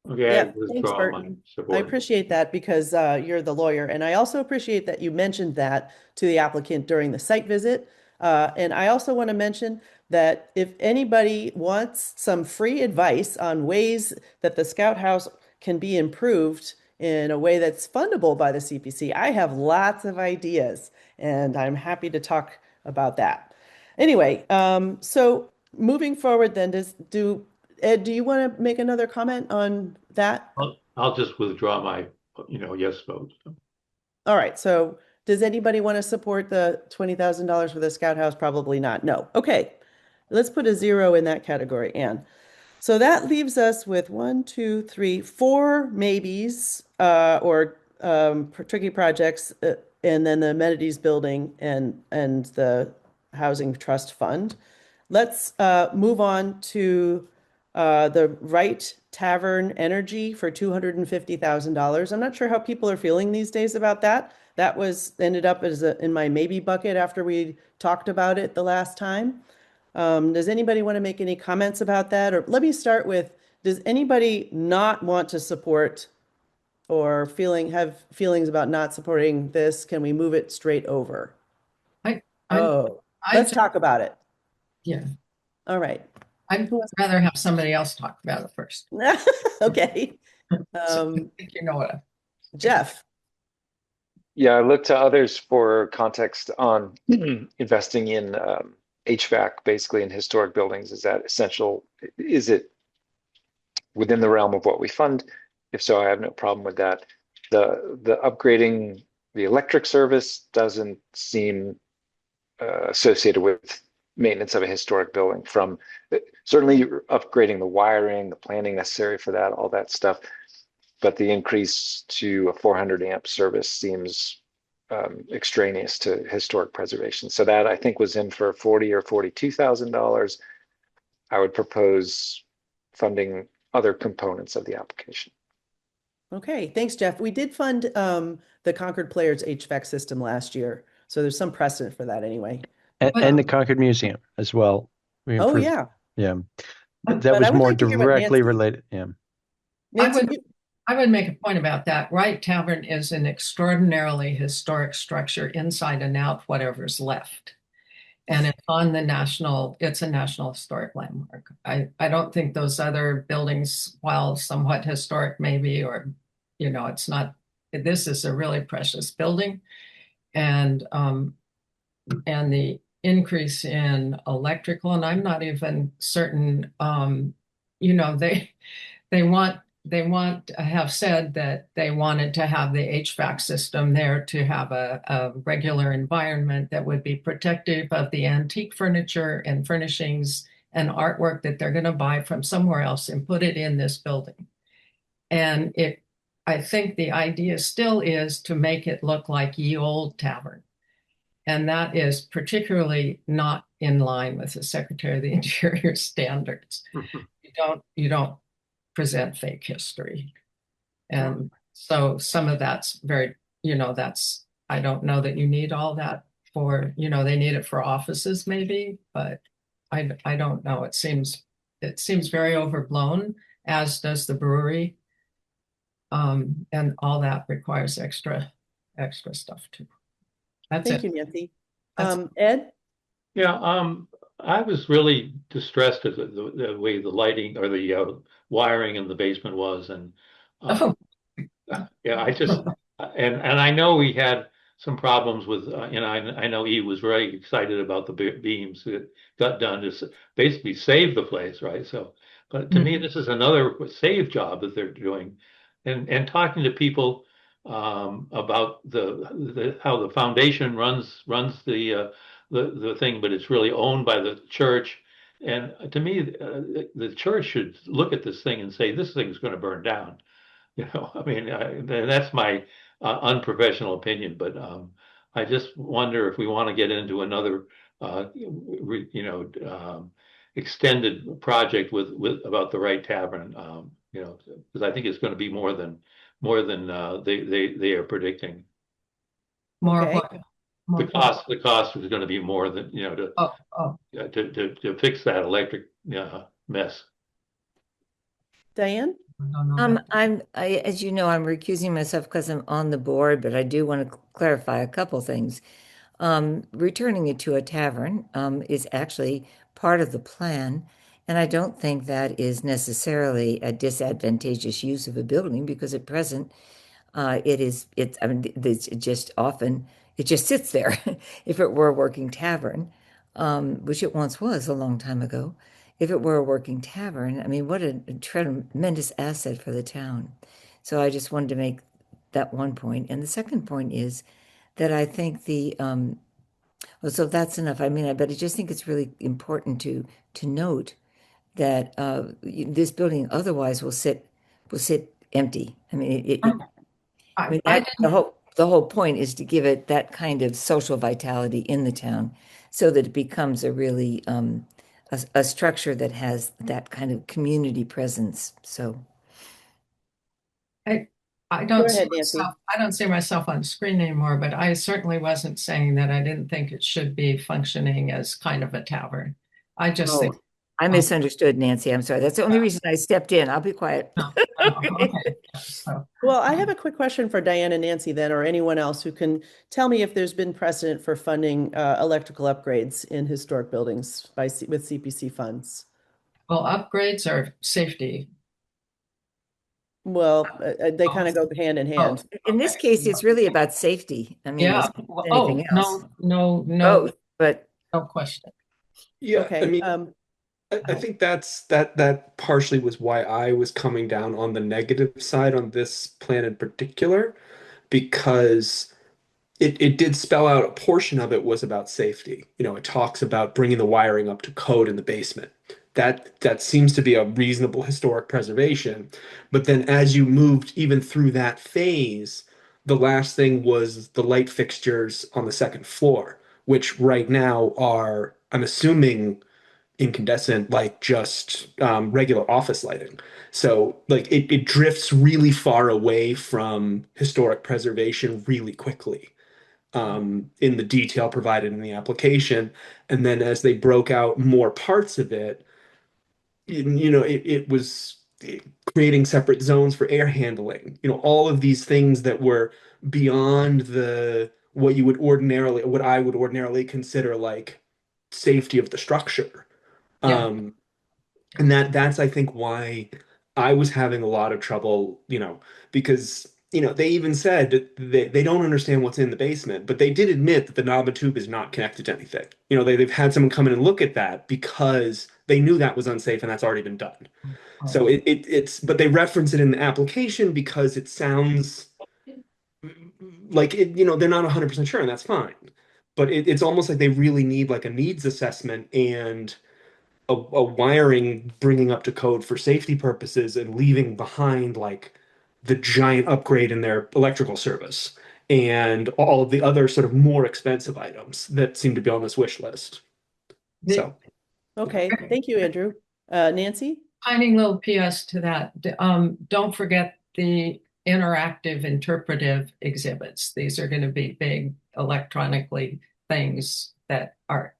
Okay, Yeah, I thanks, withdraw my Burton. I support. appreciate that because you're the lawyer. And I also appreciate that you mentioned that to the applicant during the site visit. And I also want to mention that if anybody wants some free advice on ways that the Scout House can be improved in a way that's fundable by the CPC, I have lots of ideas, and I'm happy to talk about that. Anyway, so moving forward then, Ed, do you want to make another comment on that? I'll just withdraw my, yes vote. All right. So does anybody want to support the $20,000 for the Scout House? Probably not. No. Okay. Let's put a 0 in that category, Anne. So that leaves us with 1, 2, 3, 4 maybes or tricky projects, and then the amenities building and the housing trust fund. Let's move on to the Wright Tavern Energy for $250,000. I'm not sure how people are feeling these days about that. That ended up in my maybe bucket after we talked about it the last time. Does anybody want to make any comments about that? Or let me start with, does anybody not want to support or have feelings about not supporting this? Can we move it straight over? Let's talk about it. Yeah. All right. I'd rather have somebody else talk about it first. Okay. So I think you know what. Jeff. Yeah, I look to others for context on investing in HVAC, basically in historic buildings. Is that essential? Is it within the realm of what we fund? If so, I have no problem with that. The upgrading the electric service doesn't seem associated with maintenance of a historic building. From certainly upgrading the wiring, the planning necessary for that, all that stuff. But the increase to a 400 amp service seems extraneous to historic preservation. So that I think was in for $40,000 or $42,000. I would propose funding other components of the application. Okay, thanks, Jeff. We did fund the Concord Players HVAC system last year, so there's some precedent for that anyway. And the Concord Museum as well. Oh, yeah. Yeah. That was more directly related. Yeah. I would make a point about that. Wright Tavern is an extraordinarily historic structure inside and out, whatever's left. And it's on it's a National Historic Landmark. I don't think those other buildings, while somewhat historic maybe, or, it's not, this is a really precious building. And the increase in electrical, and I'm not even certain, they have said that they wanted to have the HVAC system there to have a regular environment that would be protective of the antique furniture and furnishings and artwork that they're going to buy from somewhere else and put it in this building. And I think the idea still is to make it look like Ye Old Tavern. And that is particularly not in line with the Secretary of the Interior standards. You don't present fake history. And so some of that's very, that's, I don't know that you need all that for, they need it for offices maybe, but I don't know. It seems very overblown, as does the brewery. And all that requires extra stuff too. That's Thank it. you, Nancy. That's- Ed? Yeah, I was really distressed at the way the lighting or the wiring in the basement was, and Oh. yeah, and I know we had some problems with, I know Eve was very excited about the beams that got done to basically save the place, right? So, but to me, this is another save job that they're doing, and talking to people about how the foundation runs the thing, but it's really owned by the church. And to me, the church should look at this thing and say, this thing's going to burn down. I mean, that's my unprofessional opinion, but I just wonder if we want to get into another, extended project with about the Wright Tavern, because I think it's going to be more than they are predicting. More Okay. what? More The cost is going to be more than, to fix that electric mess. Diane? As you know, I'm recusing myself because I'm on the board, but I do want to clarify a couple things. Returning it to a tavern is actually part of the plan, and I don't think that is necessarily a disadvantageous use of a building because at present, it's just sits there. If it were a working tavern, which it once was a long time ago. If it were a working tavern, I mean, what a tremendous asset for the town. So I just wanted to make that one point. And the second point is that I think so that's enough. I mean, but I just think it's really important to note that this building otherwise will sit empty. I mean, the whole point is to give it that kind of social vitality in the town so that it becomes a really a structure that has that kind of community presence. So I Go don't ahead, see Nancy. myself on screen anymore, but I certainly wasn't saying that I didn't think it should be functioning as kind of a tavern. I just think I misunderstood, Nancy. I'm sorry. That's the only reason I stepped in. I'll be quiet. okay. So, Well, I have a quick question for Diane and Nancy then, or anyone else who can tell me if there's been precedent for funding electrical upgrades in historic buildings with CPC funds. well, upgrades are safety. Well, they kind of go hand in hand. In this case, it's really about safety. I mean, Yeah. it's anything else. No, Both, but no question. Yeah, Okay. I mean, I think that partially was why I was coming down on the negative side on this plan in particular, because it did spell out a portion of it was about safety. It talks about bringing the wiring up to code in the basement. That seems to be a reasonable historic preservation. But then as you moved even through that phase, the last thing was the light fixtures on the second floor, which right now are, I'm assuming, incandescent, like just regular office lighting. So like it drifts really far away from historic preservation really quickly in the detail provided in the application. And then as they broke out more parts of it, it was creating separate zones for air handling, all of these things that were beyond what I would ordinarily consider like safety of the structure. Yeah. And that's I think why I was having a lot of trouble, because they even said that they don't understand what's in the basement, but they did admit that the knob and tube is not connected to anything. They've had someone come in and look at that because they knew that was unsafe and that's already been done. So but they reference it in the application because it sounds like they're not 100% sure, and that's fine. But it's almost like they really need like a needs assessment and a wiring bringing up to code for safety purposes and leaving behind like the giant upgrade in their electrical service and all of the other sort of more expensive items that seem to be on this wish list. So, Okay, thank you, Andrew. Nancy? Tiny little PS to that. Don't forget the interactive interpretive exhibits. These are going to be big electronically things that are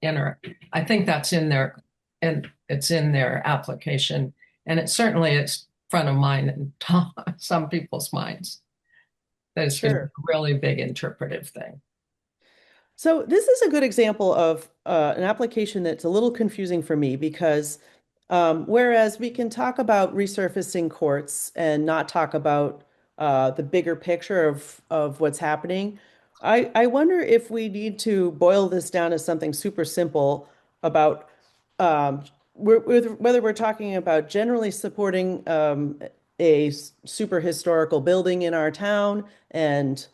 I think that's in there, and it's in their application, and it certainly is front of mind in some people's minds. That it's going to be a really big interpretive thing. So this is a good example of an application that's a little confusing for me because whereas we can talk about resurfacing courts and not talk about the bigger picture of what's happening, I wonder if we need to boil this down to something super simple about whether we're talking about generally supporting a super historical building in our town and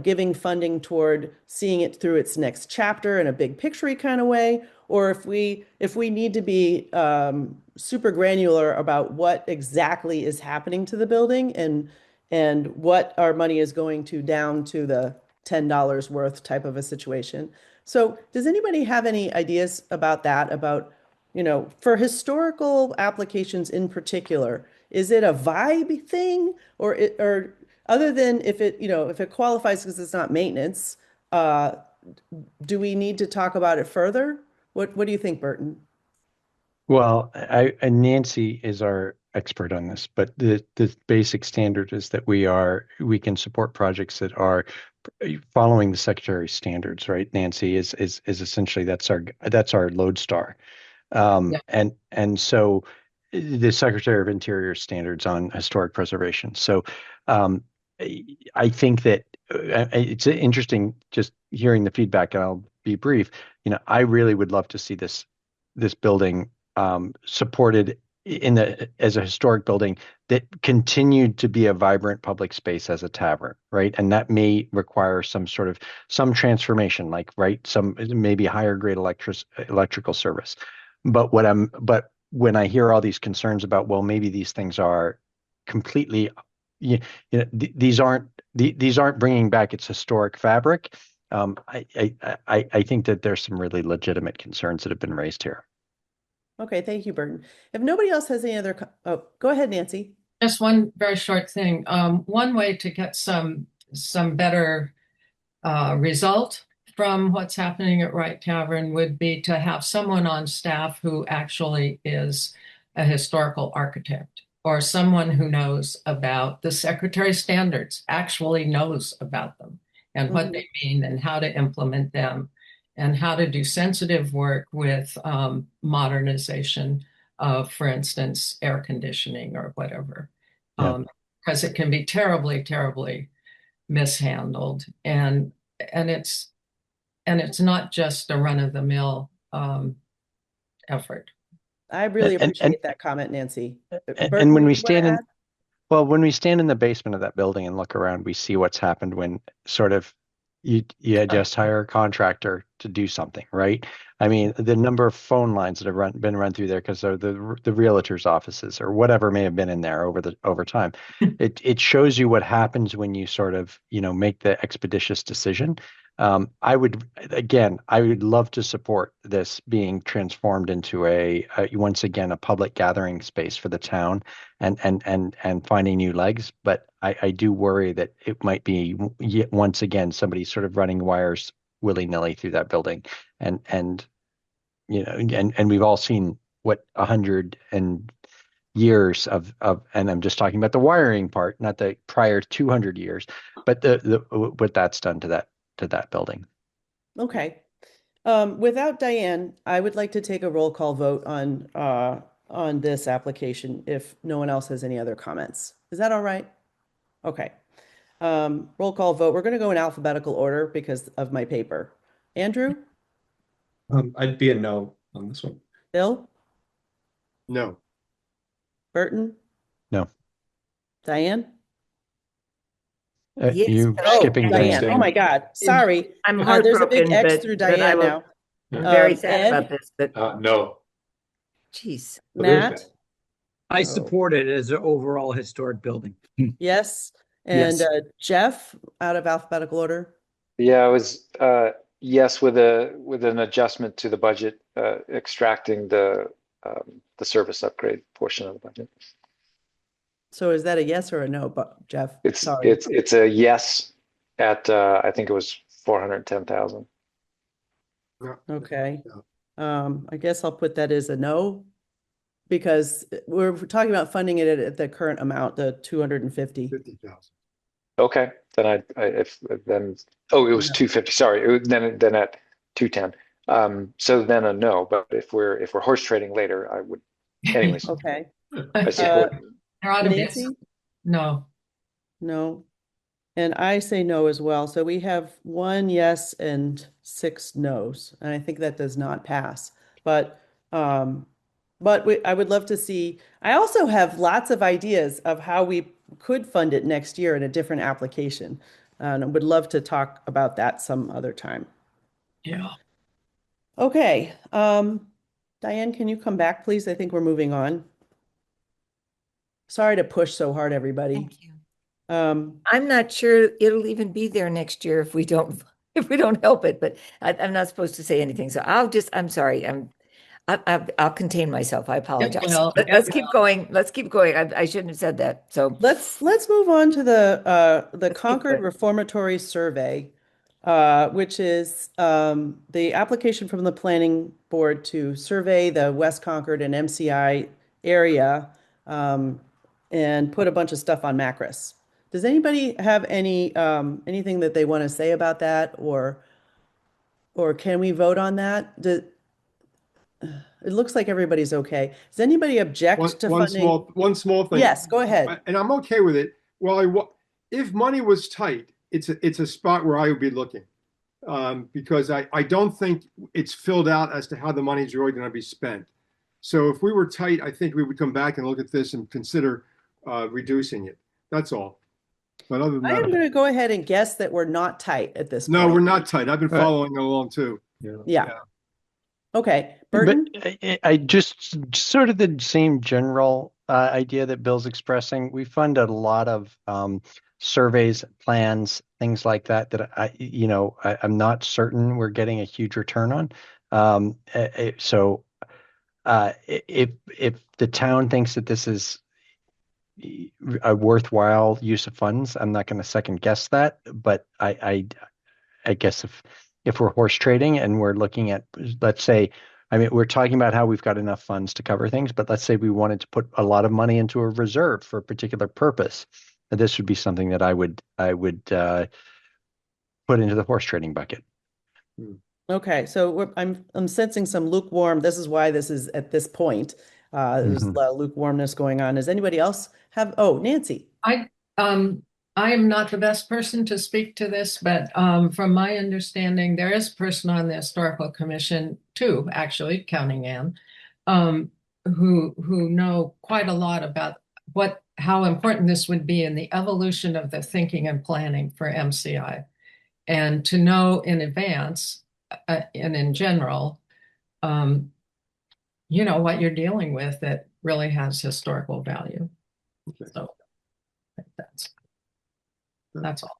giving funding toward seeing it through its next chapter in a big picture kind of way, or if we need to be super granular about what exactly is happening to the building and what our money is going to down to the $10 worth type of a situation. So does anybody have any ideas about that, about, for historical applications in particular, is it a vibe thing or other than if it qualifies because it's not maintenance, do we need to talk about it further? What do you think, Burton? Well, Nancy is our expert on this, but the basic standard is that we can support projects that are following the Secretary's standards, right? Nancy is essentially that's our lodestar, and so the Secretary of Interior standards on historic preservation. So I think that it's interesting just hearing the feedback, and I'll be brief. I really would love to see this building supported as a historic building that continued to be a vibrant public space as a tavern, right? And that may require some transformation, like some maybe higher grade electrical service. But when I hear all these concerns about, well, maybe these things are completely, these aren't bringing back its historic fabric. I think that there's some really legitimate concerns that have been raised here. Okay, thank you, Burton. If nobody else has any other, go ahead, Nancy. Just one very short thing. One way to get some better result from what's happening at Wright Tavern would be to have someone on staff who actually is a historical architect, or someone who knows about the Secretary's standards, actually knows about them and what they mean and how to implement them and how to do sensitive work with modernization of, for instance, air conditioning or whatever. Because it can be terribly, terribly mishandled. And it's not just a run-of-the-mill effort. I really appreciate that comment, Nancy. And when we stand in the basement of that building and look around, we see what's happened when sort of you just hire a contractor to do something, right? I mean, the number of phone lines that have been run through there because of the realtors' offices or whatever may have been in there over time. It shows you what happens when you sort of make the expeditious decision. I would love to support this being transformed into once again a public gathering space for the town and finding new legs. But I do worry that it might be once again somebody sort of running wires willy-nilly through that building, and we've all seen what 100 years of and I'm just talking about the wiring part, not the prior 200 years, but what that's done to that building. Okay. Without Diane, I would like to take a roll call vote on this application if no one else has any other comments. Is that all right? Okay. Roll call vote. We're going to go in alphabetical order because of my paper. Andrew? I'd be a no on this one. Bill? No. Burton? No. Diane? Yes. You skipping Diane. Oh my God. Sorry. I'm there's a big heartbroken, X through but I Diane will- now. I'm very sad Ed? about this, but No. geez. Well, there's Matt? I So, support it as an overall historic building. yes. And Yes. Jeff, out of alphabetical order. Yeah, it was yes with an adjustment to the budget, extracting the service upgrade portion of the budget. So is that a yes or a no, but Jeff? It's Sorry. it's a yes at I think it was 410,000. Okay. I guess I'll put that as a no, because we're talking about funding it at the current amount, the 250. 50,000. Okay, then it was 250. Sorry, then at 210. So then a no, but if we're horse trading later, I would anyways. Okay. I support. There ought to be Nancy? no. No. And I say no as well. So we have 1 yes and 6 no's. And I think that does not pass. But I would love to see, I also have lots of ideas of how we could fund it next year in a different application. And I would love to talk about that some other time. Yeah. Okay. Diane, can you come back, please? I think we're moving on. Sorry to push so hard, everybody. Thank you. Um, I'm not sure it'll even be there next year if we don't help it, but I'm not supposed to say anything. So I'm sorry. I'll contain myself. I apologize. will. Let's keep going. Let's keep going. I shouldn't have said that. So let's move on to the keep Concord going. Reformatory Survey, which is the application from the planning board to survey the West Concord and MCI area and put a bunch of stuff on Macris. Does anybody have anything that they want to say about that, or can we vote on that? It looks like everybody's okay. Does anybody object to funding? One small thing. Yes, go ahead. And I'm okay with it. Well, if money was tight, it's a spot where I would be looking, because I don't think it's filled out as to how the money's really going to be spent. So if we were tight, I think we would come back and look at this and consider reducing it. That's all. But other than I am that, going to go ahead and guess that we're not tight at this no, point. we're not tight. I've been following along too. Yeah. Okay, Burton? But I just sort of the same general idea that Bill's expressing. We fund a lot of surveys, plans, things like that I'm not certain we're getting a huge return on. So if the town thinks that this is a worthwhile use of funds, I'm not going to second guess that. But I guess if we're horse trading and we're looking at, let's say, I mean, we're talking about how we've got enough funds to cover things, but let's say we wanted to put a lot of money into a reserve for a particular purpose. This would be something that I would put into the horse trading bucket. Okay, so I'm sensing some lukewarm. This is why this is at this point. There's a lot of lukewarmness going on. Does anybody else have? Oh, Nancy. I am not the best person to speak to this, but from my understanding, there is a person on the historical commission too, actually, counting Anne, who know quite a lot about how important this would be in the evolution of the thinking and planning for MCI, and to know in advance and in general, what you're dealing with that really has historical value. Okay. So that's all.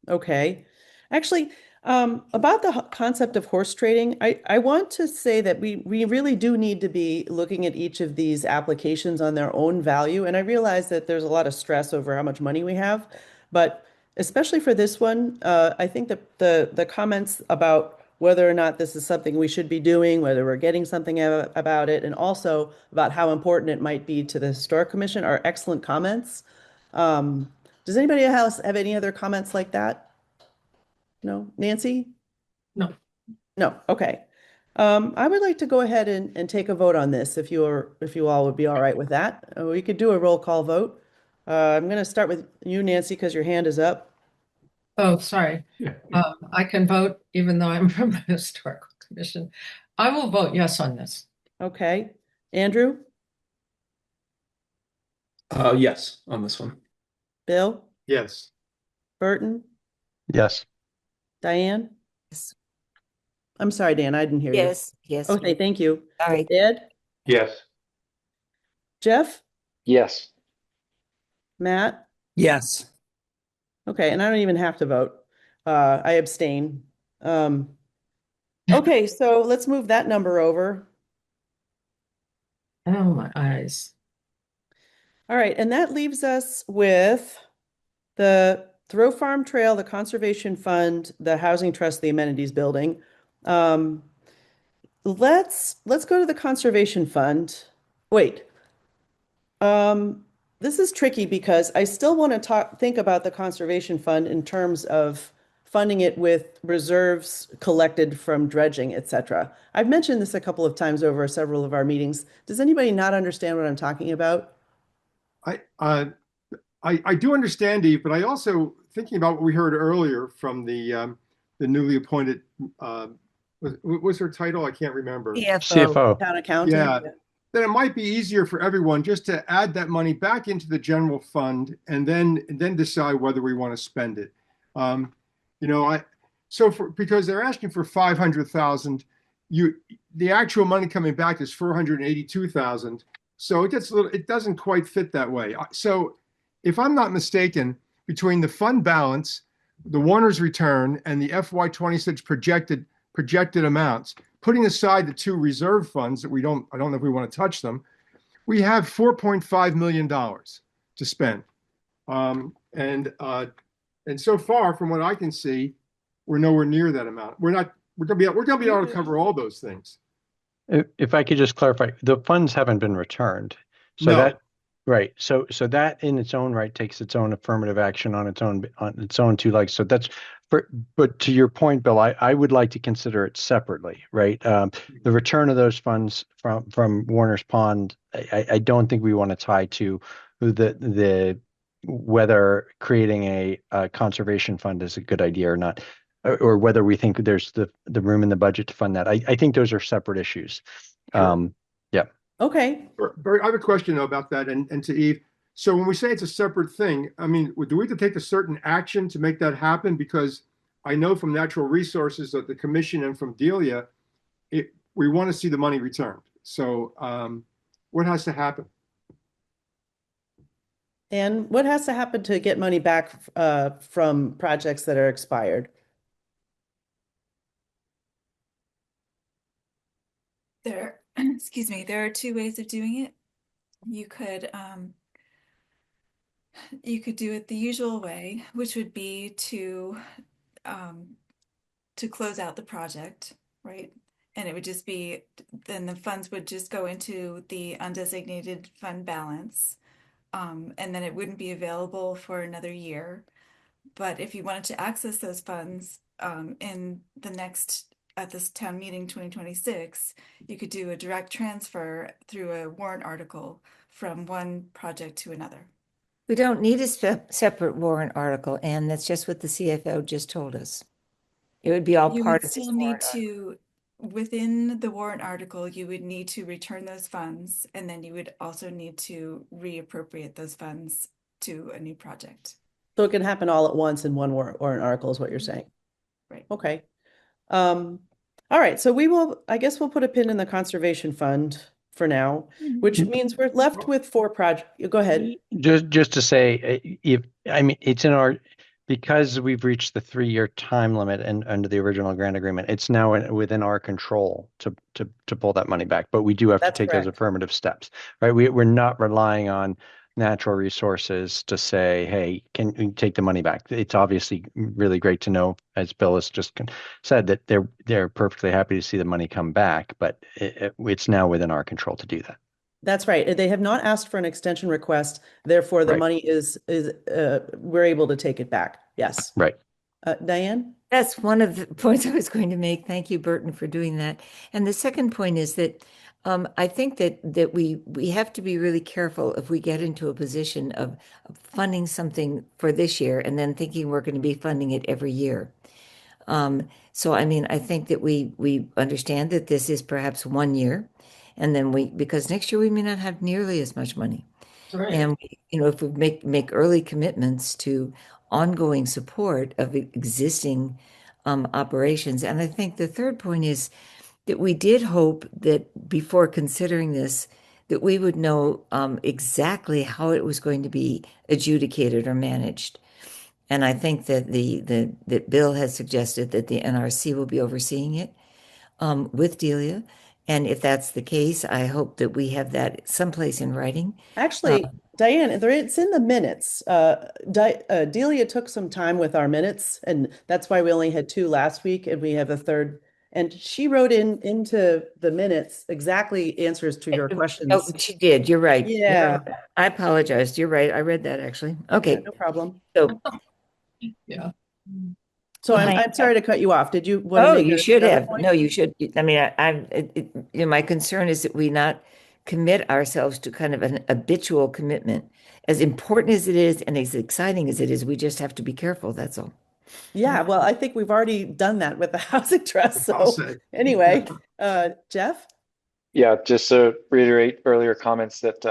Okay. Actually, about the concept of horse trading, I want to say that we really do need to be looking at each of these applications on their own value. And I realize that there's a lot of stress over how much money we have, but especially for this one, I think that the comments about whether or not this is something we should be doing, whether we're getting something about it, and also about how important it might be to the Historic Commission are excellent comments. Does anybody else have any other comments like that? No? Nancy? No. No. Okay. I would like to go ahead and take a vote on this if you all would be all right with that. We could do a roll call vote. I'm going to start with you, Nancy, because your hand is up. Oh, sorry. I can vote even though I'm from the Historical Commission. I will vote yes on this. Okay. Andrew? Yes, on this one. Bill? Yes. Burton? Yes. Diane? Yes. I'm sorry, Dan, I didn't hear you. Yes. Okay, thank you. All right. Ed? Yes. Jeff? Yes. Matt? Yes. Okay, and I don't even have to vote. I abstain. Okay, so let's move that number over. Oh, my eyes. All right, and that leaves us with the Thoreau Farm Trail, the Conservation Fund, the Housing Trust, the Amenities Building. Let's go to the Conservation Fund. Wait. This is tricky because I still want to think about the Conservation Fund in terms of funding it with reserves collected from dredging, etc. I've mentioned this a couple of times over several of our meetings. Does anybody not understand what I'm talking about? I do understand, Eve, but I also thinking about what we heard earlier from the newly appointed what was her title? I can't remember. CFO. Town accountant. Yeah. Then it might be easier for everyone just to add that money back into the general fund and then decide whether we want to spend it. Because they're asking for 500,000, the actual money coming back is 482,000. So it doesn't quite fit that way. So if I'm not mistaken, between the fund balance, the Warner's return, and the FY26 projected amounts, putting aside the two reserve funds that I don't know if we want to touch them, we have $4.5 million to spend. And so far, from what I can see, we're nowhere near that amount. We're going to be able to cover all those things. If I could just clarify, the funds haven't been returned. So No. that, right. So that in its own right takes its own affirmative action on its own two legs. So but to your point, Bill, I would like to consider it separately, right? The return of those funds from Warner's Pond, I don't think we want to tie to the whether creating a conservation fund is a good idea or not, or whether we think there's the room in the budget to fund that. I think those are separate issues. Sure. Yeah. Okay. Bert, I have a question though about that, and to Eve. So when we say it's a separate thing, I mean, do we have to take a certain action to make that happen? Because I know from Natural Resources that the commission and from Delia, we want to see the money returned. So what has to happen? And what has to happen to get money back from projects that are expired? Excuse me, there are two ways of doing it. You could do it the usual way, which would be to close out the project, right? And it would just be, then the funds would just go into the undesignated fund balance. And then it wouldn't be available for another year. But if you wanted to access those funds at this town meeting 2026, you could do a direct transfer through a warrant article from one project to another. We don't need a separate warrant article, and that's just what the CFO just told us. It would be all You part would of still this need warrant to, within the warrant article, you would need to return those funds, and then you would also need to reappropriate those funds to a new project. So it can happen all at once in one warrant article is what you're saying. Right. Okay. All right. So I guess we'll put a pin in the conservation fund for now, which means we're left with 4 projects. Go ahead. Just to say, because we've reached the 3-year time limit and under the original grant agreement, it's now within our control to pull that money back. But we do have to take those affirmative steps, right? We're not relying on Natural Resources to say, hey, can we take the money back? It's obviously really great to know, as Bill has just said, that they're perfectly happy to see the money come back, but it's now within our control to do that. That's right. They have not asked for an extension request. Therefore, the money is we're able to take it back. Yes. Right. Diane? That's one of the points I was going to make. Thank you, Burton, for doing that. And the second point is that I think that we have to be really careful if we get into a position of funding something for this year and then thinking we're going to be funding it every year. So, I mean, I think that we understand that this is perhaps 1 year, and then because next year we may not have nearly as much money. Right. And, if we make early commitments to ongoing support of existing operations. And I think the third point is that we did hope that before considering this, that we would know exactly how it was going to be adjudicated or managed. And I think that that Bill has suggested that the NRC will be overseeing it with Delia. And if that's the case, I hope that we have that someplace in writing. Actually, Diane, it's in the minutes. Delia took some time with our minutes, and that's why we only had 2 last week, and we have a third. And she wrote into the minutes exactly answers to your Oh, questions. she did. You're right. Yeah. I apologized. You're right. I read that actually. Okay. Yeah, no problem. So, Yeah. So I'm sorry to cut you off. Did you want to oh, make you should another have. point? No, you should. I mean, my concern is that we not commit ourselves to kind of an habitual commitment. As important as it is and as exciting as it is, we just have to be careful. That's all. Yeah, well, I think we've already done that with the housing trust. I'll So say. anyway, Jeff? Yeah, just to reiterate earlier comments that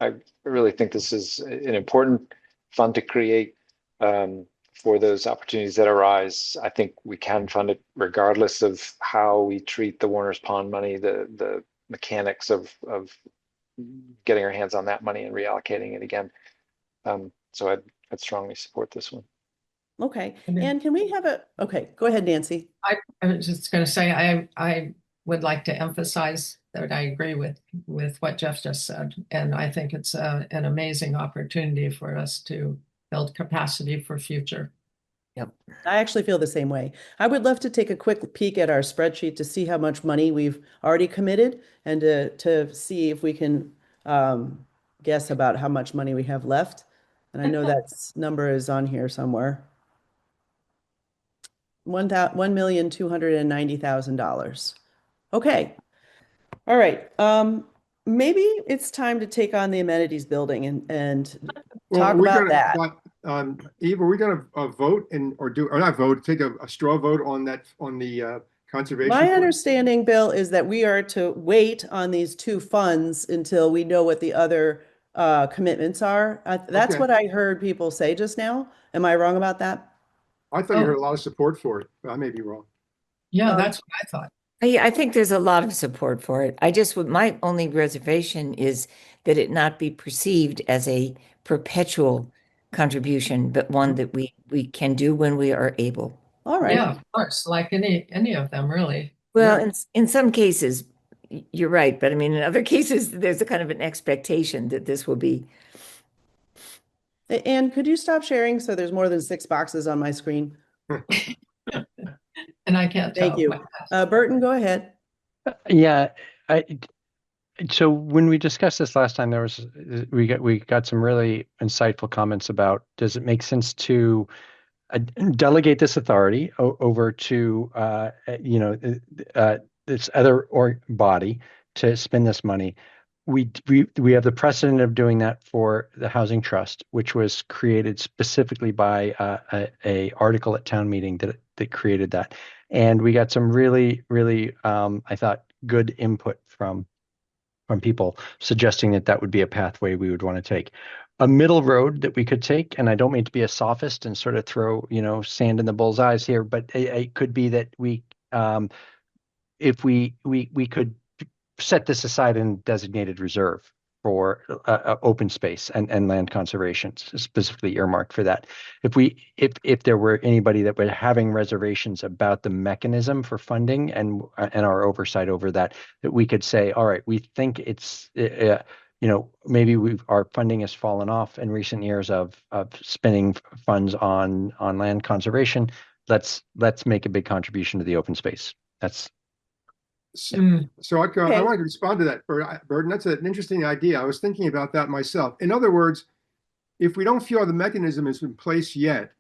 I really think this is an important fund to create for those opportunities that arise. I think we can fund it regardless of how we treat the Warner's Pond money, the mechanics of getting our hands on that money and reallocating it again. So I'd strongly support this one. Okay. And can we have okay, go ahead, Nancy. I was just going to say, I would like to emphasize that I agree with what Jeff just said. And I think it's an amazing opportunity for us to build capacity for future. Yep. I actually feel the same way. I would love to take a quick peek at our spreadsheet to see how much money we've already committed and to see if we can guess about how much money we have left. And I know that number is on here somewhere. $1,290,000. Okay. All right. Maybe it's time to take on the amenities building and talk about that. Eve, are we going to vote or not vote, take a straw vote on that, on the conservation? My understanding, Bill, is that we are to wait on these 2 funds until we know what the other commitments are. That's Okay. what I heard people say just now. Am I wrong about that? I thought you heard a lot of support for it, but I may be wrong. Yeah, that's what I thought. I think there's a lot of support for it. My only reservation is that it not be perceived as a perpetual contribution, but one that we can do when we are able. All right. Yeah, of course, like any of them, really. Well, Yeah. in some cases, you're right, but I mean, in other cases, there's a kind of an expectation that this will be. And could you stop sharing so there's more than 6 boxes on my screen? And I can't tell. Thank you. Burton, go ahead. Yeah, so when we discussed this last time, we got some really insightful comments about, does it make sense to delegate this authority over to this other body to spend this money? We have the precedent of doing that for the Housing Trust, which was created specifically by a article at town meeting that created that, and we got some really I thought good input from people suggesting that would be a pathway we would want to take. A middle road that we could take, and I don't mean to be a sophist and sort of throw sand in the bull's eyes here, but it could be that we if we could set this aside in designated reserve for open space and land conservation, specifically earmarked for that. If there were anybody that were having reservations about the mechanism for funding and our oversight over that we could say, all right, we think it's maybe our funding has fallen off in recent years of spending funds on land conservation. Let's make a big contribution to the open space. That's So I wanted to respond to that, Burton. That's an interesting idea. I was thinking about that myself. In other words, if we don't feel the mechanism is in place yet,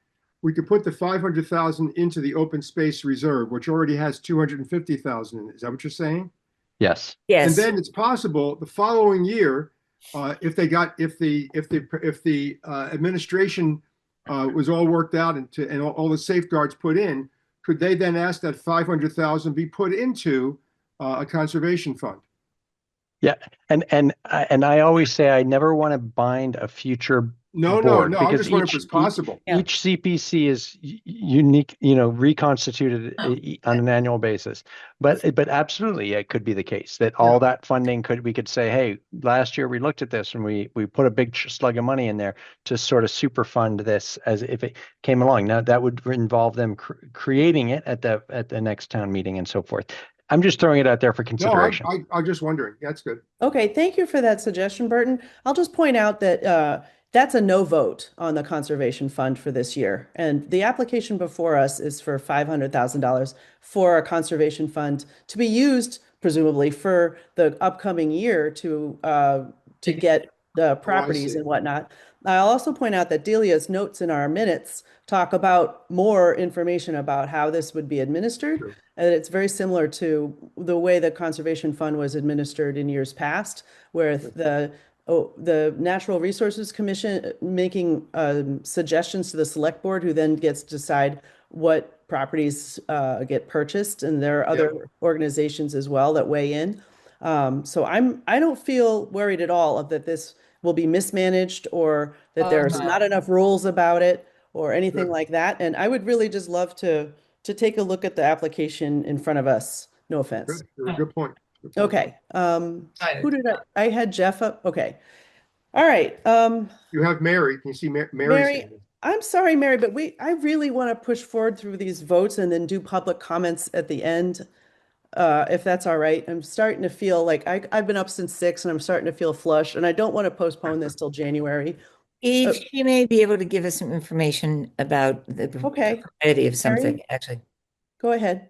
we could put the 500,000 into the open space reserve, which already has 250,000 in it. Is that what you're saying? Yes. And then it's possible the following year, if the administration was all worked out and all the safeguards put in, could they then ask that 500,000 be put into a conservation fund? Yeah, and I always say I never want to bind a future No, board, I'm because just wondering if it's possible. each CPC is unique, reconstituted on an annual basis. But absolutely, it could be the case that all that funding we could say, hey, last year we looked at this and we put a big slug of money in there to sort of super fund this as if it came along. Now that would involve them creating it at the next town meeting and so forth. I'm just throwing it out there for consideration. No, I'm just wondering. That's good. Okay, thank you for that suggestion, Burton. I'll just point out that that's a no vote on the conservation fund for this year. And the application before us is for $500,000 for a conservation fund to be used presumably for the upcoming year to get the properties and whatnot. I'll also point out that Delia's notes in our minutes talk about more information about how this would be administered. Sure. And it's very similar to the way the Conservation Fund was administered in years past, where the Natural Resources Commission making suggestions to the select board, who then gets to decide what properties get purchased. And there are other organizations as well that weigh in. So I don't feel worried at all that this will be mismanaged or that there's not enough rules about it or anything like that. And I would really just love to take a look at the application in front of us. No offense. Good point. Okay. Who did I had Jeff up? Okay. All right. You have Mary. Can you see Mary's Mary, hand? I'm sorry, Mary, but I really want to push forward through these votes and then do public comments at the end. If that's all right. I'm starting to feel like I've been up since 6 and I'm starting to feel flush, and I don't want to postpone this till January. Eve, she may be able to give us some information about the propriety of something, Mary? actually. Go ahead.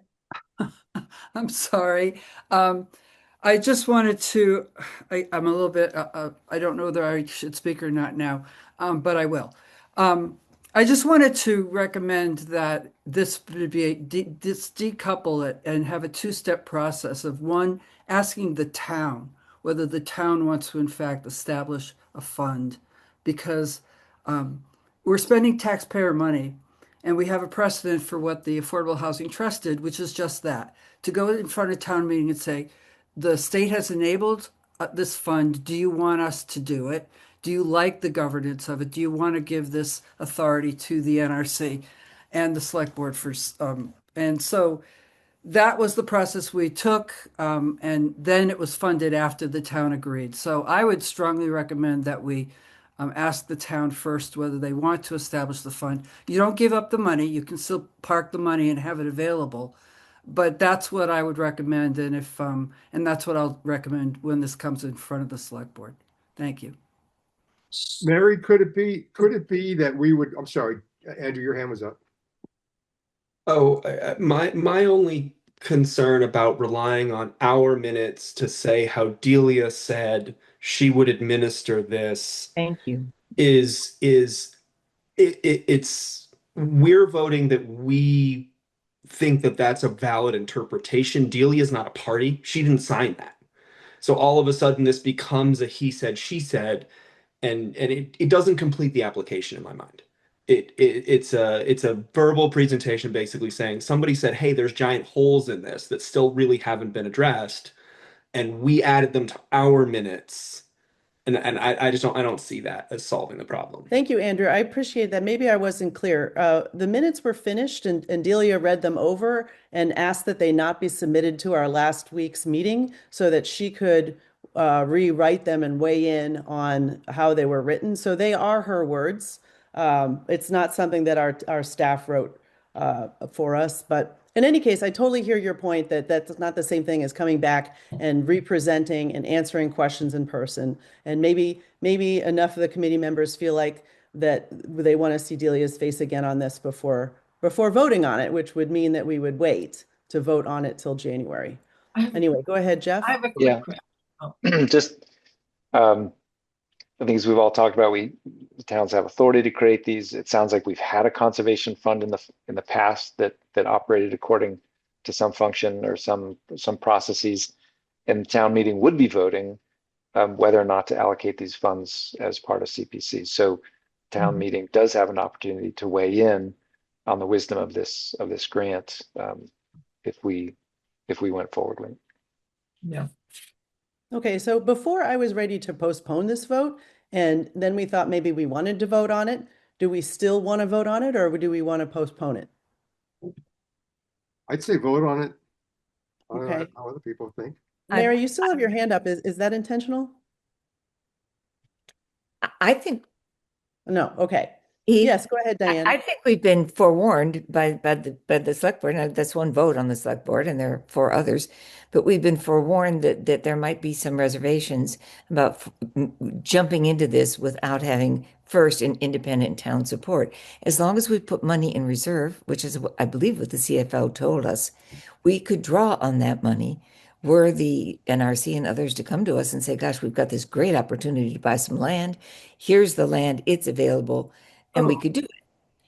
I'm sorry. I just wanted to, I'm a little bit, I don't know whether I should speak or not now, but I will. I just wanted to recommend that this would be decouple it and have a two-step process of one, asking the town whether the town wants to in fact establish a fund, because we're spending taxpayer money and we have a precedent for what the Affordable Housing Trust did, which is just that, to go in front of town meeting and say, the state has enabled this fund. Do you want us to do it? Do you like the governance of it? Do you want to give this authority to the NRC and the select board for, and so that was the process we took. And then it was funded after the town agreed. So I would strongly recommend that we ask the town first whether they want to establish the fund. You don't give up the money. You can still park the money and have it available. But that's what I would recommend. And if, and that's what I'll recommend when this comes in front of the select board. Thank you. Mary, could it be that we would, I'm sorry, Andrew, your hand was up. Oh, my only concern about relying on our minutes to say how Delia said she would administer this. Thank you. It's we're voting that we think that that's a valid interpretation. Delia is not a party. She didn't sign that. So all of a sudden this becomes a he said, she said, and it doesn't complete the application in my mind. It's a verbal presentation basically saying somebody said, hey, there's giant holes in this that still really haven't been addressed, and we added them to our minutes. And I don't see that as solving the problem. Thank you, Andrew. I appreciate that. Maybe I wasn't clear. The minutes were finished and Delia read them over and asked that they not be submitted to our last week's meeting so that she could rewrite them and weigh in on how they were written. So they are her words. It's not something that our staff wrote for us, but in any case, I totally hear your point that that's not the same thing as coming back and representing and answering questions in person. And maybe enough of the committee members feel like that they want to see Delia's face again on this before voting on it, which would mean that we would wait to vote on it till January. Anyway, go ahead, Jeff. I have a quick question. Just the things we've all talked about, the towns have authority to create these. It sounds like we've had a conservation fund in the past that operated according to some function or some processes, and the town meeting would be voting whether or not to allocate these funds as part of CPC. So town meeting does have an opportunity to weigh in on the wisdom of this grant if we went forward with it. Yeah. Okay, so before I was ready to postpone this vote, And then we thought maybe we wanted to vote on it. Do we still want to vote on it, or do we want to postpone it? I'd say vote on it. I don't know Okay. how other people think. Mary, you still have your hand up. Is that intentional? I think No, okay. Eve, Yes, go ahead, Diane. I think we've been forewarned by the select board. Now, that's one vote on the select board, and there are 4 others. But we've been forewarned that there might be some reservations about jumping into this without having first an independent town support. As long as we put money in reserve, which is I believe what the CFO told us, we could draw on that money. Were the NRC and others to come to us and say, "Gosh, we've got this great opportunity to buy some land. Here's the land; it's available." And we could do it.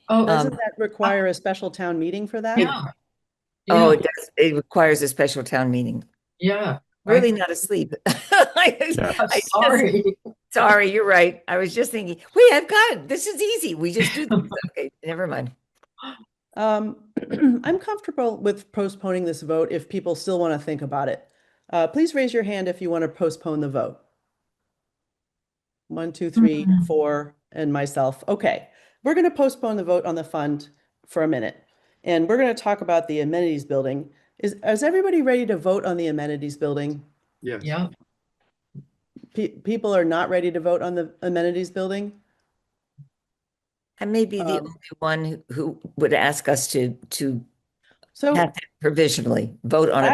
Oh, Doesn't that require a special town meeting for that? yeah. Oh, Yeah. it does. It requires a special town meeting. Yeah. Really not asleep. Sorry. Sorry, you're right. I was just thinking, wait, I've got it. This is easy. We just do this. Okay, never mind. I'm comfortable with postponing this vote if people still want to think about it. Please raise your hand if you want to postpone the vote. 1, 2, 3, 4, and myself. Okay, we're going to postpone the vote on the fund for a minute, and we're going to talk about the amenities building. Is everybody ready to vote on the amenities building? Yes. Yeah. People are not ready to vote on the amenities building? I may be the only one who would ask us to So have to provisionally vote on it.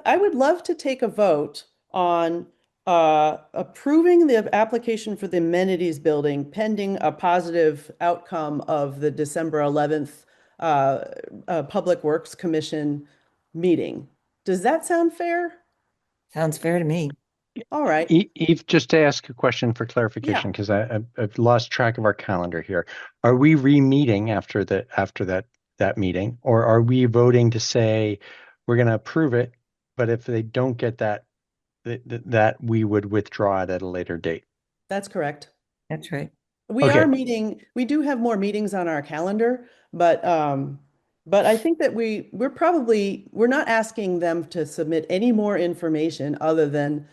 I would love to take a vote on approving the application for the amenities building pending a positive outcome of the December 11th Public Works Commission meeting. Does that sound fair? Sounds fair to me. All right. Eve, just to ask a question for clarification, because I've lost track of our calendar here. Are we re-meeting after that meeting, or are we voting to say we're going to approve it, but if they don't get that we would withdraw it at a later date? That's correct. That's right. We Okay. are meeting, we do have more meetings on our calendar, but I think that we're not asking them to submit any more information other than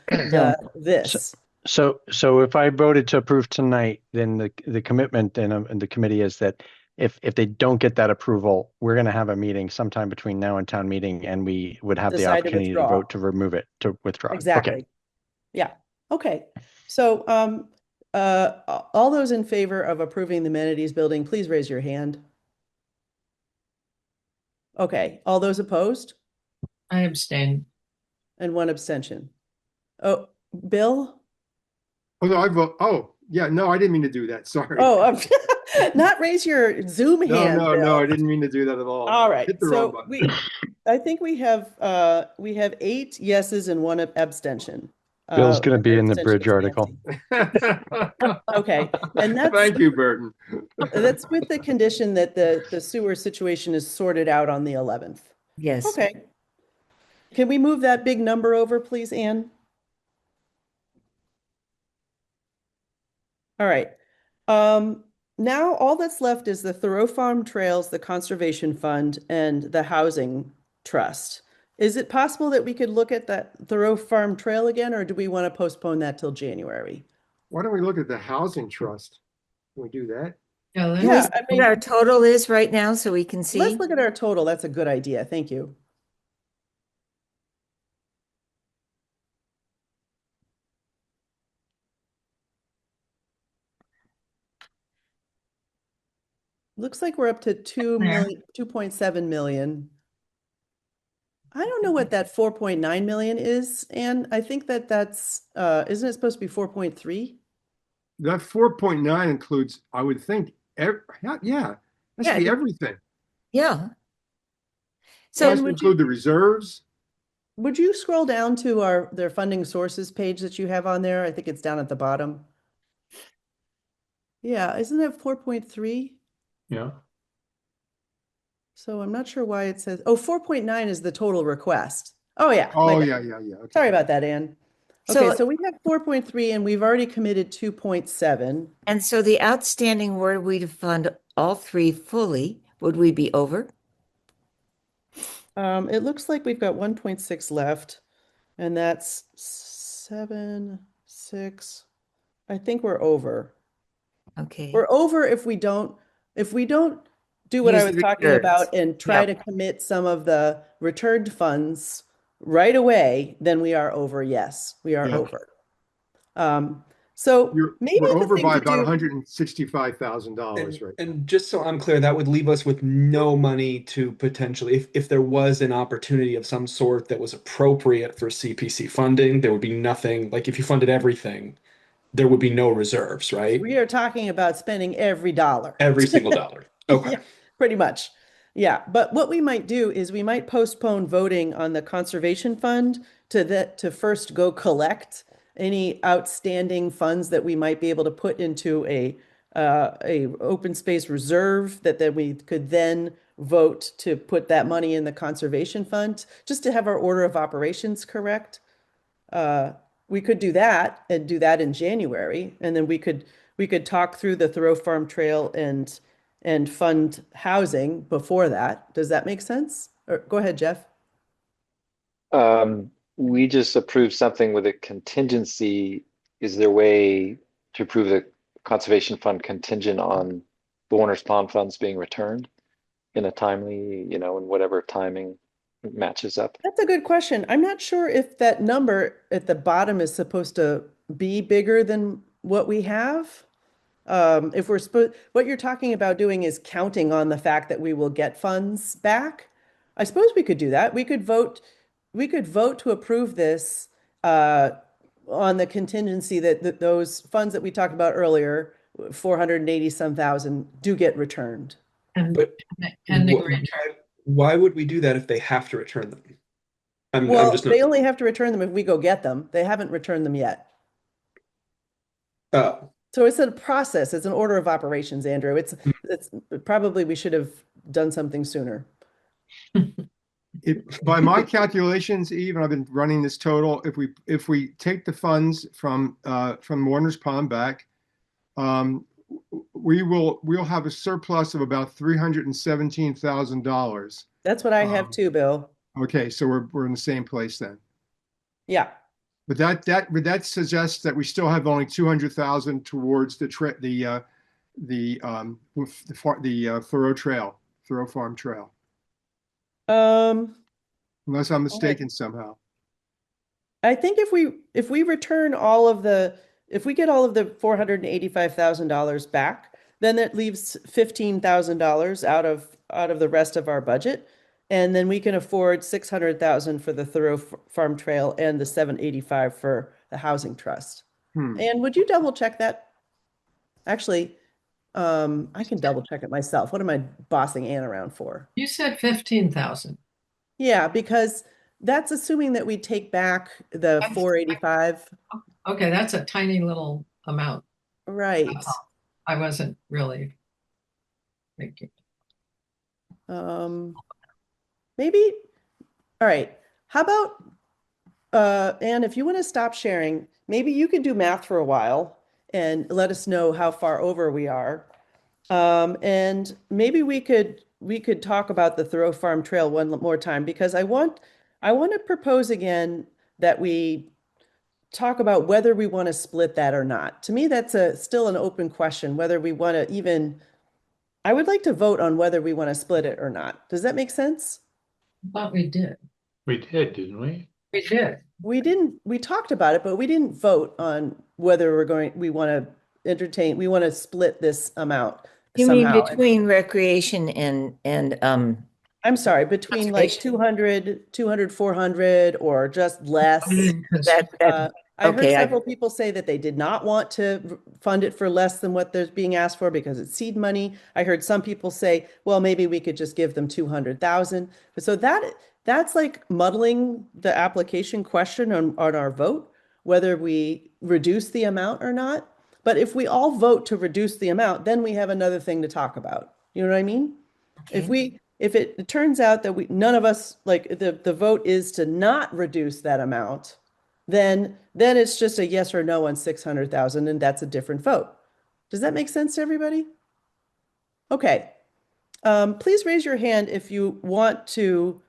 this. So if I voted to approve tonight, then the commitment and the committee is that if they don't get that approval, we're going to have a meeting sometime between now and town meeting, and we would have the Decide to opportunity to withdraw. vote to remove it, to withdraw. Exactly. Okay. Yeah. Okay. So all those in favor of approving the amenities building, please raise your hand. Okay. All those opposed? I abstain. And 1 abstention. Oh, Bill? Oh, no, I vote. Oh, yeah. No, I didn't mean to do that. Sorry. Oh, not raise your Zoom hand. No, Bill. I didn't mean to do that at all. All right. Hit the wrong button. I think we have 8 yeses and 1 abstention. Bill's going to be in the abstention Bridge is article. Okay. And that's Thank you, Burton. that's with the condition that the sewer situation is sorted out on the 11th. Yes. Okay. Can we move that big number over, please, Anne? All right. Now all that's left is the Thoreau Farm Trails, the Conservation Fund, and the Housing Trust. Is it possible that we could look at that Thoreau Farm Trail again, or do we want to postpone that till January? Why don't we look at the housing trust? Can we do that? Yeah. Can we see what our total is right now so we can see? Let's look at our total. That's a good idea. Thank you. Looks like we're up to 2.7 million. I don't know what that 4.9 million is, and I think that's isn't it supposed to be 4.3? That 4.9 includes, I would think, that should be everything. Yeah. So does it include the reserves? Would you scroll down to their funding sources page that you have on there? I think it's down at the bottom. Yeah, isn't it 4.3? Yeah. So I'm not sure why it says, 4.9 is the total request. Oh, yeah. Oh, yeah. Okay. Sorry about that, Ann. Okay, so we have 4.3 and we've already committed 2.7. And so the outstanding, were we to fund all 3 fully, would we be over? It looks like we've got 1.6 left, and that's 7, 6, I think we're over. Okay. We're over if we don't do what I Use was the talking reserves. about and try Yep. to commit some of the returned funds right away, then we are over. Yes, we are Yeah. over. So maybe We're the over thing by to about do, $165,000 right now. And just so I'm clear, that would leave us with no money to potentially, if there was an opportunity of some sort that was appropriate for CPC funding, there would be nothing, like if you funded everything, there would be no reserves, right? we are talking about spending every dollar. Every single dollar. Okay. Yeah, pretty much. Yeah, but what we might do is we might postpone voting on the conservation fund to first go collect any outstanding funds that we might be able to put into a open space reserve that then we could then vote to put that money in the conservation fund, just to have our order of operations correct. We could do that and do that in January, and then we could talk through the Thoreau Farm Trail and fund housing before that. Does that make sense? Or go ahead, Jeff. We just approved something with a contingency. Is there a way to approve the conservation fund contingent on the Warner's Pond funds being returned in a timely, in whatever timing matches up? That's a good question. I'm not sure if that number at the bottom is supposed to be bigger than what we have. If we're what you're talking about doing is counting on the fact that we will get funds back. I suppose we could do that. We could vote to approve this on the contingency that those funds that we talked about earlier, 480 some thousand, do get returned. But Pending wh- return. why would we do that if they have to return them? I'm Well, just not. they only have to return them if we go get them. They haven't returned them yet. Oh, So it's a process. It's an order of operations, Andrew. It's probably we should have done something sooner. By my calculations, Eve, and I've been running this total, if we take the funds from Warner's Pond back, we'll have a surplus of about $317,000. That's what I have too, Bill. Okay, so we're in the same place then. Yeah. But that suggests that we still have only 200,000 towards the Thoreau Farm Trail. Unless I'm mistaken somehow. I think if we return if we get all of the $485,000 back, then that leaves $15,000 out of the rest of our budget. And then we can afford 600,000 for the Thoreau Farm Trail and the 785 for the housing trust. And would you double check that? Actually, I can double check it myself. What am I bossing Ann around for? You said 15,000. Yeah, because that's assuming that we take back the 485. Okay, that's a tiny little amount. Right. I wasn't really thinking. Maybe, all right. How about, Anne, if you want to stop sharing, maybe you could do math for a while and let us know how far over we are. And maybe we could talk about the Thoreau Farm Trail one more time, because I want to propose again that we talk about whether we want to split that or not. To me, that's still an open question, whether we want to even, I would like to vote on whether we want to split it or not. Does that make sense? I thought we did. We did, didn't we? We did. We talked about it, but we didn't vote on whether we want to split this amount You mean somehow. between recreation and I'm sorry, between like Conservation. 200, 400, or just less. I heard okay, several people say that they did not want to fund it for less than what there's being asked for because it's seed money. I heard some people say, well, maybe we could just give them 200,000. So that's like muddling the application question on our vote, whether we reduce the amount or not. But if we all vote to reduce the amount, then we have another thing to talk about. You know what I mean? Okay. If it turns out that none of us, like the vote is to not reduce that amount, then it's just a yes or no on 600,000, and that's a different vote. Does that make sense to everybody? Okay. Please raise your hand if you want to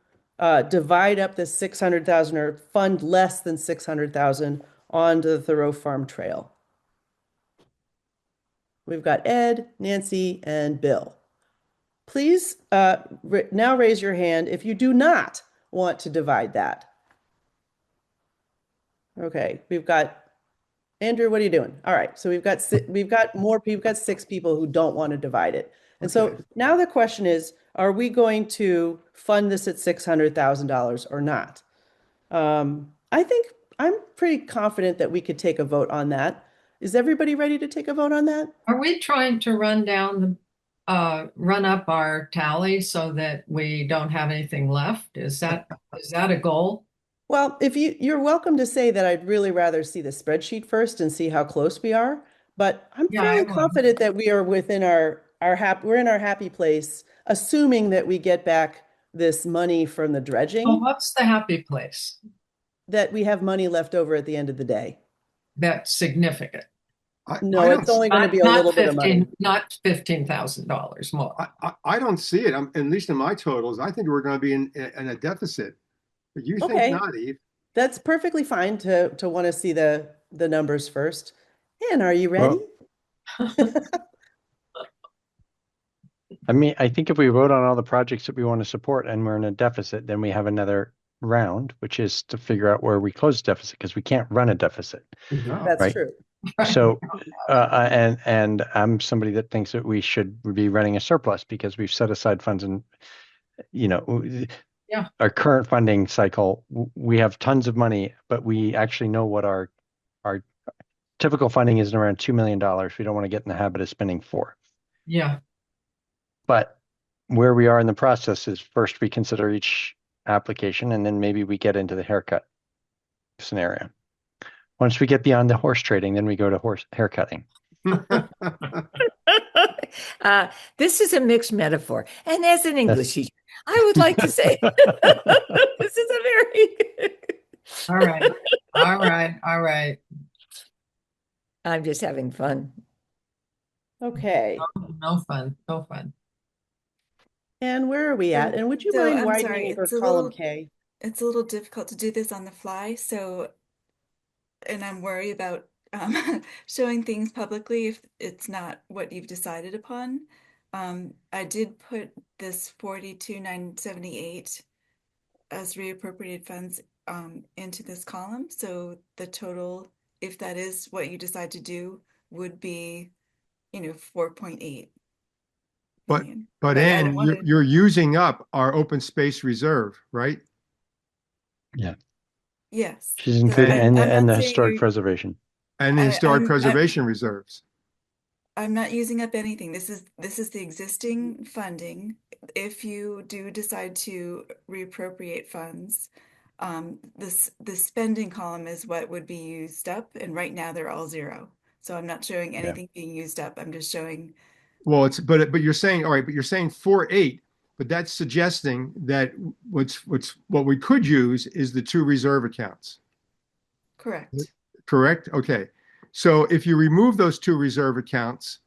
divide up the 600,000 or fund less than 600,000 onto the Thoreau Farm Trail. We've got Ed, Nancy, and Bill. Please now raise your hand if you do not want to divide that. Okay, we've got Andrew, what are you doing? All right, so we've got more people, we've got 6 people who don't want to divide it. And so now the question is, are we going to fund this at $600,000 or not? I think I'm pretty confident that we could take a vote on that. Is everybody ready to take a vote on that? Are we trying to run up our tally so that we don't have anything left? Is that a goal? Well, if you're welcome to say that I'd really rather see the spreadsheet first and see how close we are, but I'm fairly confident that we are within we're in our happy place, assuming that we get back this money from the dredging. Well, what's the happy place? That we have money left over at the end of the day. That's significant. No, it's only going to be a little bit of money. Not $15,000 more. I don't see it. At least in my totals, I think we're going to be in a deficit. But you think not, Eve? That's perfectly fine to want to see the numbers first. Ann, are you ready? I mean, I think if we vote on all the projects that we want to support and we're in a deficit, then we have another round, which is to figure out where we close deficit, because we can't run a deficit. No. That's true. So, and I'm somebody that thinks that we should be running a surplus because we've set aside funds and, our current funding cycle, we have tons of money, but we actually know what our typical funding is around $2 million. We don't want to get in the habit of spending $4 million. Yeah. But where we are in the process is first we consider each application, and then maybe we get into the haircut scenario. Once we get beyond the horse trading, then we go to haircutting. This is a mixed metaphor. And as an English teacher, I would like to say this is a very All right. I'm just having fun. Okay. No fun. And where are we at? And would you mind widening for column K? It's a little difficult to do this on the fly, and I'm worried about showing things publicly if it's not what you've decided upon. I did put this 42,978 as reappropriated funds into this column. So the total, if that is what you decide to do, would be, 4.8 million. But Ann, you're using up our open space reserve, right? Yeah. Yes. She's including and the historic preservation. And the historic preservation reserves. I'm not using up anything. This is the existing funding. If you do decide to reappropriate funds, the spending column is what would be used up, and right now they're all zero. So I'm not showing anything being used up. I'm just showing. Well, but you're saying, all right, but you're saying 4.8, but that's suggesting that what we could use is the 2 reserve accounts. Correct. Correct? Okay. So if you remove those 2 reserve accounts,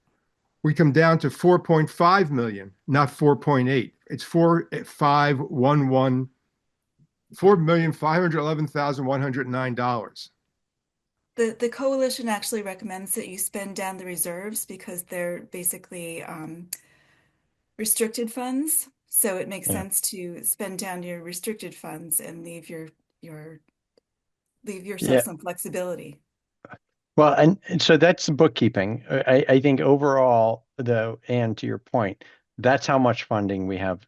we come down to 4.5 million, not 4.8. It's 4,511,109. The coalition actually recommends that you spend down the reserves because they're basically restricted funds. So it makes sense to spend down your restricted funds and leave yourself some flexibility. Well, and so that's the bookkeeping. I think overall, though, and to your point, that's how much funding we have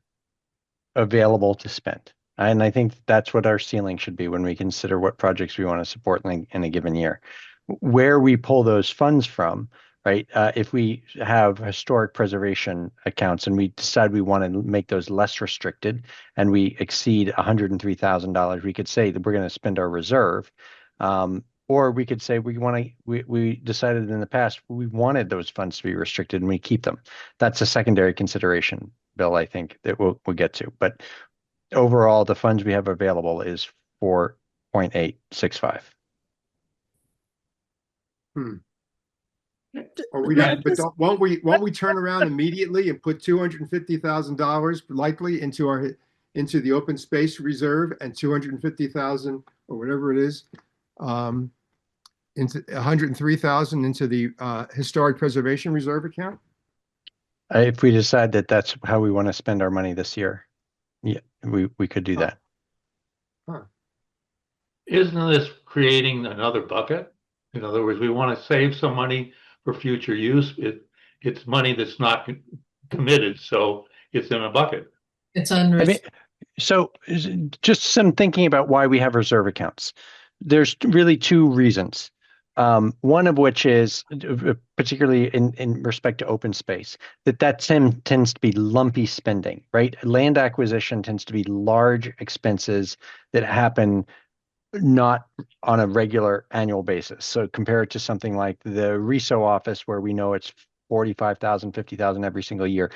available to spend. And I think that's what our ceiling should be when we consider what projects we want to support in a given year. Where we pull those funds from, right? If we have historic preservation accounts and we decide we want to make those less restricted and we exceed $103,000, we could say that we're going to spend our reserve. Or we could say we decided in the past we wanted those funds to be restricted and we keep them. That's a secondary consideration, Bill, I think that we'll get to. But overall, the funds we have available is 4.865. Won't we turn around immediately and put $250,000 likely into the open space reserve and $250,000 or whatever it is into 103,000 into the historic preservation reserve account? If we decide that that's how we want to spend our money this year, yeah, we could do that. Isn't this creating another bucket? In other words, we want to save some money for future use. It's money that's not committed, so it's in a bucket. It's I mean, unrestricted. so just some thinking about why we have reserve accounts. There's really two reasons. One of which is particularly in respect to open space, that tends to be lumpy spending, right? Land acquisition tends to be large expenses that happen not on a regular annual basis. So compare it to something like the RESO office, where we know it's 45,000, 50,000 every single year.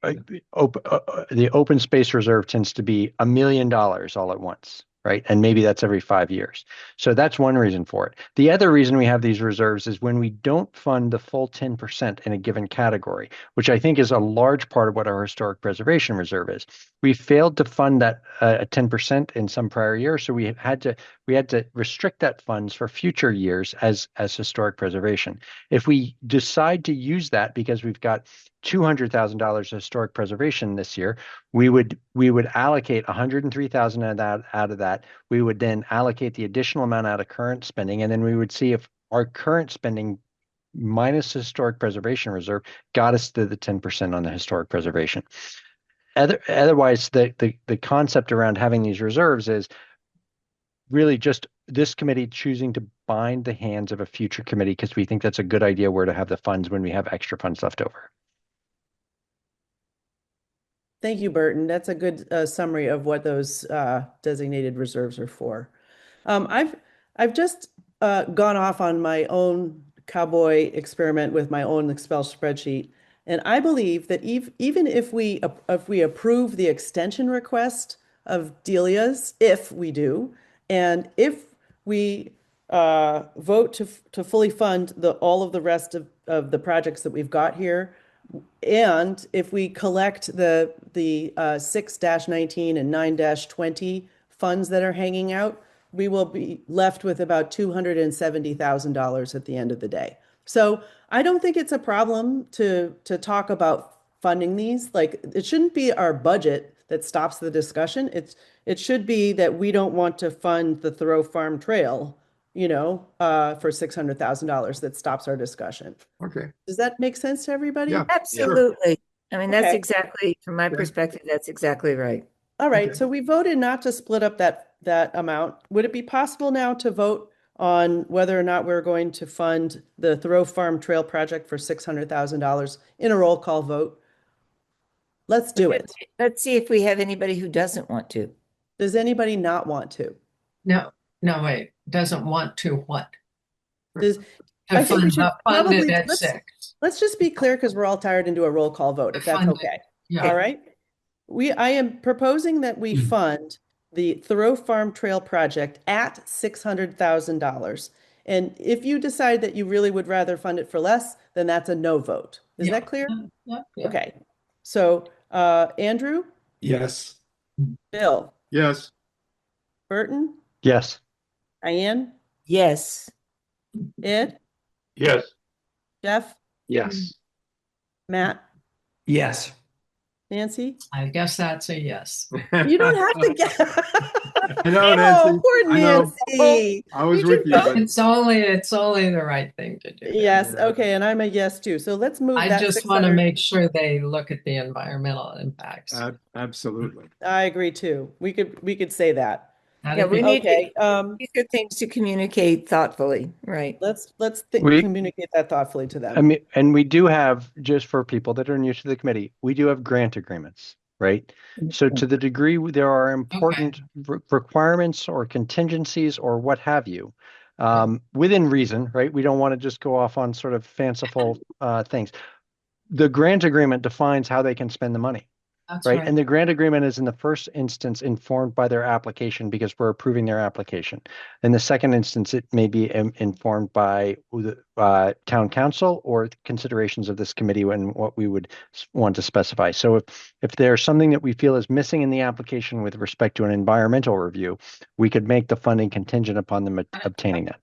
The open space reserve tends to be $1 million all at once, right? And maybe that's every 5 years. So that's one reason for it. The other reason we have these reserves is when we don't fund the full 10% in a given category, which I think is a large part of what our historic preservation reserve is. We failed to fund that 10% in some prior years, so we had to restrict that funds for future years as historic preservation. If we decide to use that because we've got $200,000 of historic preservation this year, we would allocate 103,000 out of that. We would then allocate the additional amount out of current spending, and then we would see if our current spending minus historic preservation reserve got us to the 10% on the historic preservation. Otherwise, the concept around having these reserves is really just this committee choosing to bind the hands of a future committee because we think that's a good idea where to have the funds when we have extra funds left over. Thank you, Burton. That's a good summary of what those designated reserves are for. I've just gone off on my own cowboy experiment with my own Excel spreadsheet, and I believe that even if we approve the extension request of Delia's, if we do, and if we vote to fully fund all of the rest of the projects that we've got here, and if we collect the 6-19 and 9-20 funds that are hanging out, we will be left with about $270,000 at the end of the day. So I don't think it's a problem to talk about funding these. Like, it shouldn't be our budget that stops the discussion. It should be that we don't want to fund the Thoreau Farm Trail, for $600,000 that stops our discussion. Okay. Does that make sense to everybody? Yeah. Absolutely. I mean, that's Okay. exactly, from my perspective, that's exactly right. All right, Okay. so we voted not to split up that amount. Would it be possible now to vote on whether or not we're going to fund the Thoreau Farm Trail project for $600,000 in a roll call vote? Let's do it. Let's see if we have anybody who doesn't want to. Does anybody not want to? No, wait, doesn't want to what? Does, To I think we fund should it probably, at 6. let's just be clear because we're all tired and do a roll call vote, if that's Fund it. okay. Yeah. All right. I am proposing that we fund the Thoreau Farm Trail project at $600,000. And if you decide that you really would rather fund it for less, then that's a no vote. Is Yeah. that clear? Yeah. Okay. So, Andrew, Yes. Bill, Yes. Burton, Yes. Diane, Yes. Ed, Yes. Jeff, Yes. Matt, Yes. Nancy. I guess that's a yes. You don't have to get. I know, Nancy. Poor I know. Nancy. I was We with can you. vote. It's only the right thing to do. Yes, okay, and I'm a yes too. So let's move I that just want to 600. make sure they look at the environmental impacts. Absolutely. I agree too. We could say that. Yeah, we need Okay, these are things to communicate thoughtfully, right? let's We- communicate that thoughtfully to them. I mean, and we do have, just for people that are new to the committee, we do have grant agreements, right? So to the degree there are important requirements or contingencies or what have you, within reason, right? We don't want to just go off on sort of fanciful things. The grant agreement defines how they can spend the money. That's Right. right. And the grant agreement is in the first instance informed by their application because we're approving their application. In the second instance, it may be informed by the town council or considerations of this committee and what we would want to specify. So if there's something that we feel is missing in the application with respect to an environmental review, we could make the funding contingent upon them obtaining that.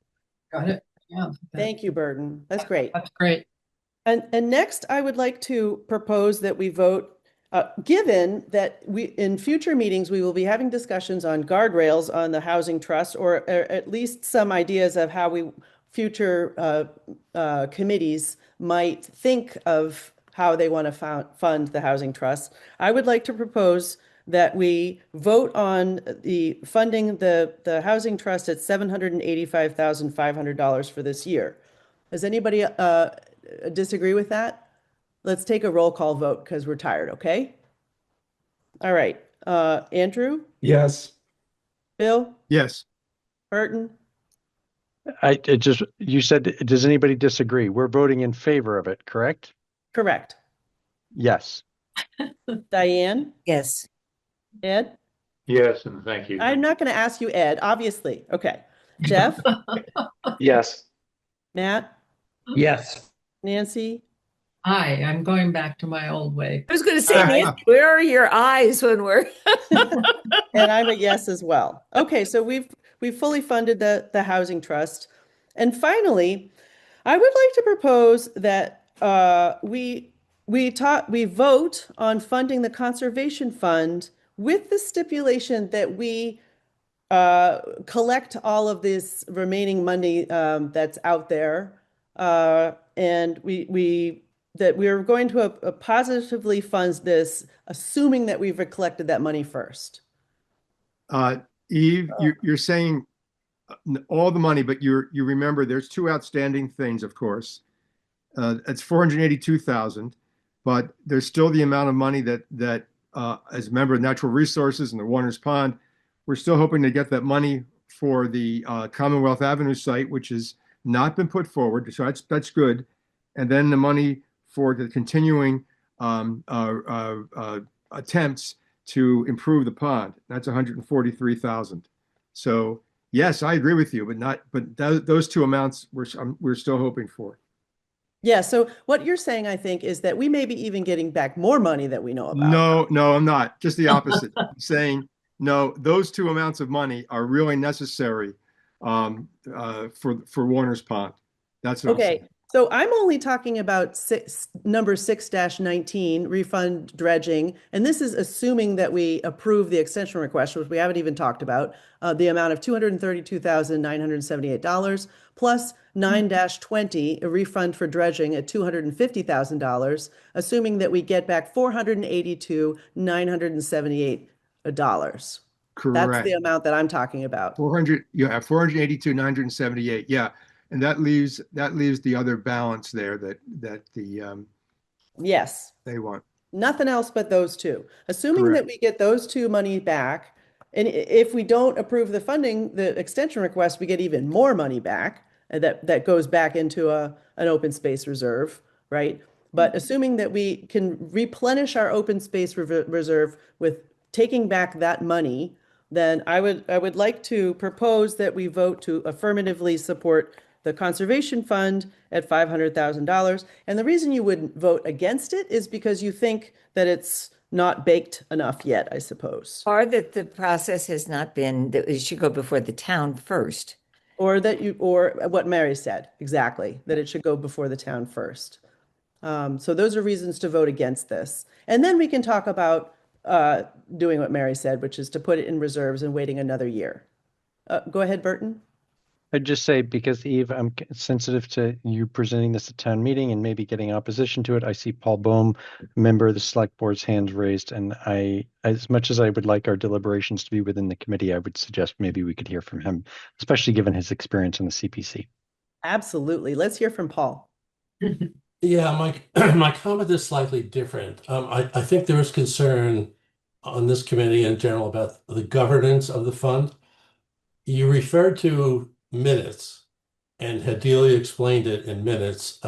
Got it. Yeah, Thank you, Burton. That's great. that's great. And next, I would like to propose that we vote, given that in future meetings, we will be having discussions on guardrails on the housing trust, or at least some ideas of how future committees might think of how they want to fund the housing trust. I would like to propose that we vote on the funding the housing trust at $785,500 for this year. Does anybody disagree with that? Let's take a roll call vote because we're tired, okay? All right. Andrew? Yes. Bill? Yes. Burton? You said, does anybody disagree? We're voting in favor of it, correct? Correct. Yes. Diane? Yes. Ed? Yes, and thank you. I'm not going to ask you, Ed, obviously. Okay. Jeff? Yes. Matt? Yes. Nancy? Hi, I'm going back to my old way. I was going to say, Nancy, where are your eyes when we're? And I'm a yes as well. Okay, so we've fully funded the housing trust. And finally, I would like to propose that we vote on funding the conservation fund with the stipulation that we collect all of this remaining money that's out there, and that we're going to positively fund this, assuming that we've collected that money first. Eve, you're saying all the money, but you remember there's two outstanding things, of course. It's 482,000, but there's still the amount of money that as a member of Natural Resources and the Warner's Pond, we're still hoping to get that money for the Commonwealth Avenue site, which has not been put forward. So that's good. And then the money for the continuing attempts to improve the pond. That's 143,000. So yes, I agree with you, but those two amounts we're still hoping for. Yeah. So what you're saying, I think, is that we may be even getting back more money that we know about. No, I'm not. Just the opposite. I'm saying no. Those two amounts of money are really necessary for Warner's Pond. That's what I'm saying. Okay. So I'm only talking about number 6-19, refund dredging. And this is assuming that we approve the extension request, which we haven't even talked about, the amount of $232,978 plus 9-20, a refund for dredging at $250,000, assuming that we get back $482,978. Correct. That's the amount that I'm talking about. 482,978. Yeah. And that leaves the other balance there that the yes, they want. Nothing else but those two. Assuming Correct. that we get those two money back, and if we don't approve the funding, the extension request, we get even more money back, and that goes back into an open space reserve, right? But assuming that we can replenish our open space reserve with taking back that money, then I would like to propose that we vote to affirmatively support the conservation fund at $500,000. And the reason you wouldn't vote against it is because you think that it's not baked enough yet, I suppose. Or that the process has not been, that it should go before the town first. Or what Mary said, exactly, that it should go before the town first. So those are reasons to vote against this. And then we can talk about doing what Mary said, which is to put it in reserves and waiting another year. Go ahead, Burton. I'd just say, because Eve, I'm sensitive to you presenting this at town meeting and maybe getting opposition to it. I see Paul Bohm, member of the select board's hands raised, and as much as I would like our deliberations to be within the committee, I would suggest maybe we could hear from him, especially given his experience in the CPC. Absolutely. Let's hear from Paul. Yeah, my comment is slightly different. I think there is concern on this committee in general about the governance of the fund. You referred to minutes, and Hadelia explained it in minutes.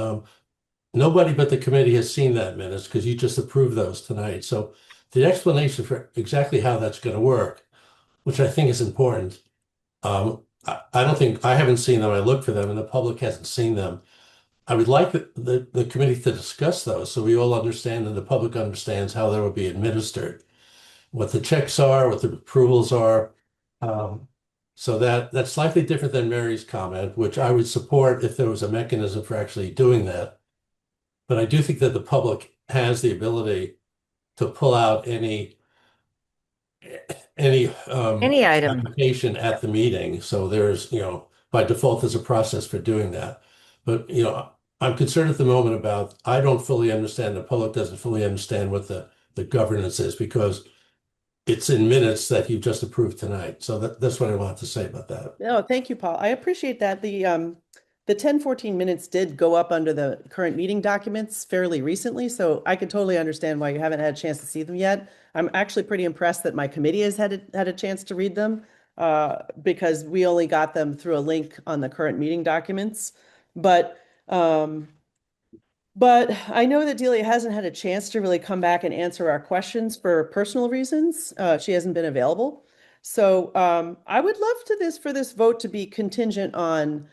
Nobody but the committee has seen that minutes because you just approved those tonight. So the explanation for exactly how that's going to work, which I think is important. I haven't seen them. I looked for them, and the public hasn't seen them. I would like the committee to discuss those so we all understand and the public understands how they will be administered, what the checks are, what the approvals are. So that's slightly different than Mary's comment, which I would support if there was a mechanism for actually doing that. But I do think that the public has the ability to pull out any Any item. application at the meeting. So there's, by default, there's a process for doing that. But, I'm concerned at the moment about, I don't fully understand, the public doesn't fully understand what the governance is, because it's in minutes that you just approved tonight. So that's what I wanted to say about that. No, thank you, Paul. I appreciate that. The 1014 minutes did go up under the current meeting documents fairly recently, so I could totally understand why you haven't had a chance to see them yet. I'm actually pretty impressed that my committee has had a chance to read them, because we only got them through a link on the current meeting documents. But I know that Delia hasn't had a chance to really come back and answer our questions for personal reasons. She hasn't been available. So I would love for this vote to be contingent on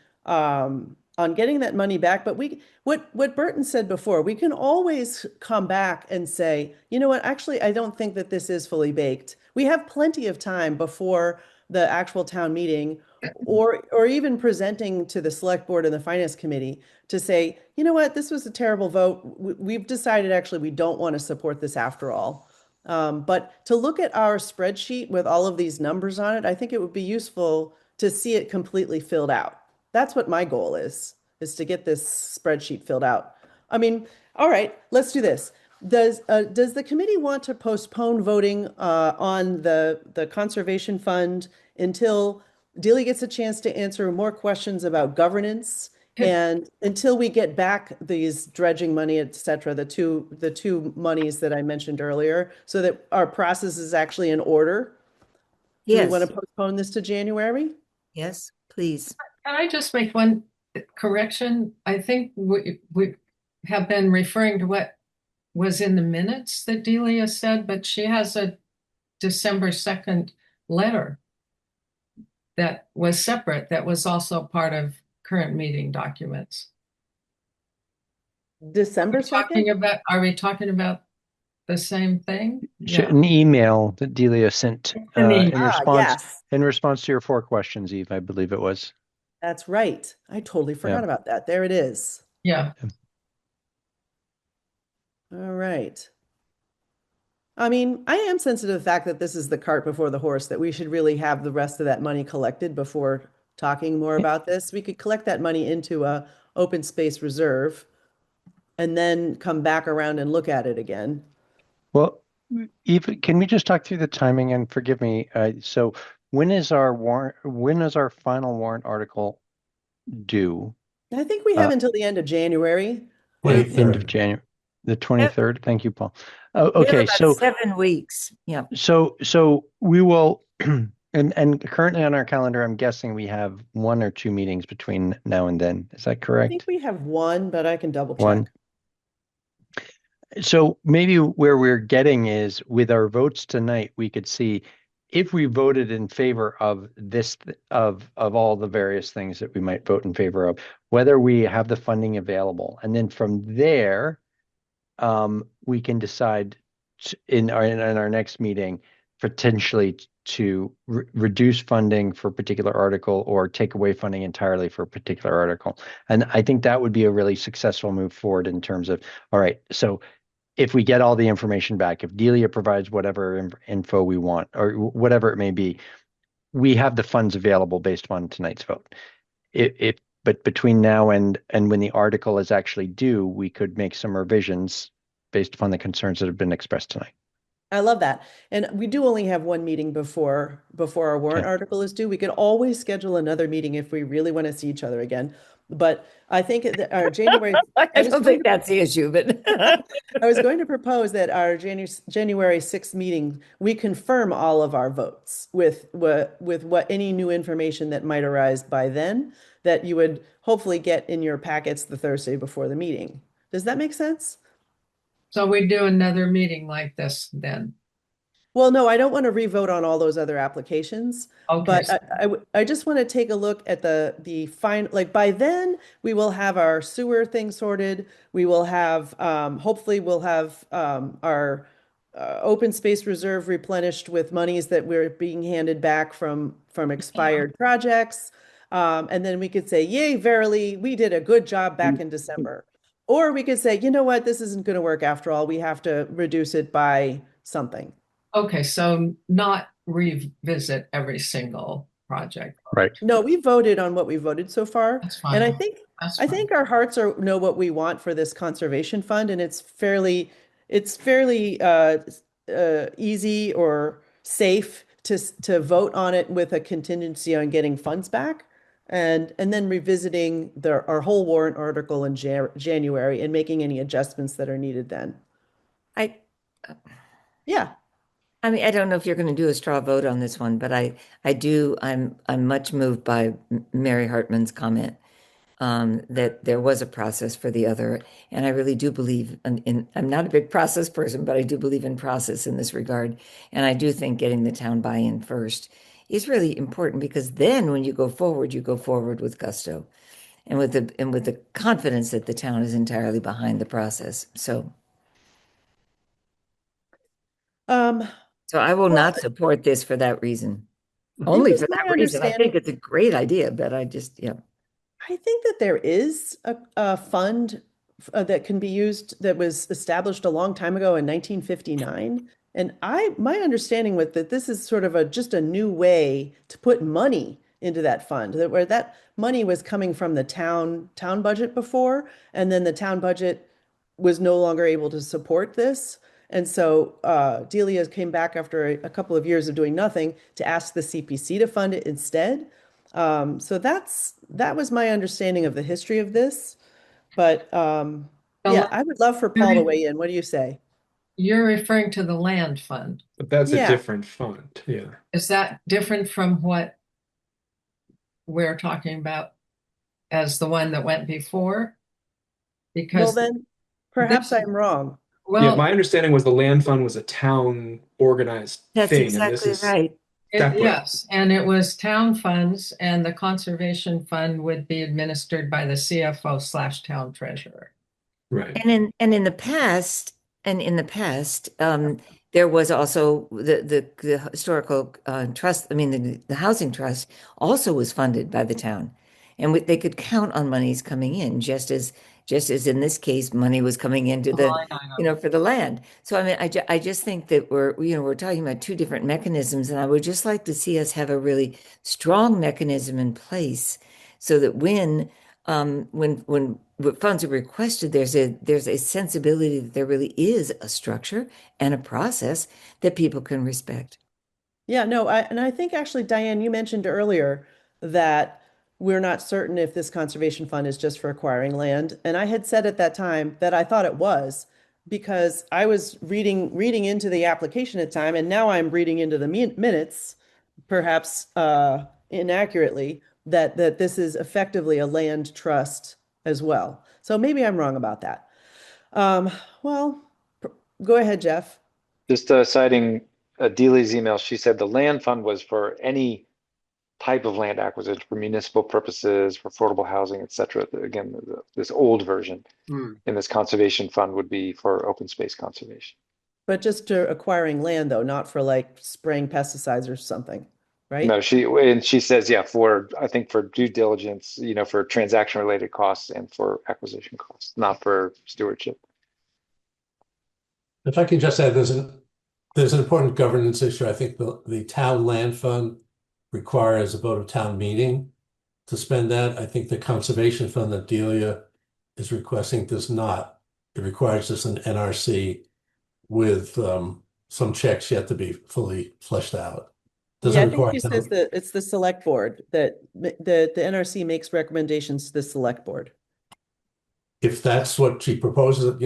getting that money back. But what Burton said before, we can always come back and say, you know what, actually, I don't think that this is fully baked. We have plenty of time before the actual town meeting, or even presenting to the select board and the finance committee to say, you know what, this was a terrible vote. We've decided actually we don't want to support this after all. But to look at our spreadsheet with all of these numbers on it, I think it would be useful to see it completely filled out. That's what my goal is to get this spreadsheet filled out. I mean, all right, let's do this. Does the committee want to postpone voting on the conservation fund until Delia gets a chance to answer more questions about governance, and until we get back these dredging money, et cetera, the two monies that I mentioned earlier, so that our process is actually in order? Do Yes. we want to postpone this to January? Yes, please. Can I just make one correction? I think we have been referring to what was in the minutes that Delia said, but she has a December 2nd letter that was separate, that was also part of current meeting documents. December 2nd? Are we talking about the same thing? An email that Delia sent in response yes. in response to your 4 questions, Eve, I believe it was. That's right. I totally forgot about that. There it is. Yeah. All right. I mean, I am sensitive to the fact that this is the cart before the horse, that we should really have the rest of that money collected before talking more about this. We could collect that money into a open space reserve and then come back around and look at it again. Well, Eve, can we just talk through the timing, and forgive me? So when is our final warrant article due? I think we have until the end of January. End of January, the 23rd. Thank you, Paul. We have Okay, about so 7 weeks. Yeah. So we will, and currently on our calendar, I'm guessing we have 1 or 2 meetings between now and then. Is that I correct? think we have one, but I can double check. One. So maybe where we're getting is, with our votes tonight, we could see if we voted in favor of this, of all the various things that we might vote in favor of, whether we have the funding available. And then from there, we can decide in our next meeting, potentially to reduce funding for a particular article or take away funding entirely for a particular article. And I think that would be a really successful move forward in terms of, all right, so if we get all the information back, if Delia provides whatever info we want, or whatever it may be, we have the funds available based upon tonight's vote. But between now and when the article is actually due, we could make some revisions based upon the concerns that have been expressed tonight. I love that. And we do only have one meeting before our warrant article is due. We could always schedule another meeting if we really want to see each other again. But I think that our January, I don't think that's the issue, but I was going to propose that our January 6th meeting, we confirm all of our votes with what any new information that might arise by then, that you would hopefully get in your packets the Thursday before the meeting. Does that make sense? So we do another meeting like this then? Well, no, I don't want to revote on all those other applications, Okay. but I just want to take a look at the fine, like by then we will have our sewer thing sorted. We will have, hopefully we'll have, our open space reserve replenished with monies that were being handed back from expired projects. And then we could say, yay, verily, we did a good job back in December. Or we could say, you know what, this isn't going to work after all. We have to reduce it by something. Okay, so not revisit every single project. Right. No, we voted on what we voted so far. That's And I fine. think That's I fine. think our hearts know what we want for this conservation fund, and it's fairly easy or safe to vote on it with a contingency on getting funds back, and then revisiting our whole warrant article in January and making any adjustments that are needed then. Yeah. I mean, I don't know if you're going to do a straw vote on this one, but I'm much moved by Mary Hartman's comment that there was a process for the other. And I really do believe I'm not a big process person, but I do believe in process in this regard. And I do think getting the town buy-in first is really important, because then when you go forward with gusto and with the confidence that the town is entirely behind the process. So I will not support this for that reason. Only for that reason. I think it's a great idea, but I think that there is a fund that can be used that was established a long time ago in 1959. And my understanding was that this is sort of just a new way to put money into that fund, where that money was coming from the town budget before, and then the town budget was no longer able to support this. And so Delia came back after a couple of years of doing nothing to ask the CPC to fund it instead. So that was my understanding of the history of this. But yeah, I would love for Paul to weigh in. What do you say? You're referring to the land fund. But that's a different fund. Yeah. Is that different from what we're talking about as the one that went before? Because then perhaps I'm wrong. Well, yeah, my understanding was the land fund was a town organized that's thing. Exactly and this is right. Yes, and it was town funds, and the conservation fund would be administered by the CFO/town treasurer. Right. And in the past, there was also the historical trust. I mean, the housing trust also was funded by the town, and they could count on monies coming in, just as in this case, money was coming into for the land. So I mean, I just think that we're talking about two different mechanisms, and I would just like to see us have a really strong mechanism in place, so that when funds are requested, there's a sensibility that there really is a structure and a process that people can respect. Yeah, no, I think actually, Diane, you mentioned earlier that we're not certain if this conservation fund is just for acquiring land. And I had said at that time that I thought it was, because I was reading into the application at the time, and now I'm reading into the minutes, perhaps inaccurately, that this is effectively a land trust as well. So maybe I'm wrong about that. Well, go ahead, Jeff. Just citing Delia's email, she said the land fund was for any type of land acquisition, for municipal purposes, for affordable housing, etc. Again, this old version in this conservation fund would be for open space conservation. But just to acquiring land, though, not for like spraying pesticides or something, right? No, she says, yeah, for due diligence, for transaction related costs and for acquisition costs, not for stewardship. If I can just add, there's an important governance issue. I think the town land fund requires a vote of town meeting to spend that. I think the conservation fund that Delia is requesting does not. It requires just an NRC with some checks yet to be fully fleshed out. Yeah, I think she says that it's the select board, that the NRC makes recommendations to the select board. If that's what she proposes,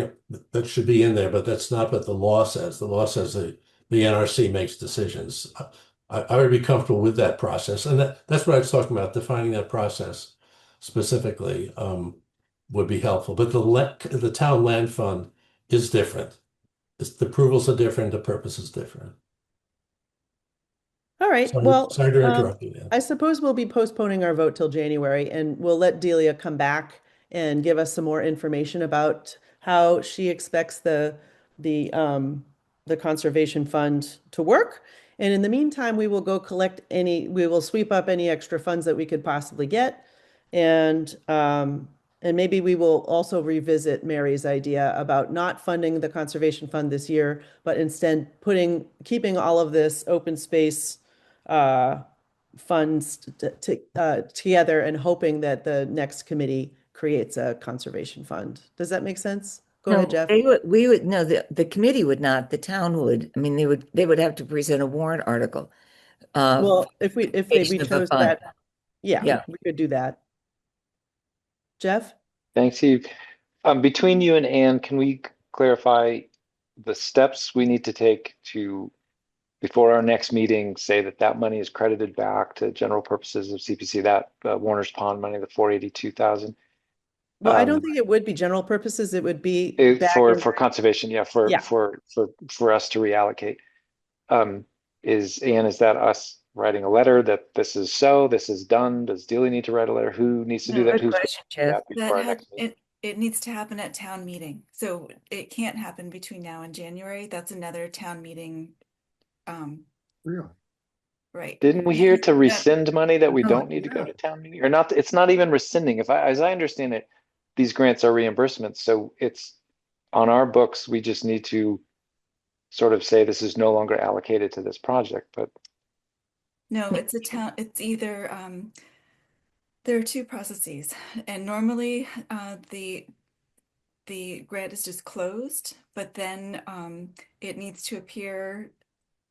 that should be in there, but that's not what the law says. The law says the NRC makes decisions. I would be comfortable with that process. And that's what I was talking about, defining that process specifically would be helpful. But the town land fund is different. The approvals are different, the purpose is different. All right, sorry to interrupt you. I suppose we'll be postponing our vote till January, and we'll let Delia come back and give us some more information about how she expects the the conservation fund to work. And in the meantime, we will go we will sweep up any extra funds that we could possibly get. And maybe we will also revisit Mary's idea about not funding the conservation fund this year, but instead keeping all of this open space funds together and hoping that the next committee creates a conservation fund. Does that make sense? Go ahead, Jeff. We would, no, the committee would not, the town would. I mean, they would have to present a warrant article. Well, if we creation of the chose fund. that, yeah, we could do that. Jeff? Thanks, Eve. Between you and Anne, can we clarify the steps we need to take to, before our next meeting, say that money is credited back to general purposes of CPC, that Warner's Pond money, the 482,000? Well, I don't think it would be general purposes. It would be back for conservation, for us to reallocate. Is that us writing a letter that this is done? Does Dealey need to write a letter? Who needs to do that? Who's That it needs to happen at town meeting. So it can't happen between now and January. That's another town meeting. Really? Right. Didn't we hear to rescind money that we don't need to go to town meeting? Or not? It's not even rescinding. As I understand it, these grants are reimbursements. So it's on our books. We just need to sort of say this is no longer allocated to this project. But no, it's either there are two processes, and normally the grant is just closed, but then it needs to appear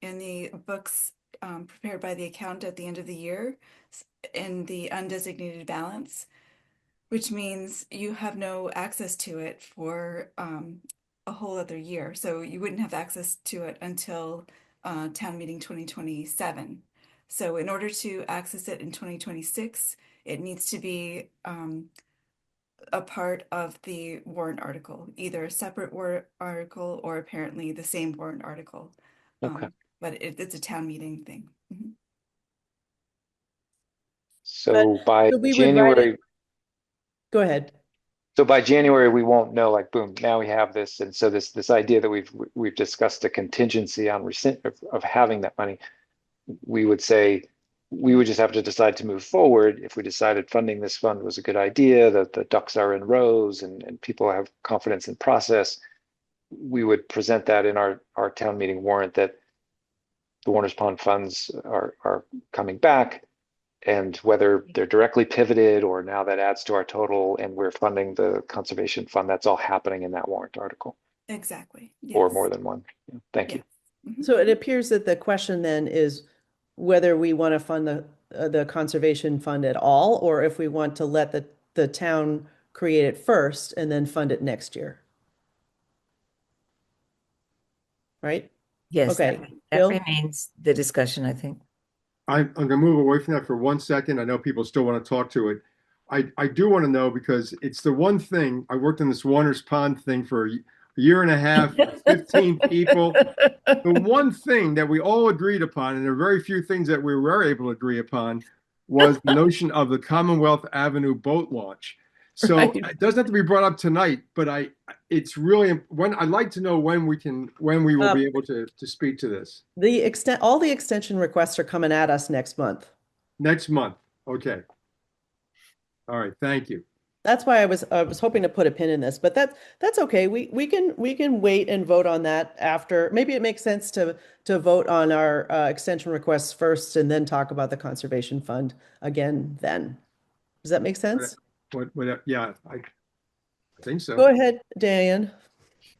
in the books prepared by the accountant at the end of the year in the undesignated balance, which means you have no access to it for a whole other year. So you wouldn't have access to it until town meeting 2027. So in order to access it in 2026, it needs to be a part of the warrant article, either a separate warrant article or apparently the same warrant article. Okay. But it's a town meeting thing. Mm-hmm. So by January, go ahead. So by January, we won't know, like, boom, now we have this. And so this idea that we've discussed a contingency on of having that money, we would say we would just have to decide to move forward. If we decided funding this fund was a good idea, that the ducks are in rows and people have confidence in process, we would present that in our town meeting warrant that the Warner's Pond funds are coming back, and whether they're directly pivoted or now that adds to our total and we're funding the conservation fund, that's all happening in that warrant article. Exactly. Yes. Or more than one. Yeah. Thank you. Mm-hmm. So it appears that the question then is whether we want to fund the conservation fund at all, or if we want to let the town create it first and then fund it next year. Right? Yes. Okay. That remains the discussion, I think. I'm going to move away from that for 1 second. I know people still want to talk to it. I do want to know, because it's the one thing, I worked in this Warner's Pond thing for a year and a half, 15 people. The one thing that we all agreed upon, and there are very few things that we were able to agree upon, was the notion of the Commonwealth Avenue boat launch. So it doesn't have to be brought up tonight, but it's really I'd like to know when we will be able to speak to this. All the extension requests are coming at us next month. Next month. Okay. All right. Thank you. That's why I was hoping to put a pin in this, but that's okay. We can wait and vote on that after. Maybe it makes sense to vote on our extension requests first and then talk about the conservation fund again then. Does that make sense? Yeah, I think so. Go ahead, Diane.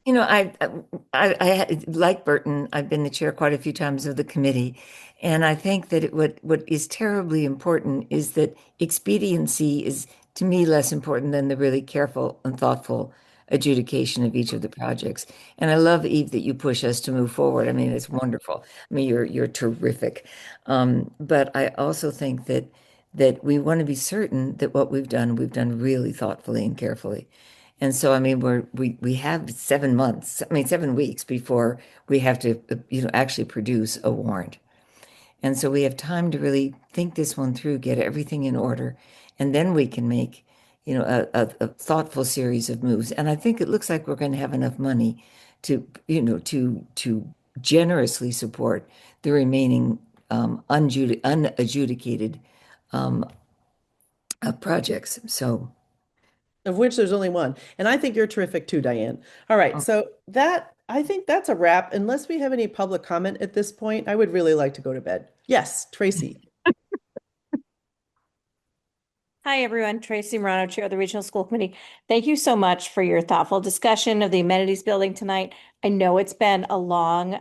You know, I like Burton. I've been the chair quite a few times of the committee, and I think that what is terribly important is that expediency is, to me, less important than the really careful and thoughtful adjudication of each of the projects. And I love, Eve, that you push us to move forward. I mean, it's wonderful. I mean, you're terrific. But I also think that we want to be certain that what we've done really thoughtfully and carefully. And so, I mean, we have 7 months, 7 weeks before we have to, actually produce a warrant. And so we have time to really think this one through, get everything in order, and then we can make, a thoughtful series of moves. And I think it looks like we're going to have enough money to generously support the remaining unadjudicated projects. So, Of which there's only one. And I think you're terrific too, Diane. All right, so I think that's a wrap. Unless we have any public comment at this point, I would really like to go to bed. Yes, Tracy. Hi, everyone. Tracy Morano, Chair of the Regional School Committee. Thank you so much for your thoughtful discussion of the amenities building tonight. I know it's been a long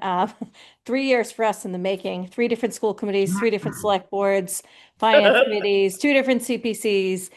3 years for us in the making, 3 different school committees, 3 different select boards, finance committees, 2 different CPCs,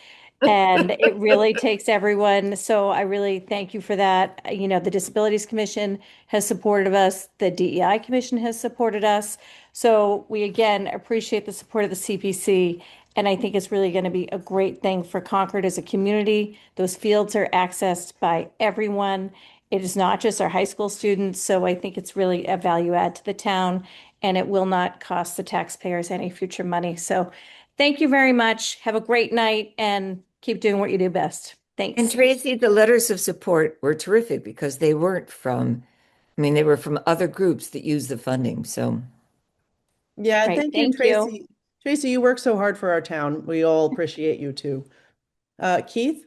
and it really takes everyone. So I really thank you for that. You know, the Disabilities Commission has supported us. The DEI Commission has supported us. So we, again, appreciate the support of the CPC. And I think it's really going to be a great thing for Concord as a community. Those fields are accessed by everyone. It is not just our high school students. So I think it's really a value add to the town, and it will not cost the taxpayers any future money. So thank you very much. Have a great night and keep doing what you do best. Thanks. and Tracy, the letters of support were terrific because they weren't from, I mean, they were from other groups that use the funding. So, Yeah, Right, thank you, thank you. Tracy. Tracy, you work so hard for our town. We all appreciate you too. Keith?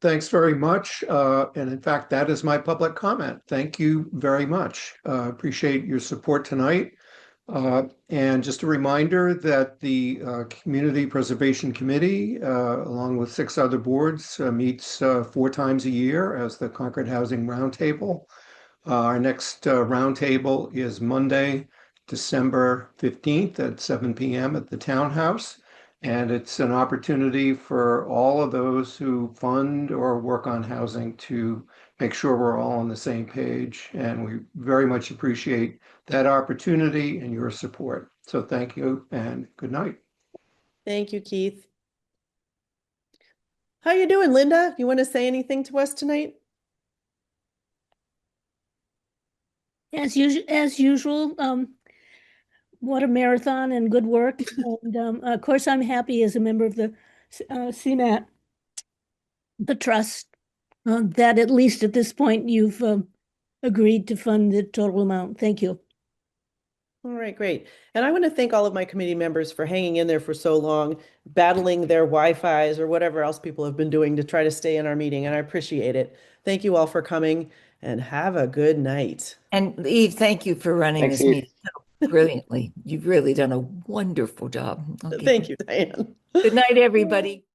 Thanks very much. And in fact, that is my public comment. Thank you very much. Appreciate your support tonight. And just a reminder that the Community Preservation Committee, along with 6 other boards, meets 4 times a year as the Concord Housing Roundtable. Our next roundtable is Monday, December 15th at 7 p.m. at the Townhouse. And it's an opportunity for all of those who fund or work on housing to make sure we're all on the same page. And we very much appreciate that opportunity and your support. So thank you and good night. Thank you, Keith. How you doing, Linda? You want to say anything to us tonight? As usual, what a marathon and good work. And of course, I'm happy as a member of the CMAT, the trust, that at least at this point you've agreed to fund the total amount. Thank you. All right, great. And I want to thank all of my committee members for hanging in there for so long, battling their Wi-Fis or whatever else people have been doing to try to stay in our meeting, and I appreciate it. Thank you all for coming, and have a good night. and Eve, thank you for running Thanks, this Eve. meeting so brilliantly. You've really done a wonderful job. Okay. Thank you, Diane. Good night, everybody.